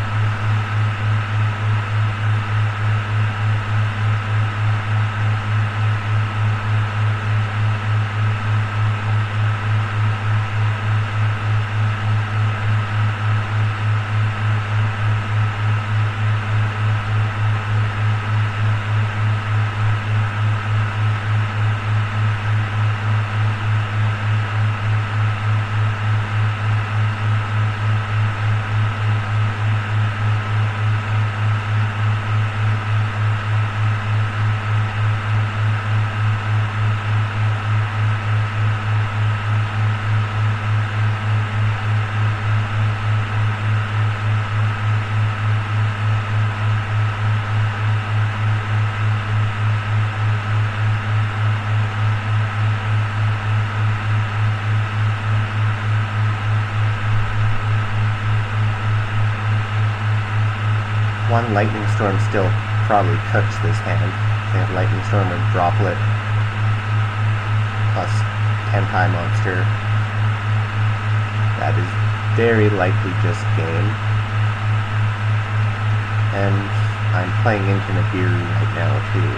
One Lightning Storm still probably cooks this hand. They have Lightning Storm or Droplet plus Tentai Monster. That is very likely just game. And I'm playing into Nibiru right now too.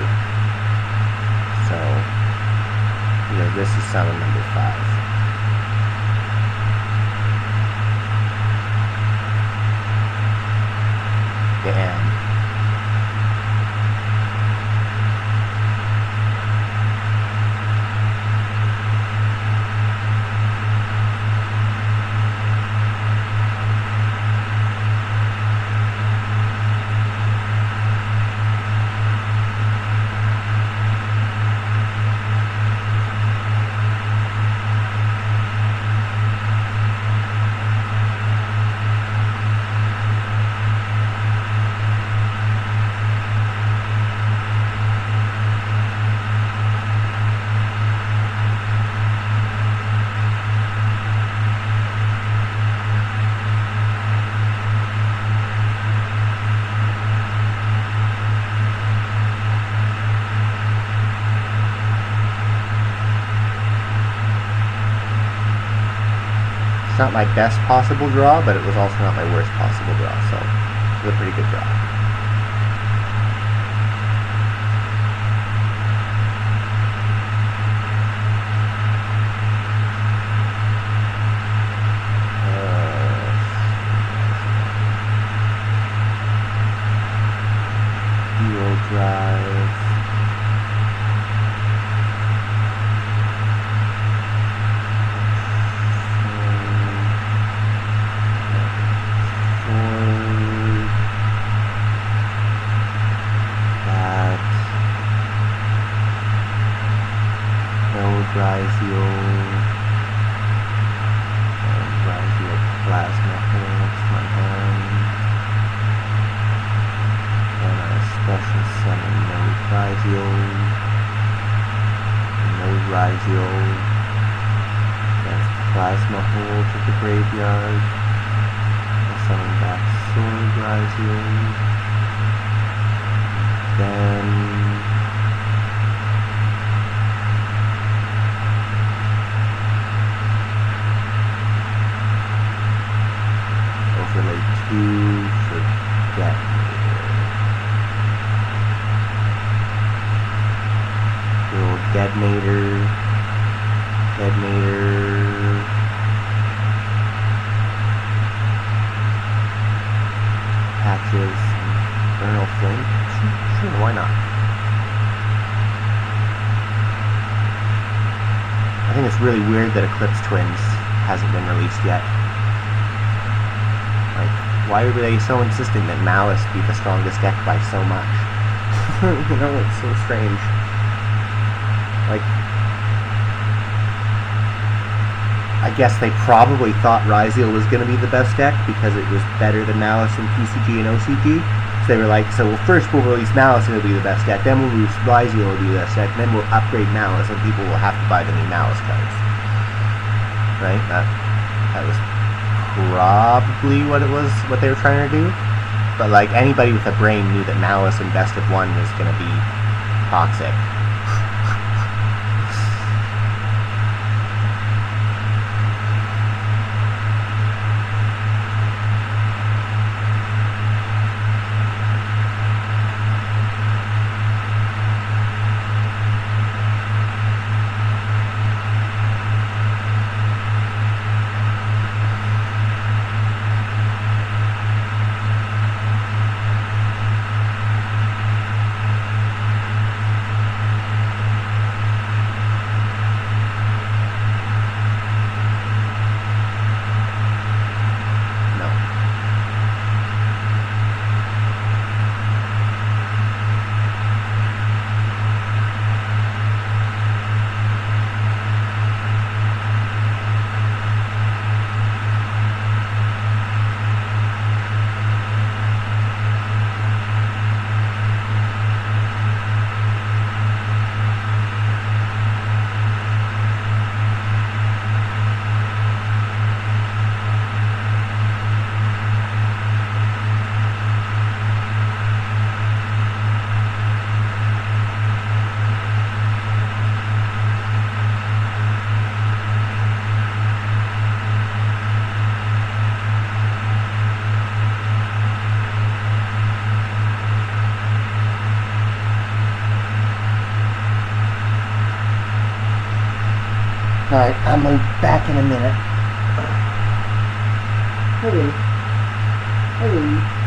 So, this is summon number 5. Damn. It's not my best possible draw, but it was also not my worst possible draw, so it was a pretty good draw. Dual drive. Ryzeal Plasma holds my hand, and I special summon no Ryzeal, that's Plasma hold to the graveyard. I summon back Sword Ryzeal, then overlay 2 for Detonator. Little Detonator. Patches. Vernal Flame. Sure, why not? I think it's really weird that Eclipse Twins hasn't been released yet. Like, why were they so insistent that Maliss be the strongest deck by so much? It's so strange. Like, I guess they probably thought Ryzeal was going to be the best deck because it was better than Maliss in PCG and OCG. So they were like, so first we'll release Maliss and it'll be the best deck, then we'll release Ryzeal and it'll be the best deck, and then we'll upgrade Maliss and people will have to buy the new Maliss cards. Right? That was probably what they were trying to do. But like anybody with a brain knew that Maliss invested 1 was going to be toxic. Alright, I'm back in a minute. Hello. Hello.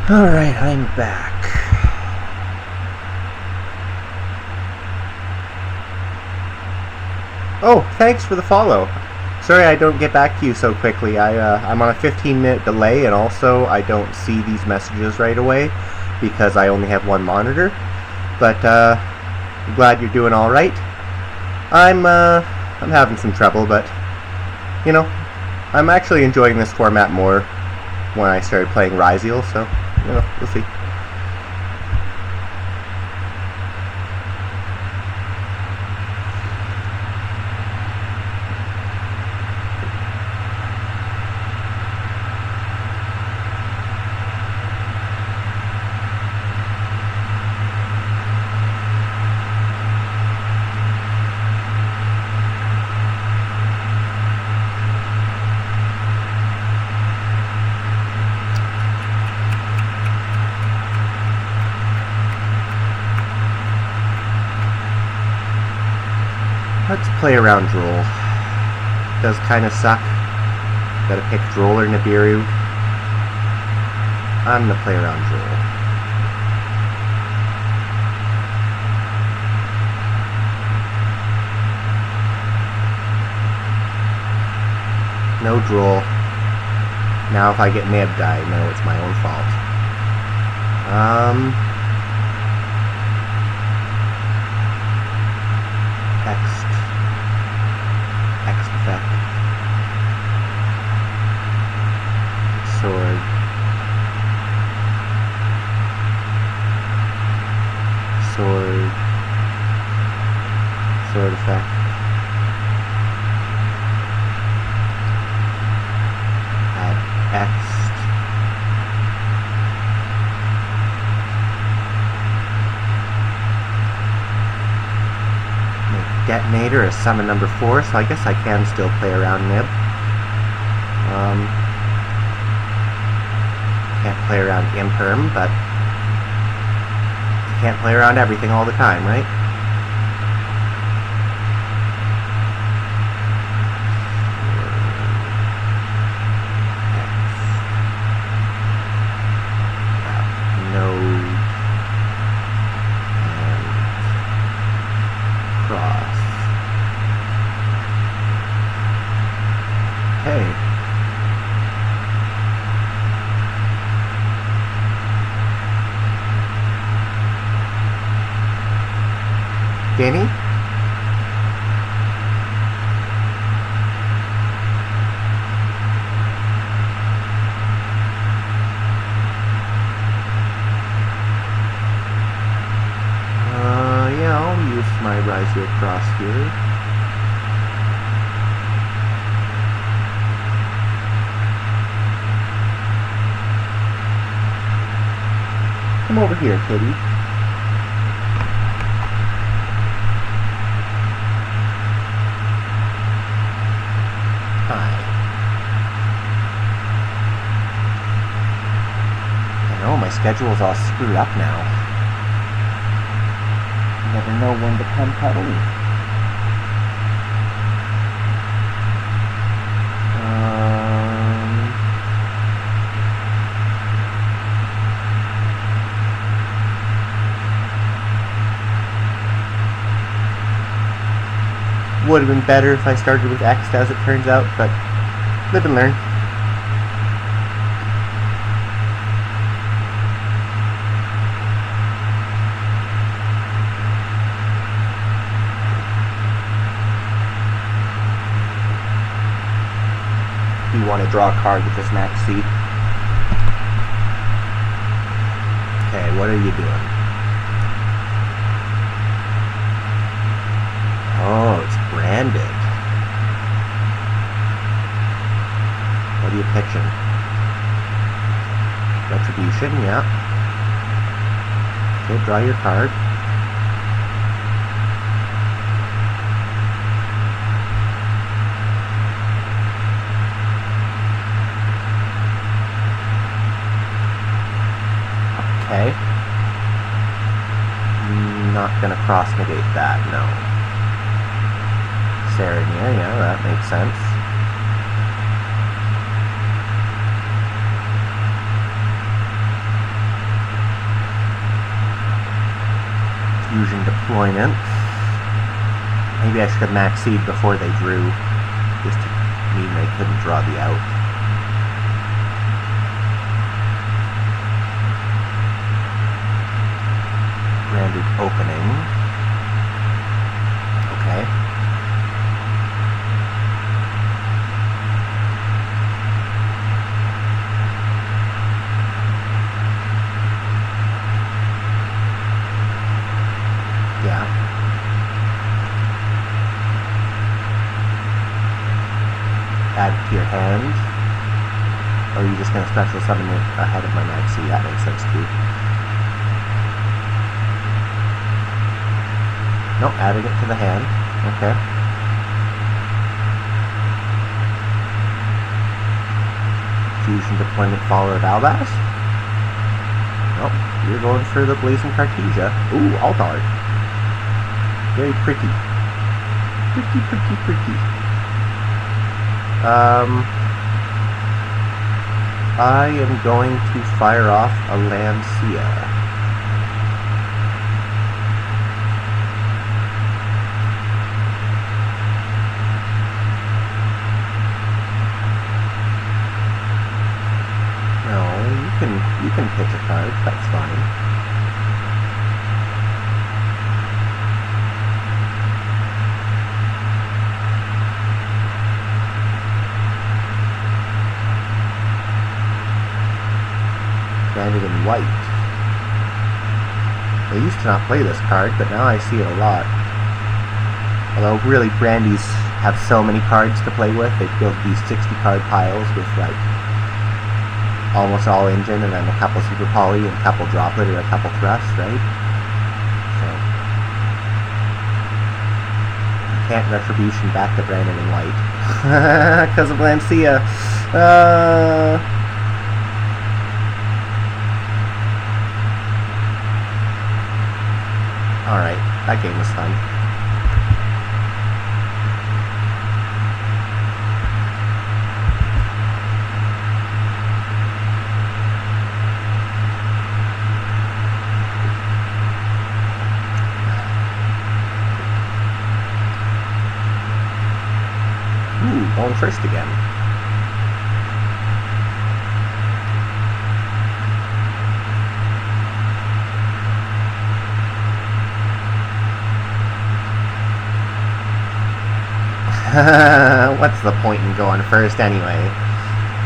Alright, I'm back. Oh, thanks for the follow. Sorry I don't get back to you so quickly. I'm on a 15-minute delay, and also I don't see these messages right away because I only have one monitor. But I'm glad you're doing all right. I'm having some trouble, but you know, I'm actually enjoying this format more when I started playing Ryzeal, so you know, we'll see. Let's play around Droll. Does kind of suck. Gotta pick Droll or Nibiru. I'm gonna play around Droll. No Droll. Now if I get nibbed, I know it's my own fault. X effect. Sword. Sword. Sword effect. Add X. Detonator is summon number 4, so I guess I can still play around Nib. Can't play around Imperm, but you can't play around everything all the time, right? Node and cross. Okay. Danny? Yeah, I'll use my Ryzeal cross here. Come over here, kitty. Hi. I know, my schedule's all screwed up now. Never know when to come cuddle me. Would have been better if I started with X, as it turns out, but live and learn. You want to draw a card with this max seed. Okay, what are you doing? Oh, it's branded. What are you pitching? Retribution, yeah. Okay, draw your card. Okay. Not gonna cross negate that, no. Serenir, yeah, that makes sense. Fusion deployment. Maybe I should have max-seed before they drew, just to mean they couldn't draw the out. Branded opening. Okay. Yeah. Add to your hand. Or are you just going to special summon it ahead of my maxi? That makes sense too. Nope, adding it to the hand. Okay. Fusion deployment follower of Albaz. Nope, you're going for the Blazing Cartesia. Ooh, alt art. Very pretty. Pretty, pretty, pretty. I am going to fire off a Lancia. You can pitch a card, that's fine. Branded in white. I used to not play this card, but now I see it a lot. Although really Brandies have so many cards to play with, they build these 60 card piles with like almost all engine, and then a couple super poly, and a couple droplet, or a couple thrust, right? So you can't retribution back to Brandon in white because of Lancia. All right, that game was fun. Going first again. What's the point in going first anyway?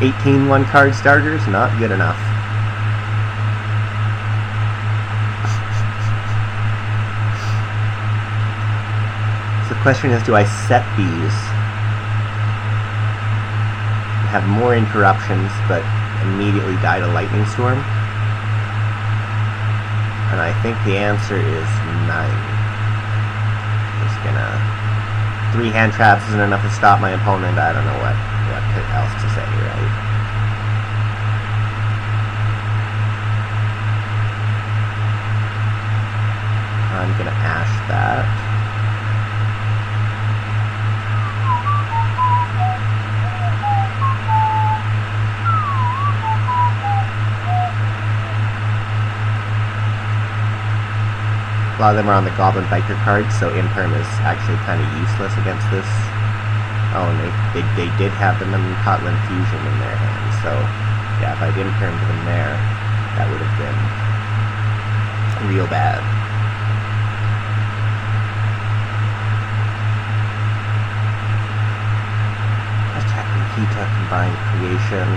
18 one-card starters? Not good enough. So the question is, do I set these? Have more interruptions, but immediately die to Lightning Storm? And I think the answer is 9. Just gonna... 3 hand traps isn't enough to stop my opponent. I don't know what else to say, right? I'm gonna ash that. A lot of them are on the Goblin Biker cards, so Imperm is actually kind of useless against this. Oh, and they did have them in Cotland Fusion in their hands, so yeah, if I'd Impermed them there, that would have been real bad. Attack Nikita, Combined Creation.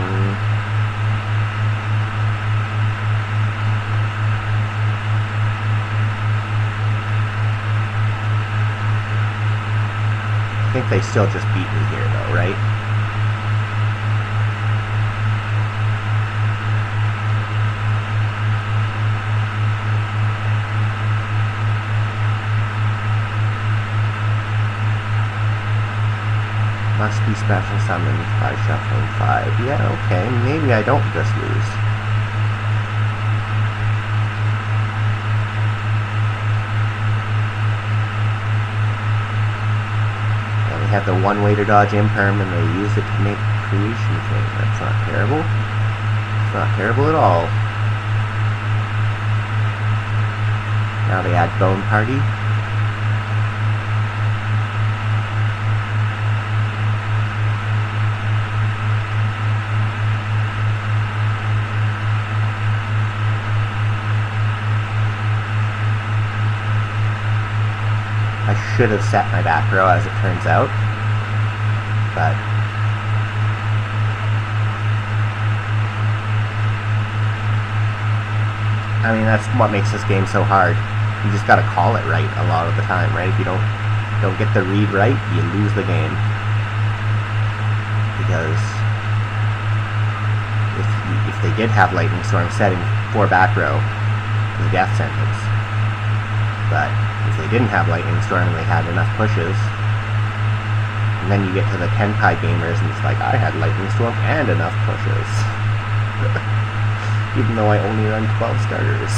I think they still just beat me here, though, right? Must be special summoned by shuffling 5. Yeah, okay, maybe I don't just lose. Have the one way to dodge Imperm, and they use it to make creation thing. That's not terrible. It's not terrible at all. Now they add Bone Party. I should have set my back row as it turns out, but I mean, that's what makes this game so hard. You just gotta call it right a lot of the time, right? If you don't get the read right, you lose the game. Because if they did have Lightning Storm setting for back row, the death sentence. But if they didn't have Lightning Storm and they had enough pushes, and then you get to the Tenkai gamers and it's like, I had Lightning Storm and enough pushes. Even though I only run 12 starters.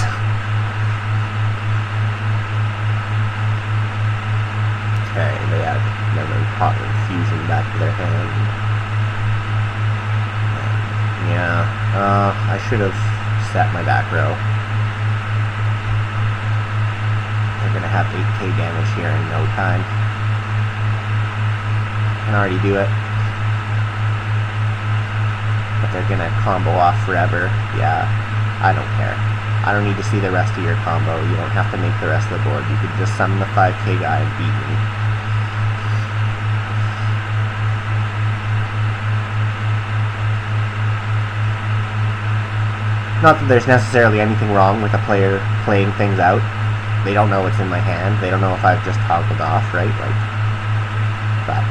Okay, they add another pot of fusion back to their hand. Yeah, I should have set my back row. They're gonna have 8k damage here in no time. Can already do it. But they're gonna combo off forever. Yeah, I don't care. I don't need to see the rest of your combo. You don't have to make the rest of the board. You could just summon the 5k guy and beat me. Not that there's necessarily anything wrong with a player playing things out. They don't know what's in my hand. They don't know if I've just toggled off, right? But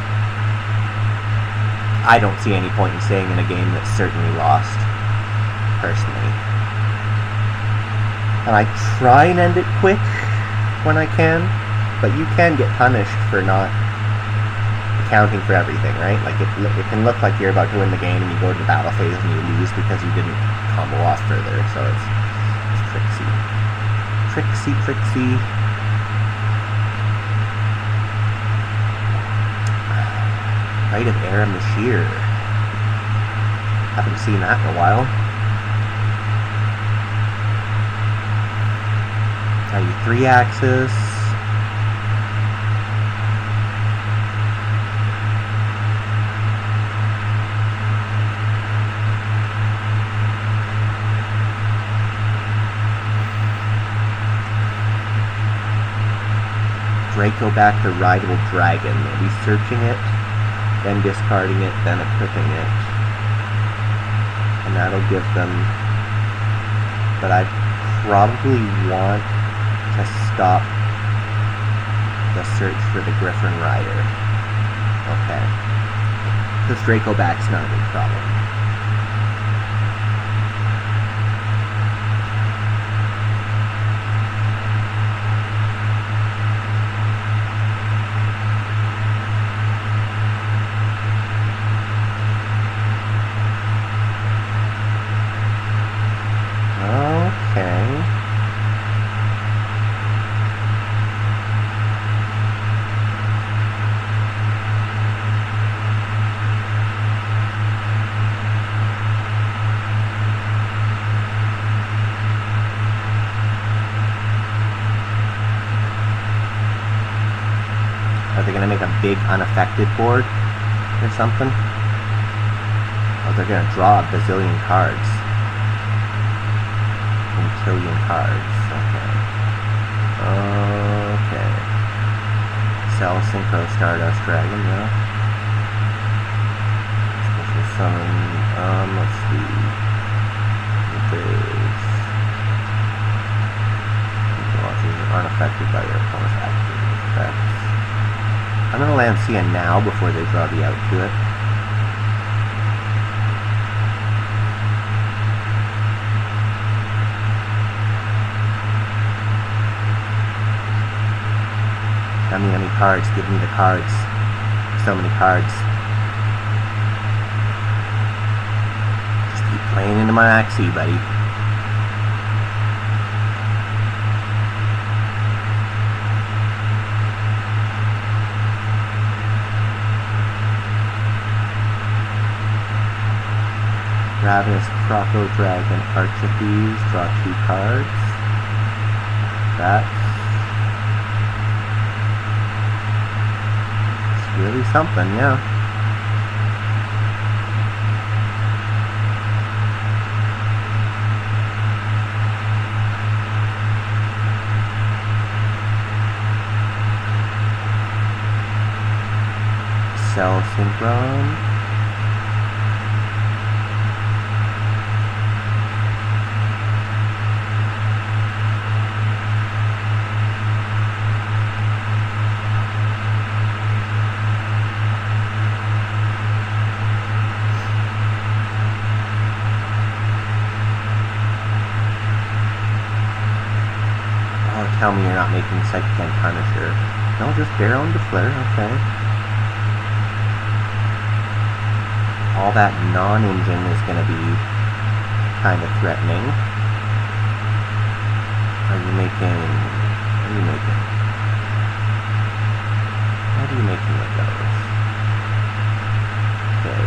I don't see any point in staying in a game that's certainly lost, personally. And I try and end it quick when I can, but you can get punished for not accounting for everything, right? Like, it can look like you're about to win the game and you go to the battle phase and you lose because you didn't combo off further, so it's tricksy. Trixie. Rite of Era Mashir. Haven't seen that in a while. Are you 3-axis? Draco back to Rideable Dragon. They'll be searching it, then discarding it, then equipping it. And that'll give them... But I probably want to stop the search for the Griffin Rider. Okay. Because Draco back's not a big problem. Are they going to make a big unaffected board or something? Oh, they're going to draw a bazillion cards. Quintillion cards. Okay. Cell Synchro Stardust Dragon, yeah. Special summon. Let's see. Launches aren't affected by your opponent's active effects. I'm going to land Cia now before they draw the out to it. How many cards? Give me the cards. So many cards. Just keep playing into my Axie, buddy. Ravenous Croco Dragon, Arch of Thieves, draw 2 cards. That's really something, yeah. Cell Synchron. Tell me you're not making Psychic and Punisher. No, just Barrow and Deflare, okay. All that non-engine is going to be kind of threatening. What are you making? What are you making with those? Okay.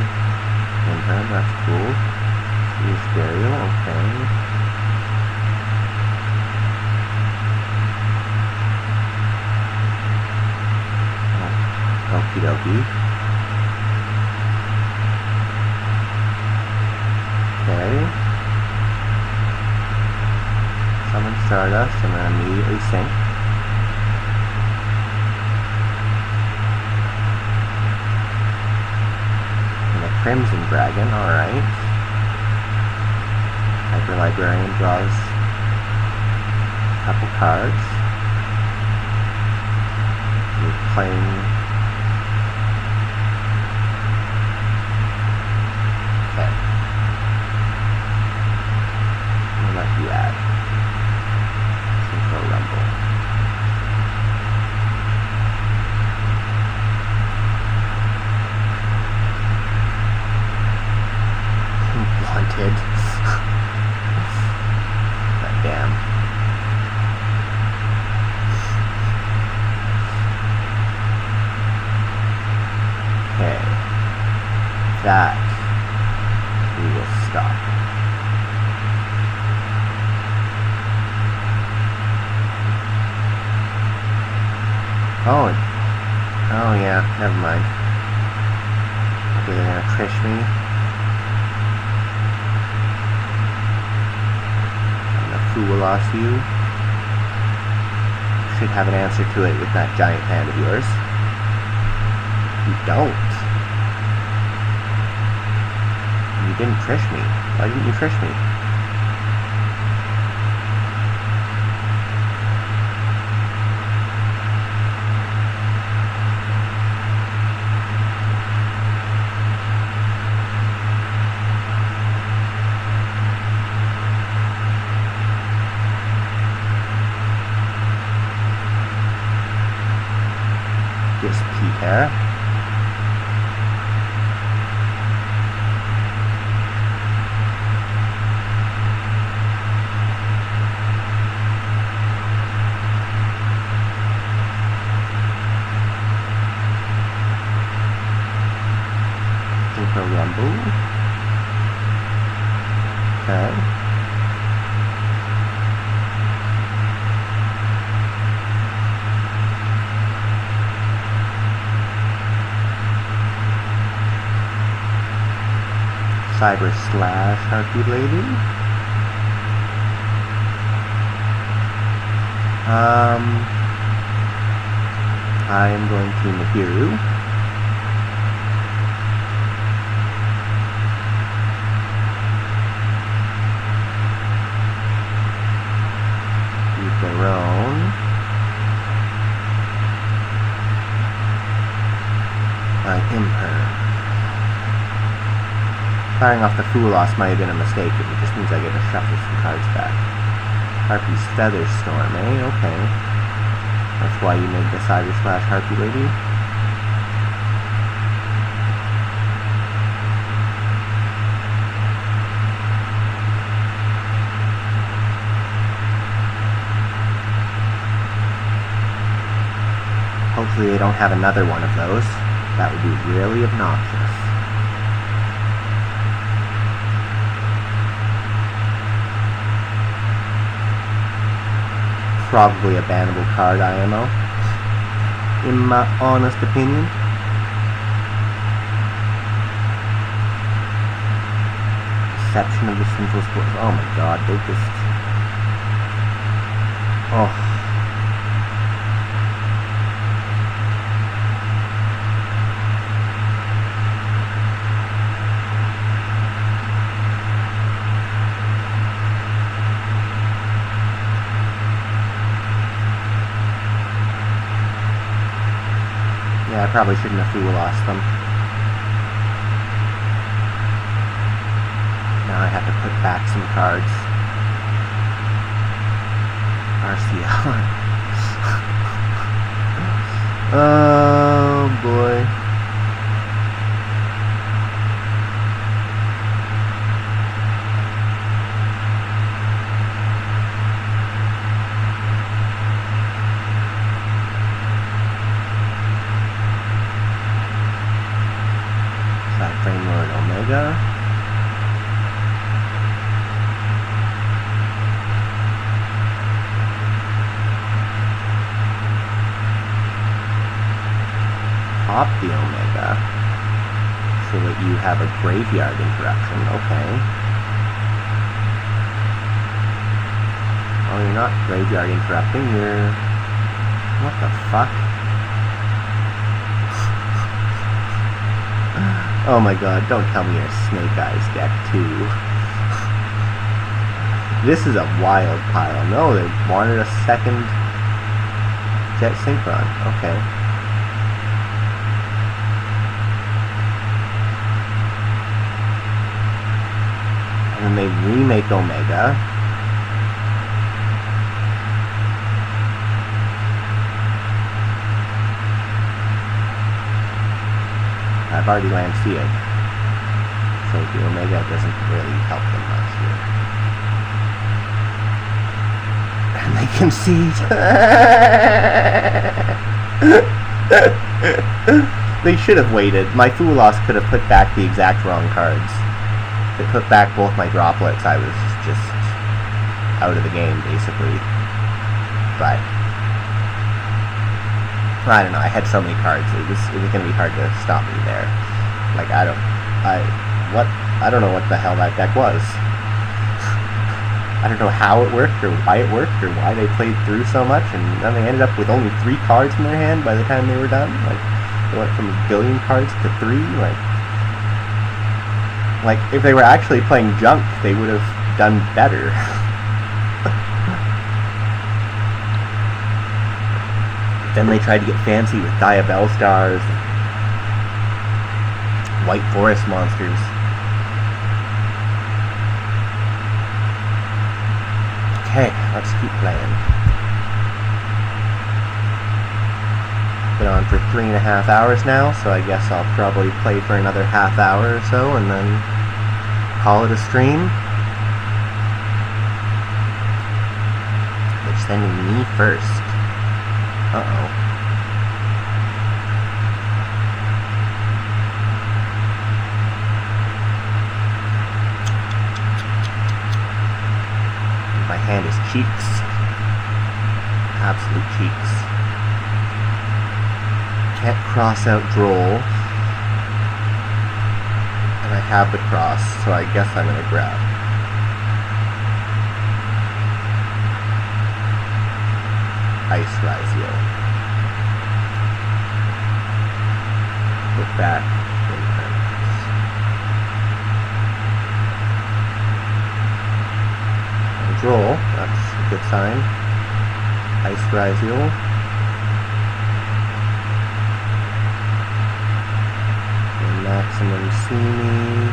Imperm, that's cool. Use Burial, okay. Okie dokie. Okay. Summon Stardust and then immediately sink. And a Crimson Dragon, alright. Hyper Librarian draws a couple cards. You're playing. You add Synchro Rumble. Wanted. God damn. Okay. That we will stop. Oh yeah, never mind. Okay, they're gonna trish me. I'm gonna fool-off you. Should have an answer to it with that giant hand of yours. You don't. You didn't trish me. Why didn't you trish me? Just Peter. Synchro Rumble. Okay. Cyber Slash Harpy Lady. I am going to Nibiru. Use their own. Imperm. Firing off the Fool-Loss might have been a mistake, it just means I get to shuffle some cards back. Harpy's Feather Storm, eh? Okay. That's why you made the Cyber Slash Harpy Lady. Hopefully they don't have another one of those. That would be really obnoxious. Probably a bannable card, IMO, in my honest opinion. perception of the sinful sport. Oh my god, they just... Oh. Yeah, I probably shouldn't have lost them. Now I have to put back some cards. Ryzeal. Oh boy. Frame Lord Omega. Pop the Omega so that you have a graveyard interruption. Okay. Oh, you're not graveyard interrupting, you're... What the fuck? Oh my god, don't tell me you're a Snake Eyes deck too. This is a wild pile. No, they wanted a second Jet Synchron. Okay. And then they remake Omega. I've already land sealed, so the Omega doesn't really help them much here. And they concede. They should have waited. My Fulos could have put back the exact wrong cards. They put back both my droplets. I was just out of the game, basically. But I don't know, I had so many cards, it was going to be hard to stop me there. Like, I don't know what the hell that deck was. I don't know how it worked, or why it worked, or why they played through so much, and then they ended up with only 3 cards in their hand by the time they were done. Like, they went from a billion cards to 3, like, if they were actually playing junk, they would have done better. Then they tried to get fancy with Diabell Stars, White Forest monsters. Okay, let's keep playing. Been on for 3.5 hours now, so I guess I'll probably play for another half hour or so and then call it a stream. They're sending me first. Uh-oh. My hand is cheeks. Absolute cheeks. Can't cross out Droll. And I have the cross, so I guess I'm gonna grab. Ice Ryzeal. Put back impermanence. And Droll, that's a good sign. Ice Ryzeal. And Maximum Seamy.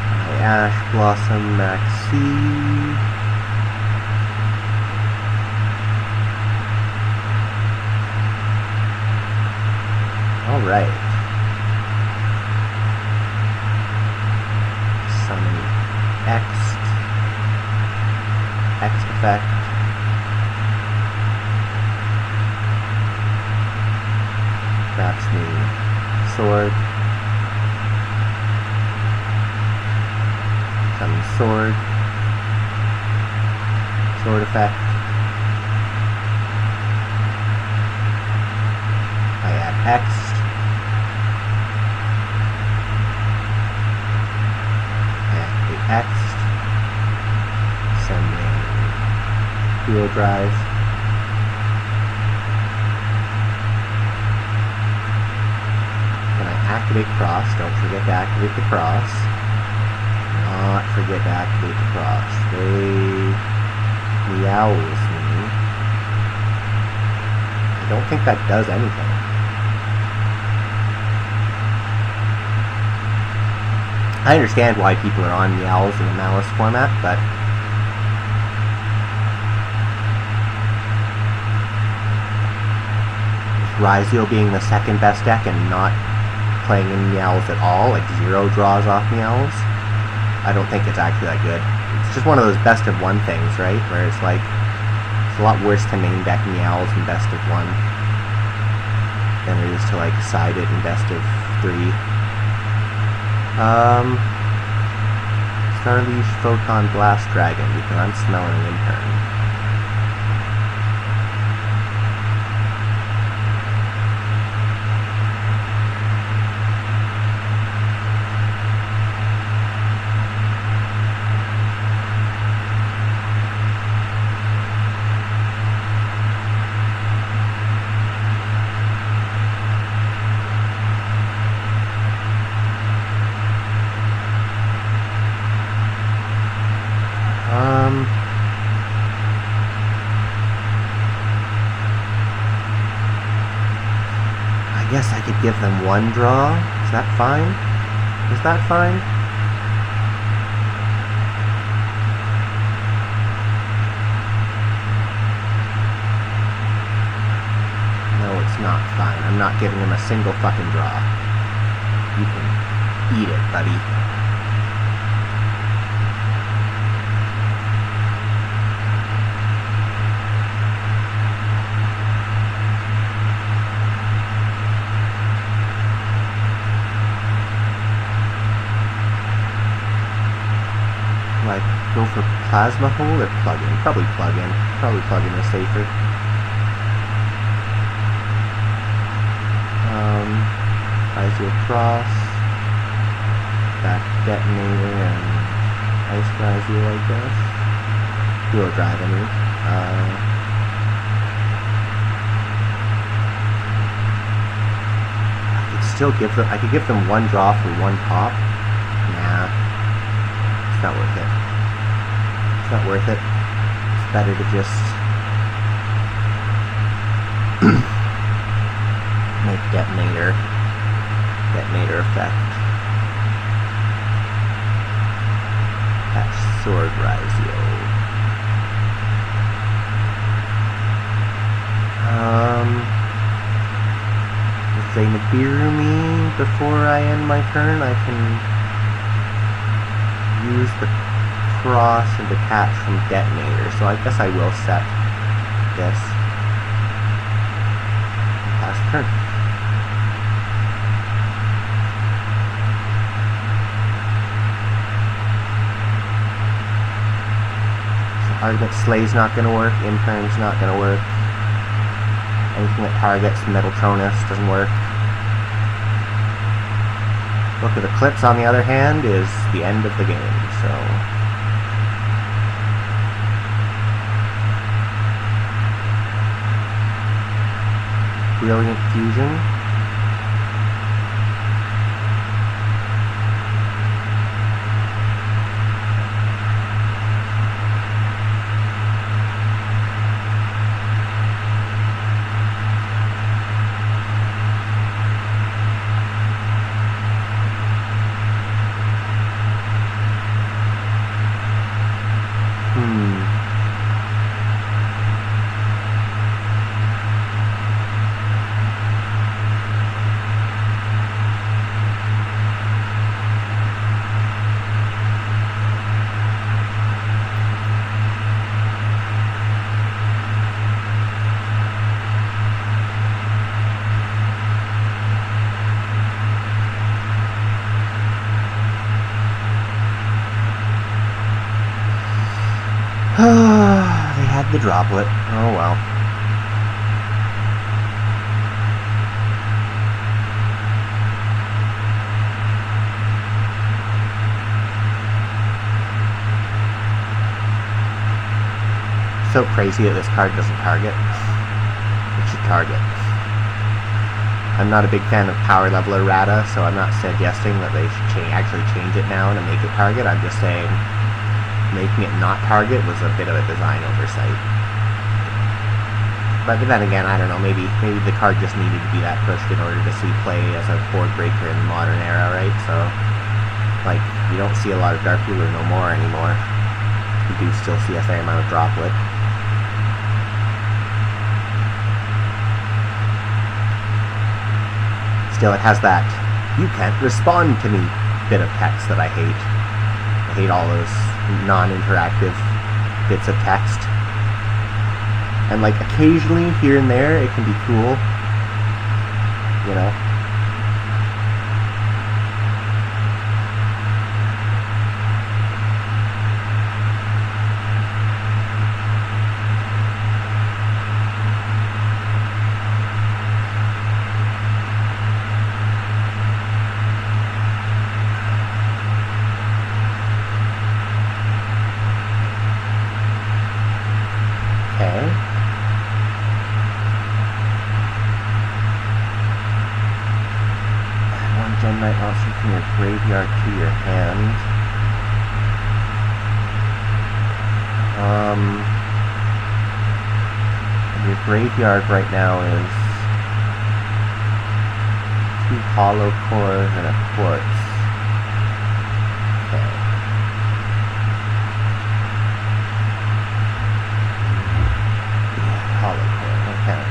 My Ash Blossom Maxi. Alright. Summon X. X effect. Grabs me sword. Summon sword. Sword effect. I add X. X'd. Sending wheel drive. Then I activate cross. Don't forget to activate the cross. Not forget to activate the cross. They meows me. I don't think that does anything. I understand why people are on meows in the Maliss format, but Ryzeal being the second best deck and not playing in meows at all, like 0 draws off meows, I don't think it's actually that good. It's just one of those best of one things, right? Where it's like, it's a lot worse to main deck meows in best of one than it is to like side it in best of 3. Starleash, Photon, Blast Dragon, because I'm smelling an intern. I guess I could give them 1 draw. Is that fine? Is that fine? No, it's not fine. I'm not giving them a single fucking draw. You can eat it, buddy. Like, go for Plasma Hole or Plug-in? Probably Plug-in. Probably Plug-in is safer. Ryzeal Cross. Back Detonator and Ice Ryzeal, I guess. Wheel Drive, I mean. I could still give them... I could give them 1 draw for 1 pop. Nah. It's not worth it. It's not worth it. It's better to just make Detonator effect. Patch Sword Ryzeal. If they Nibiru me before I end my turn, I can use the cross and detach from Detonator, so I guess I will set this. Pass turn. So Argument Slay's not going to work, Intern's not going to work. Anything that targets Metaltronus doesn't work. Book of Eclipse, on the other hand, is the end of the game, so... Brilliant Fusion. They had the droplet. Oh well. so crazy that this card doesn't target. It should target. I'm not a big fan of Power Leveler Rata, so I'm not suggesting that they should actually change it now to make it target. I'm just saying making it not target was a bit of a design oversight. But then again, I don't know, maybe the card just needed to be that pushed in order to see play as a board breaker in the modern era, right? So, like, you don't see a lot of Dark Ruler no more anymore. You do still see a fair amount of Droplet. Still, it has that "you can't respond to me" bit of text that I hate. I hate all those non-interactive bits of text. And like occasionally here and there it can be cool, you know. From your graveyard to your hand. Your graveyard right now is 2 hollow cores and a quartz. Okay. Yeah, hollow core, okay.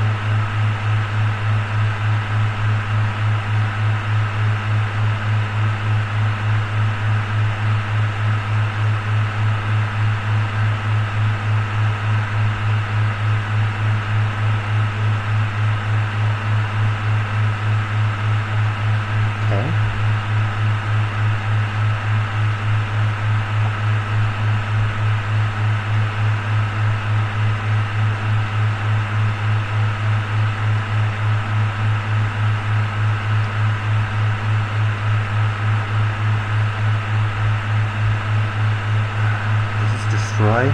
Destroy.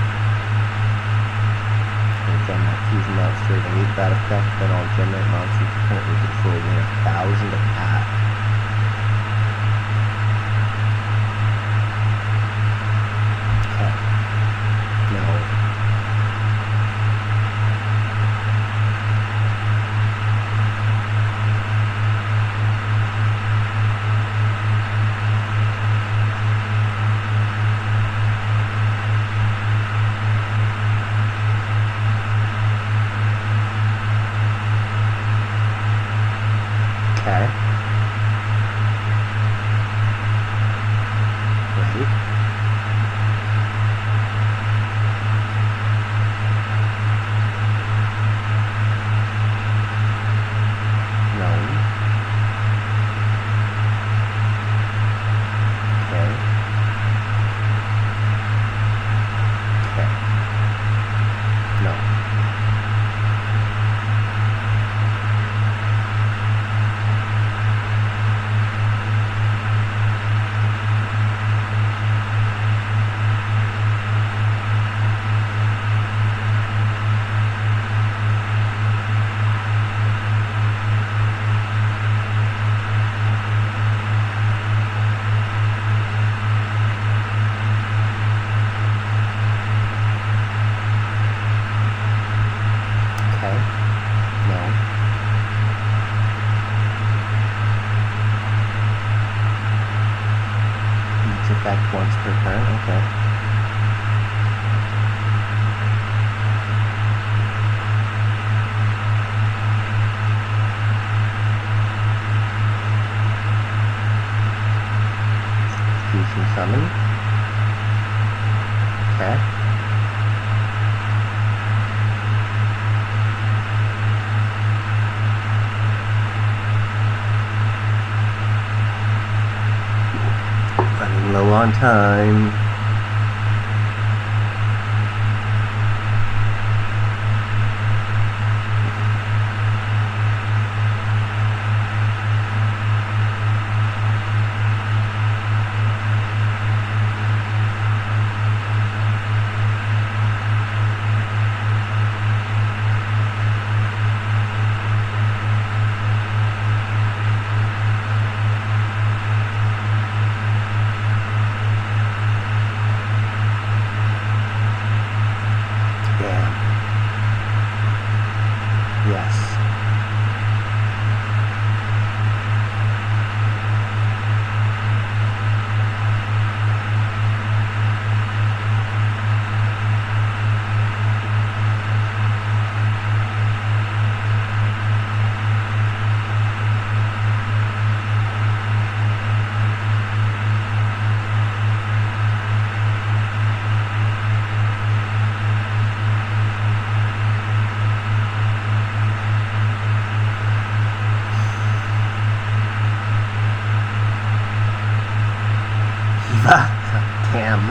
Gem that fusion monster to leave that effect, then all generate monsters you currently control gain 1,000 attack. Okay. No. Okay. Right. No. Okay. Okay. No. Effect once per turn, okay. Fusion summon. Okay. Running low on time.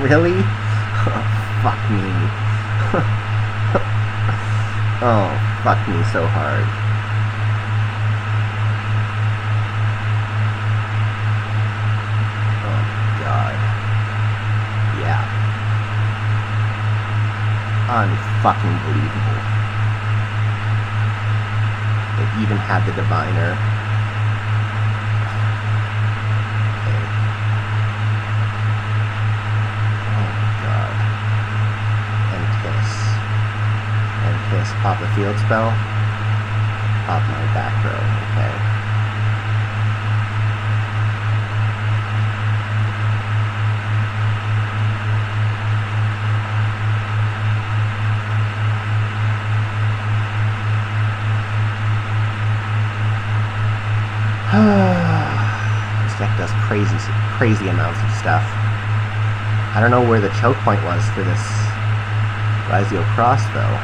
Really? Fuck me. Oh, fuck me so hard. Oh, God. Yeah. Unfucking believable. It even had the diviner. Okay. Oh, God. And kiss. Pop the field spell. Pop my back row. Okay. This deck does crazy amounts of stuff. I don't know where the choke point was for this Ryzeal cross, though.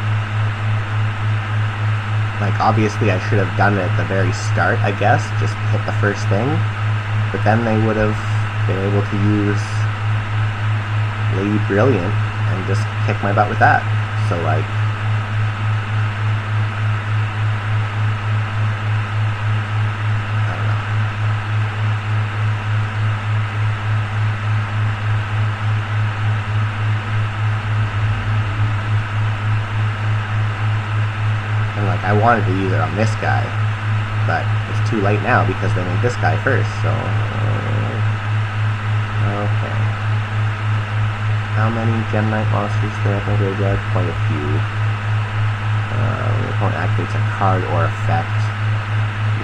Like, obviously I should have done it at the very start, I guess. Just hit the first thing. But then they would have been able to use Lady Brilliant and just kick my butt with that. So, like... I wanted to use it on this guy, but it's too late now because they made this guy first, so... Okay. How many Gem Knight monsters do I have in my graveyard? Quite a few. When your opponent activates a card or effect.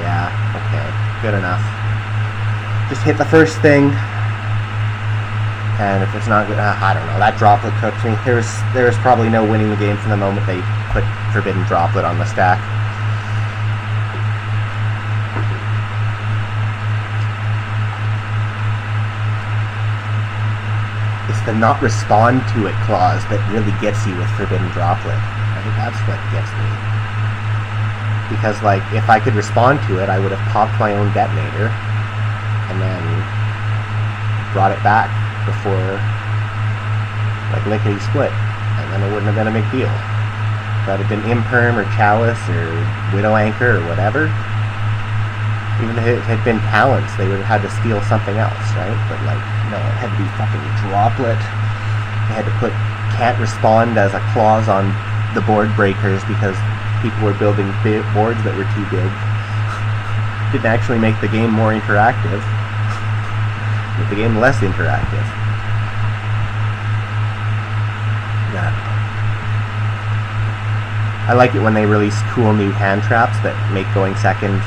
Yeah, okay. Good enough. Just hit the first thing, and if it's not good... I don't know, that Droplet cooked me. There was probably no winning the game from the moment they put Forbidden Droplet on the stack. It's the not respond to it clause that really gets you with Forbidden Droplet. I think that's what gets me. Because, like, if I could respond to it, I would have popped my own detonator and then brought it back before, like, lickety split, and then it wouldn't have been a big deal. If that had been Imperm or Chalice or Widow Anchor or whatever, even if it had been Talents, they would have had to steal something else, right? But, like, no, it had to be fucking Droplet. They had to put can't respond as a clause on the board breakers because people were building boards that were too big. Didn't actually make the game more interactive. Made the game less interactive. Yeah. I like it when they release cool new hand traps that make going second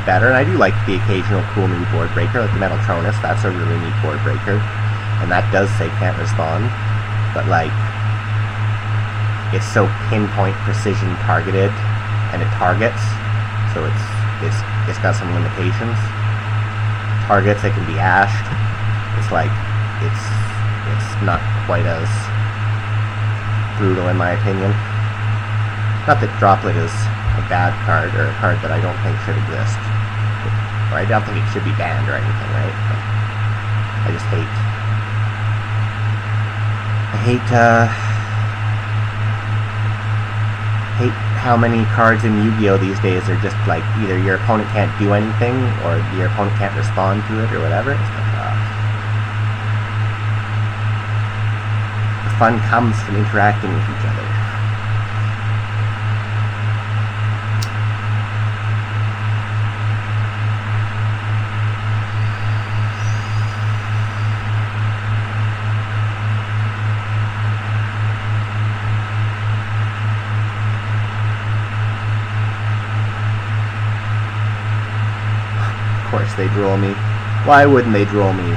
better, and I do like the occasional cool new board breaker, like the Metaltronus. That's a really neat board breaker, and that does say can't respond, but like, it's so pinpoint precision targeted, and it targets, so it's got some limitations. Targets, it can be ashed. It's like, it's not quite as brutal in my opinion. Not that Droplet is a bad card, or a card that I don't think should exist. Or I don't think it should be banned or anything, right? But I just hate how many cards in Yu-Gi-Oh! These days are just like, either your opponent can't do anything, or your opponent can't respond to it, or whatever. It's like, the fun comes from interacting with each other. Of course they drool me. Why wouldn't they drool me?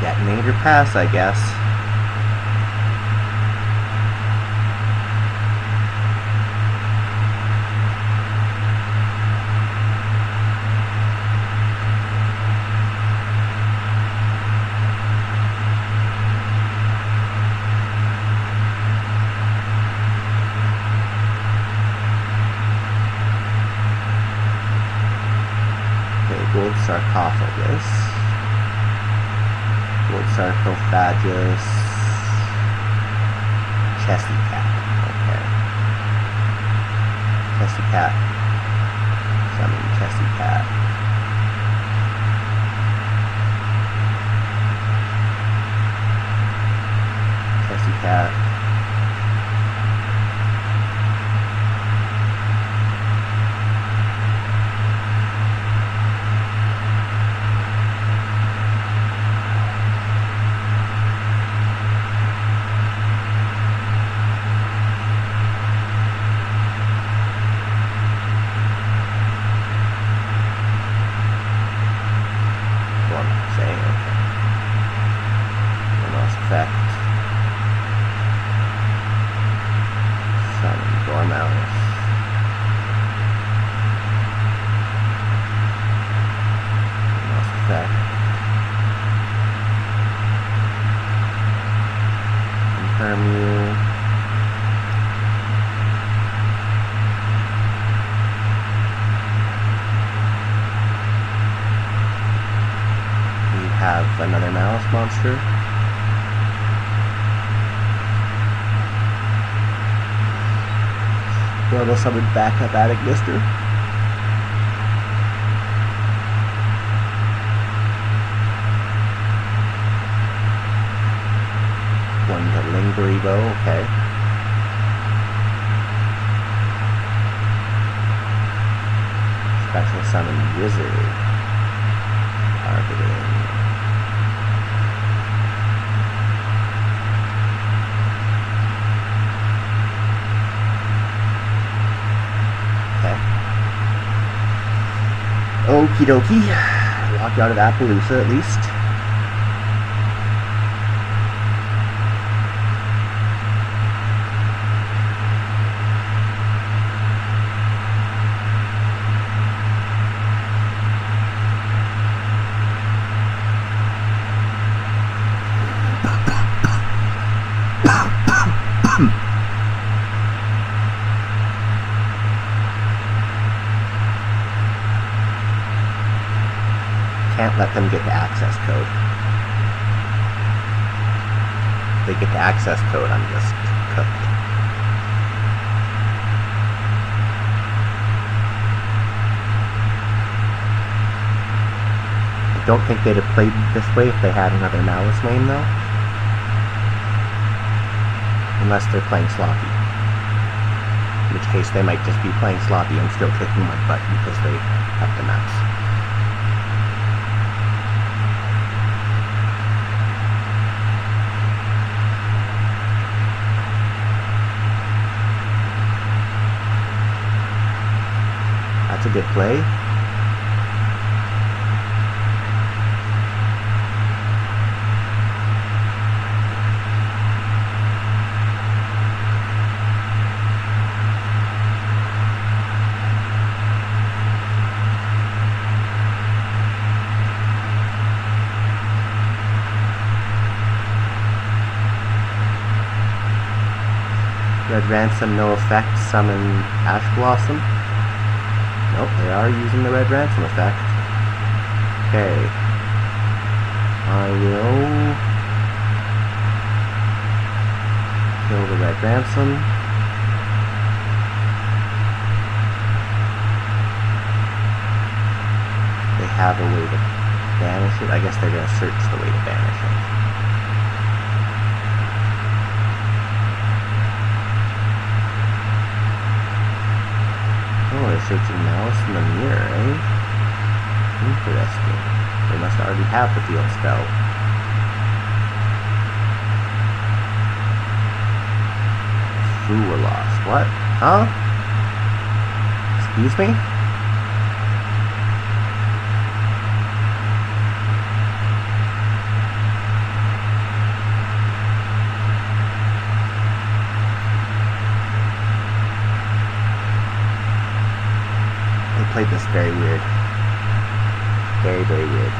Detonator pass, I guess. sarcophagus. Gold sarcophagus. Chessy cat. Okay. Chessy cat. Summon Chessy cat. Chessy cat. Maliss. Lost effect. Confirm you. We have another Maliss monster. Normal summon back up Attic Mister. One to Lingberry Bow, okay. Special summon Wizard. Targeting. Okie dokie. Locked out of Appaloosa at least. Can't let them get the access code. If they get the access code, I'm just cooked. I don't think they'd have played this way if they had another Maliss lane though. Unless they're playing sloppy. In which case they might just be playing sloppy and still kicking my butt because they have the mouse. That's a good play. Red Ransom, no effect. Summon Ash Blossom. Nope, they are using the Red Ransom effect. Okay. I will kill the Red Ransom. They have a way to banish it. I guess they're going to search the way to banish it. Oh, they're searching Maliss in the mirror, eh? Interesting. They must already have the field spell. Fool were lost. What? Huh? Excuse me? Played this very weird. Very, very weird.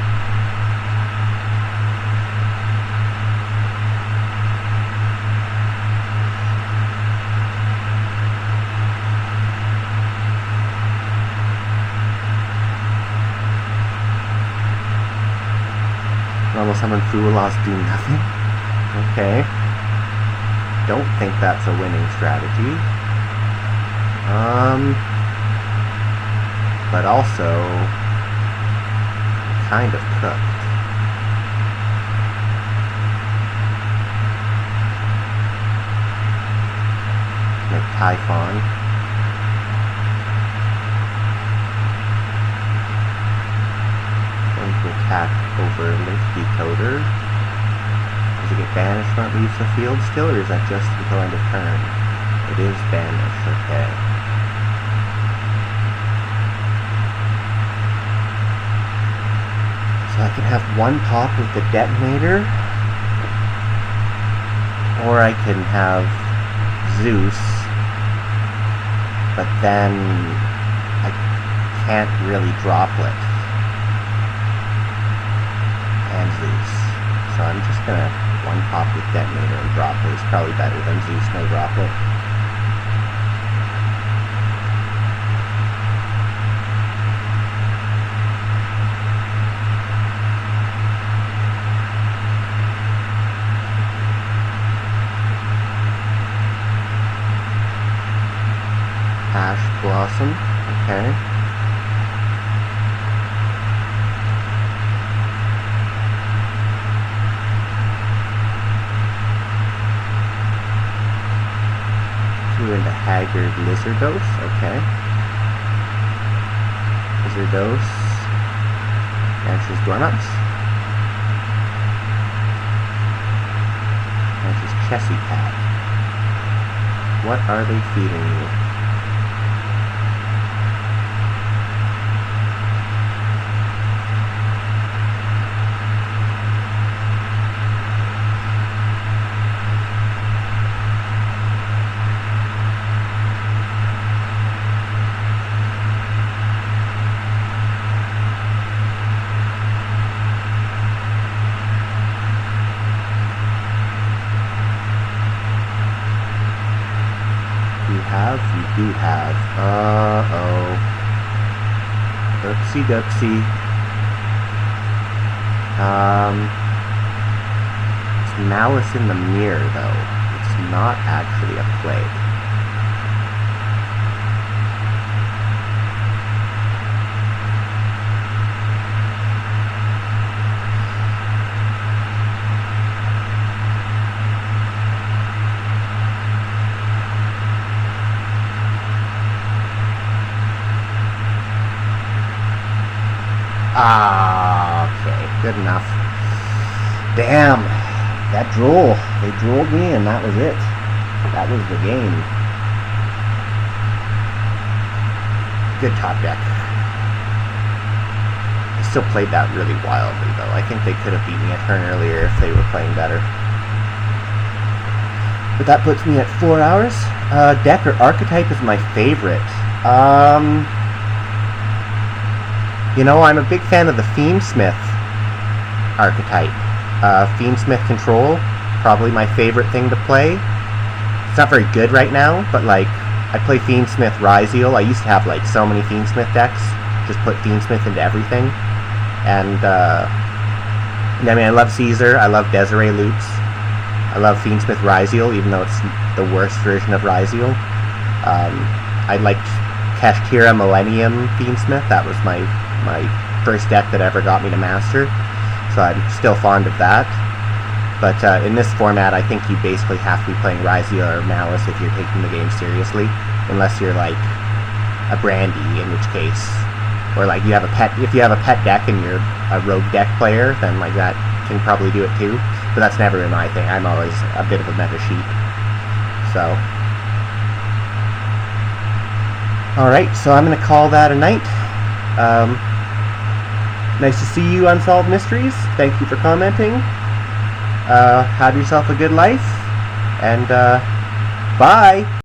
summon Fualas do nothing? Okay. Don't think that's a winning strategy. But also kind of cooked. Make Typhon. Going to attack over Link Decoder. Does it get banished when it leaves the field still, or is that just until end of turn? It is banished, okay. So I can have one pop with the detonator, or I can have Zeus, but then I can't really droplet and Zeus. So I'm just gonna one pop with detonator and droplet is probably better than Zeus no droplet. Ash Blossom, okay. Into Haggard Lizardos, okay. Lizardos. Answers Dormouse. Answers Chessy Cat. What are they feeding you? You do have. Uh-oh. Oopsie doopsie. It's Maliss in the mirror, though. It's not actually a plague. Okay, good enough. Damn, that drool. They drooled me and that was it. That was the game. Good top deck. I still played that really wildly though. I think they could have beat me a turn earlier if they were playing better. But that puts me at 4 hours. Deck or archetype is my favorite. You know, I'm a big fan of the Fiendsmith archetype. Fiendsmith Control, probably my favorite thing to play. It's not very good right now, but like, I play Fiendsmith Ryzeal. I used to have like so many Fiendsmith decks. Just put Fiendsmith into everything. And I mean, I love Caesar, I love Desiree Loops. I love Fiendsmith Ryzeal, even though it's the worst version of Ryzeal. I liked Kashtira Millennium Fiendsmith. That was my first deck that ever got me to Master, so I'm still fond of that. But in this format, I think you basically have to be playing Ryzeal or Maliss if you're taking the game seriously, unless you're like a Brandy, in which case, or like you have a pet. If you have a pet deck and you're a rogue deck player, then like that can probably do it too. But that's never been my thing. I'm always a bit of a meta sheep. So, all right. So I'm gonna call that a night. Nice to see you, Unsolved Mysteries. Thank you for commenting. Have yourself a good life, and bye!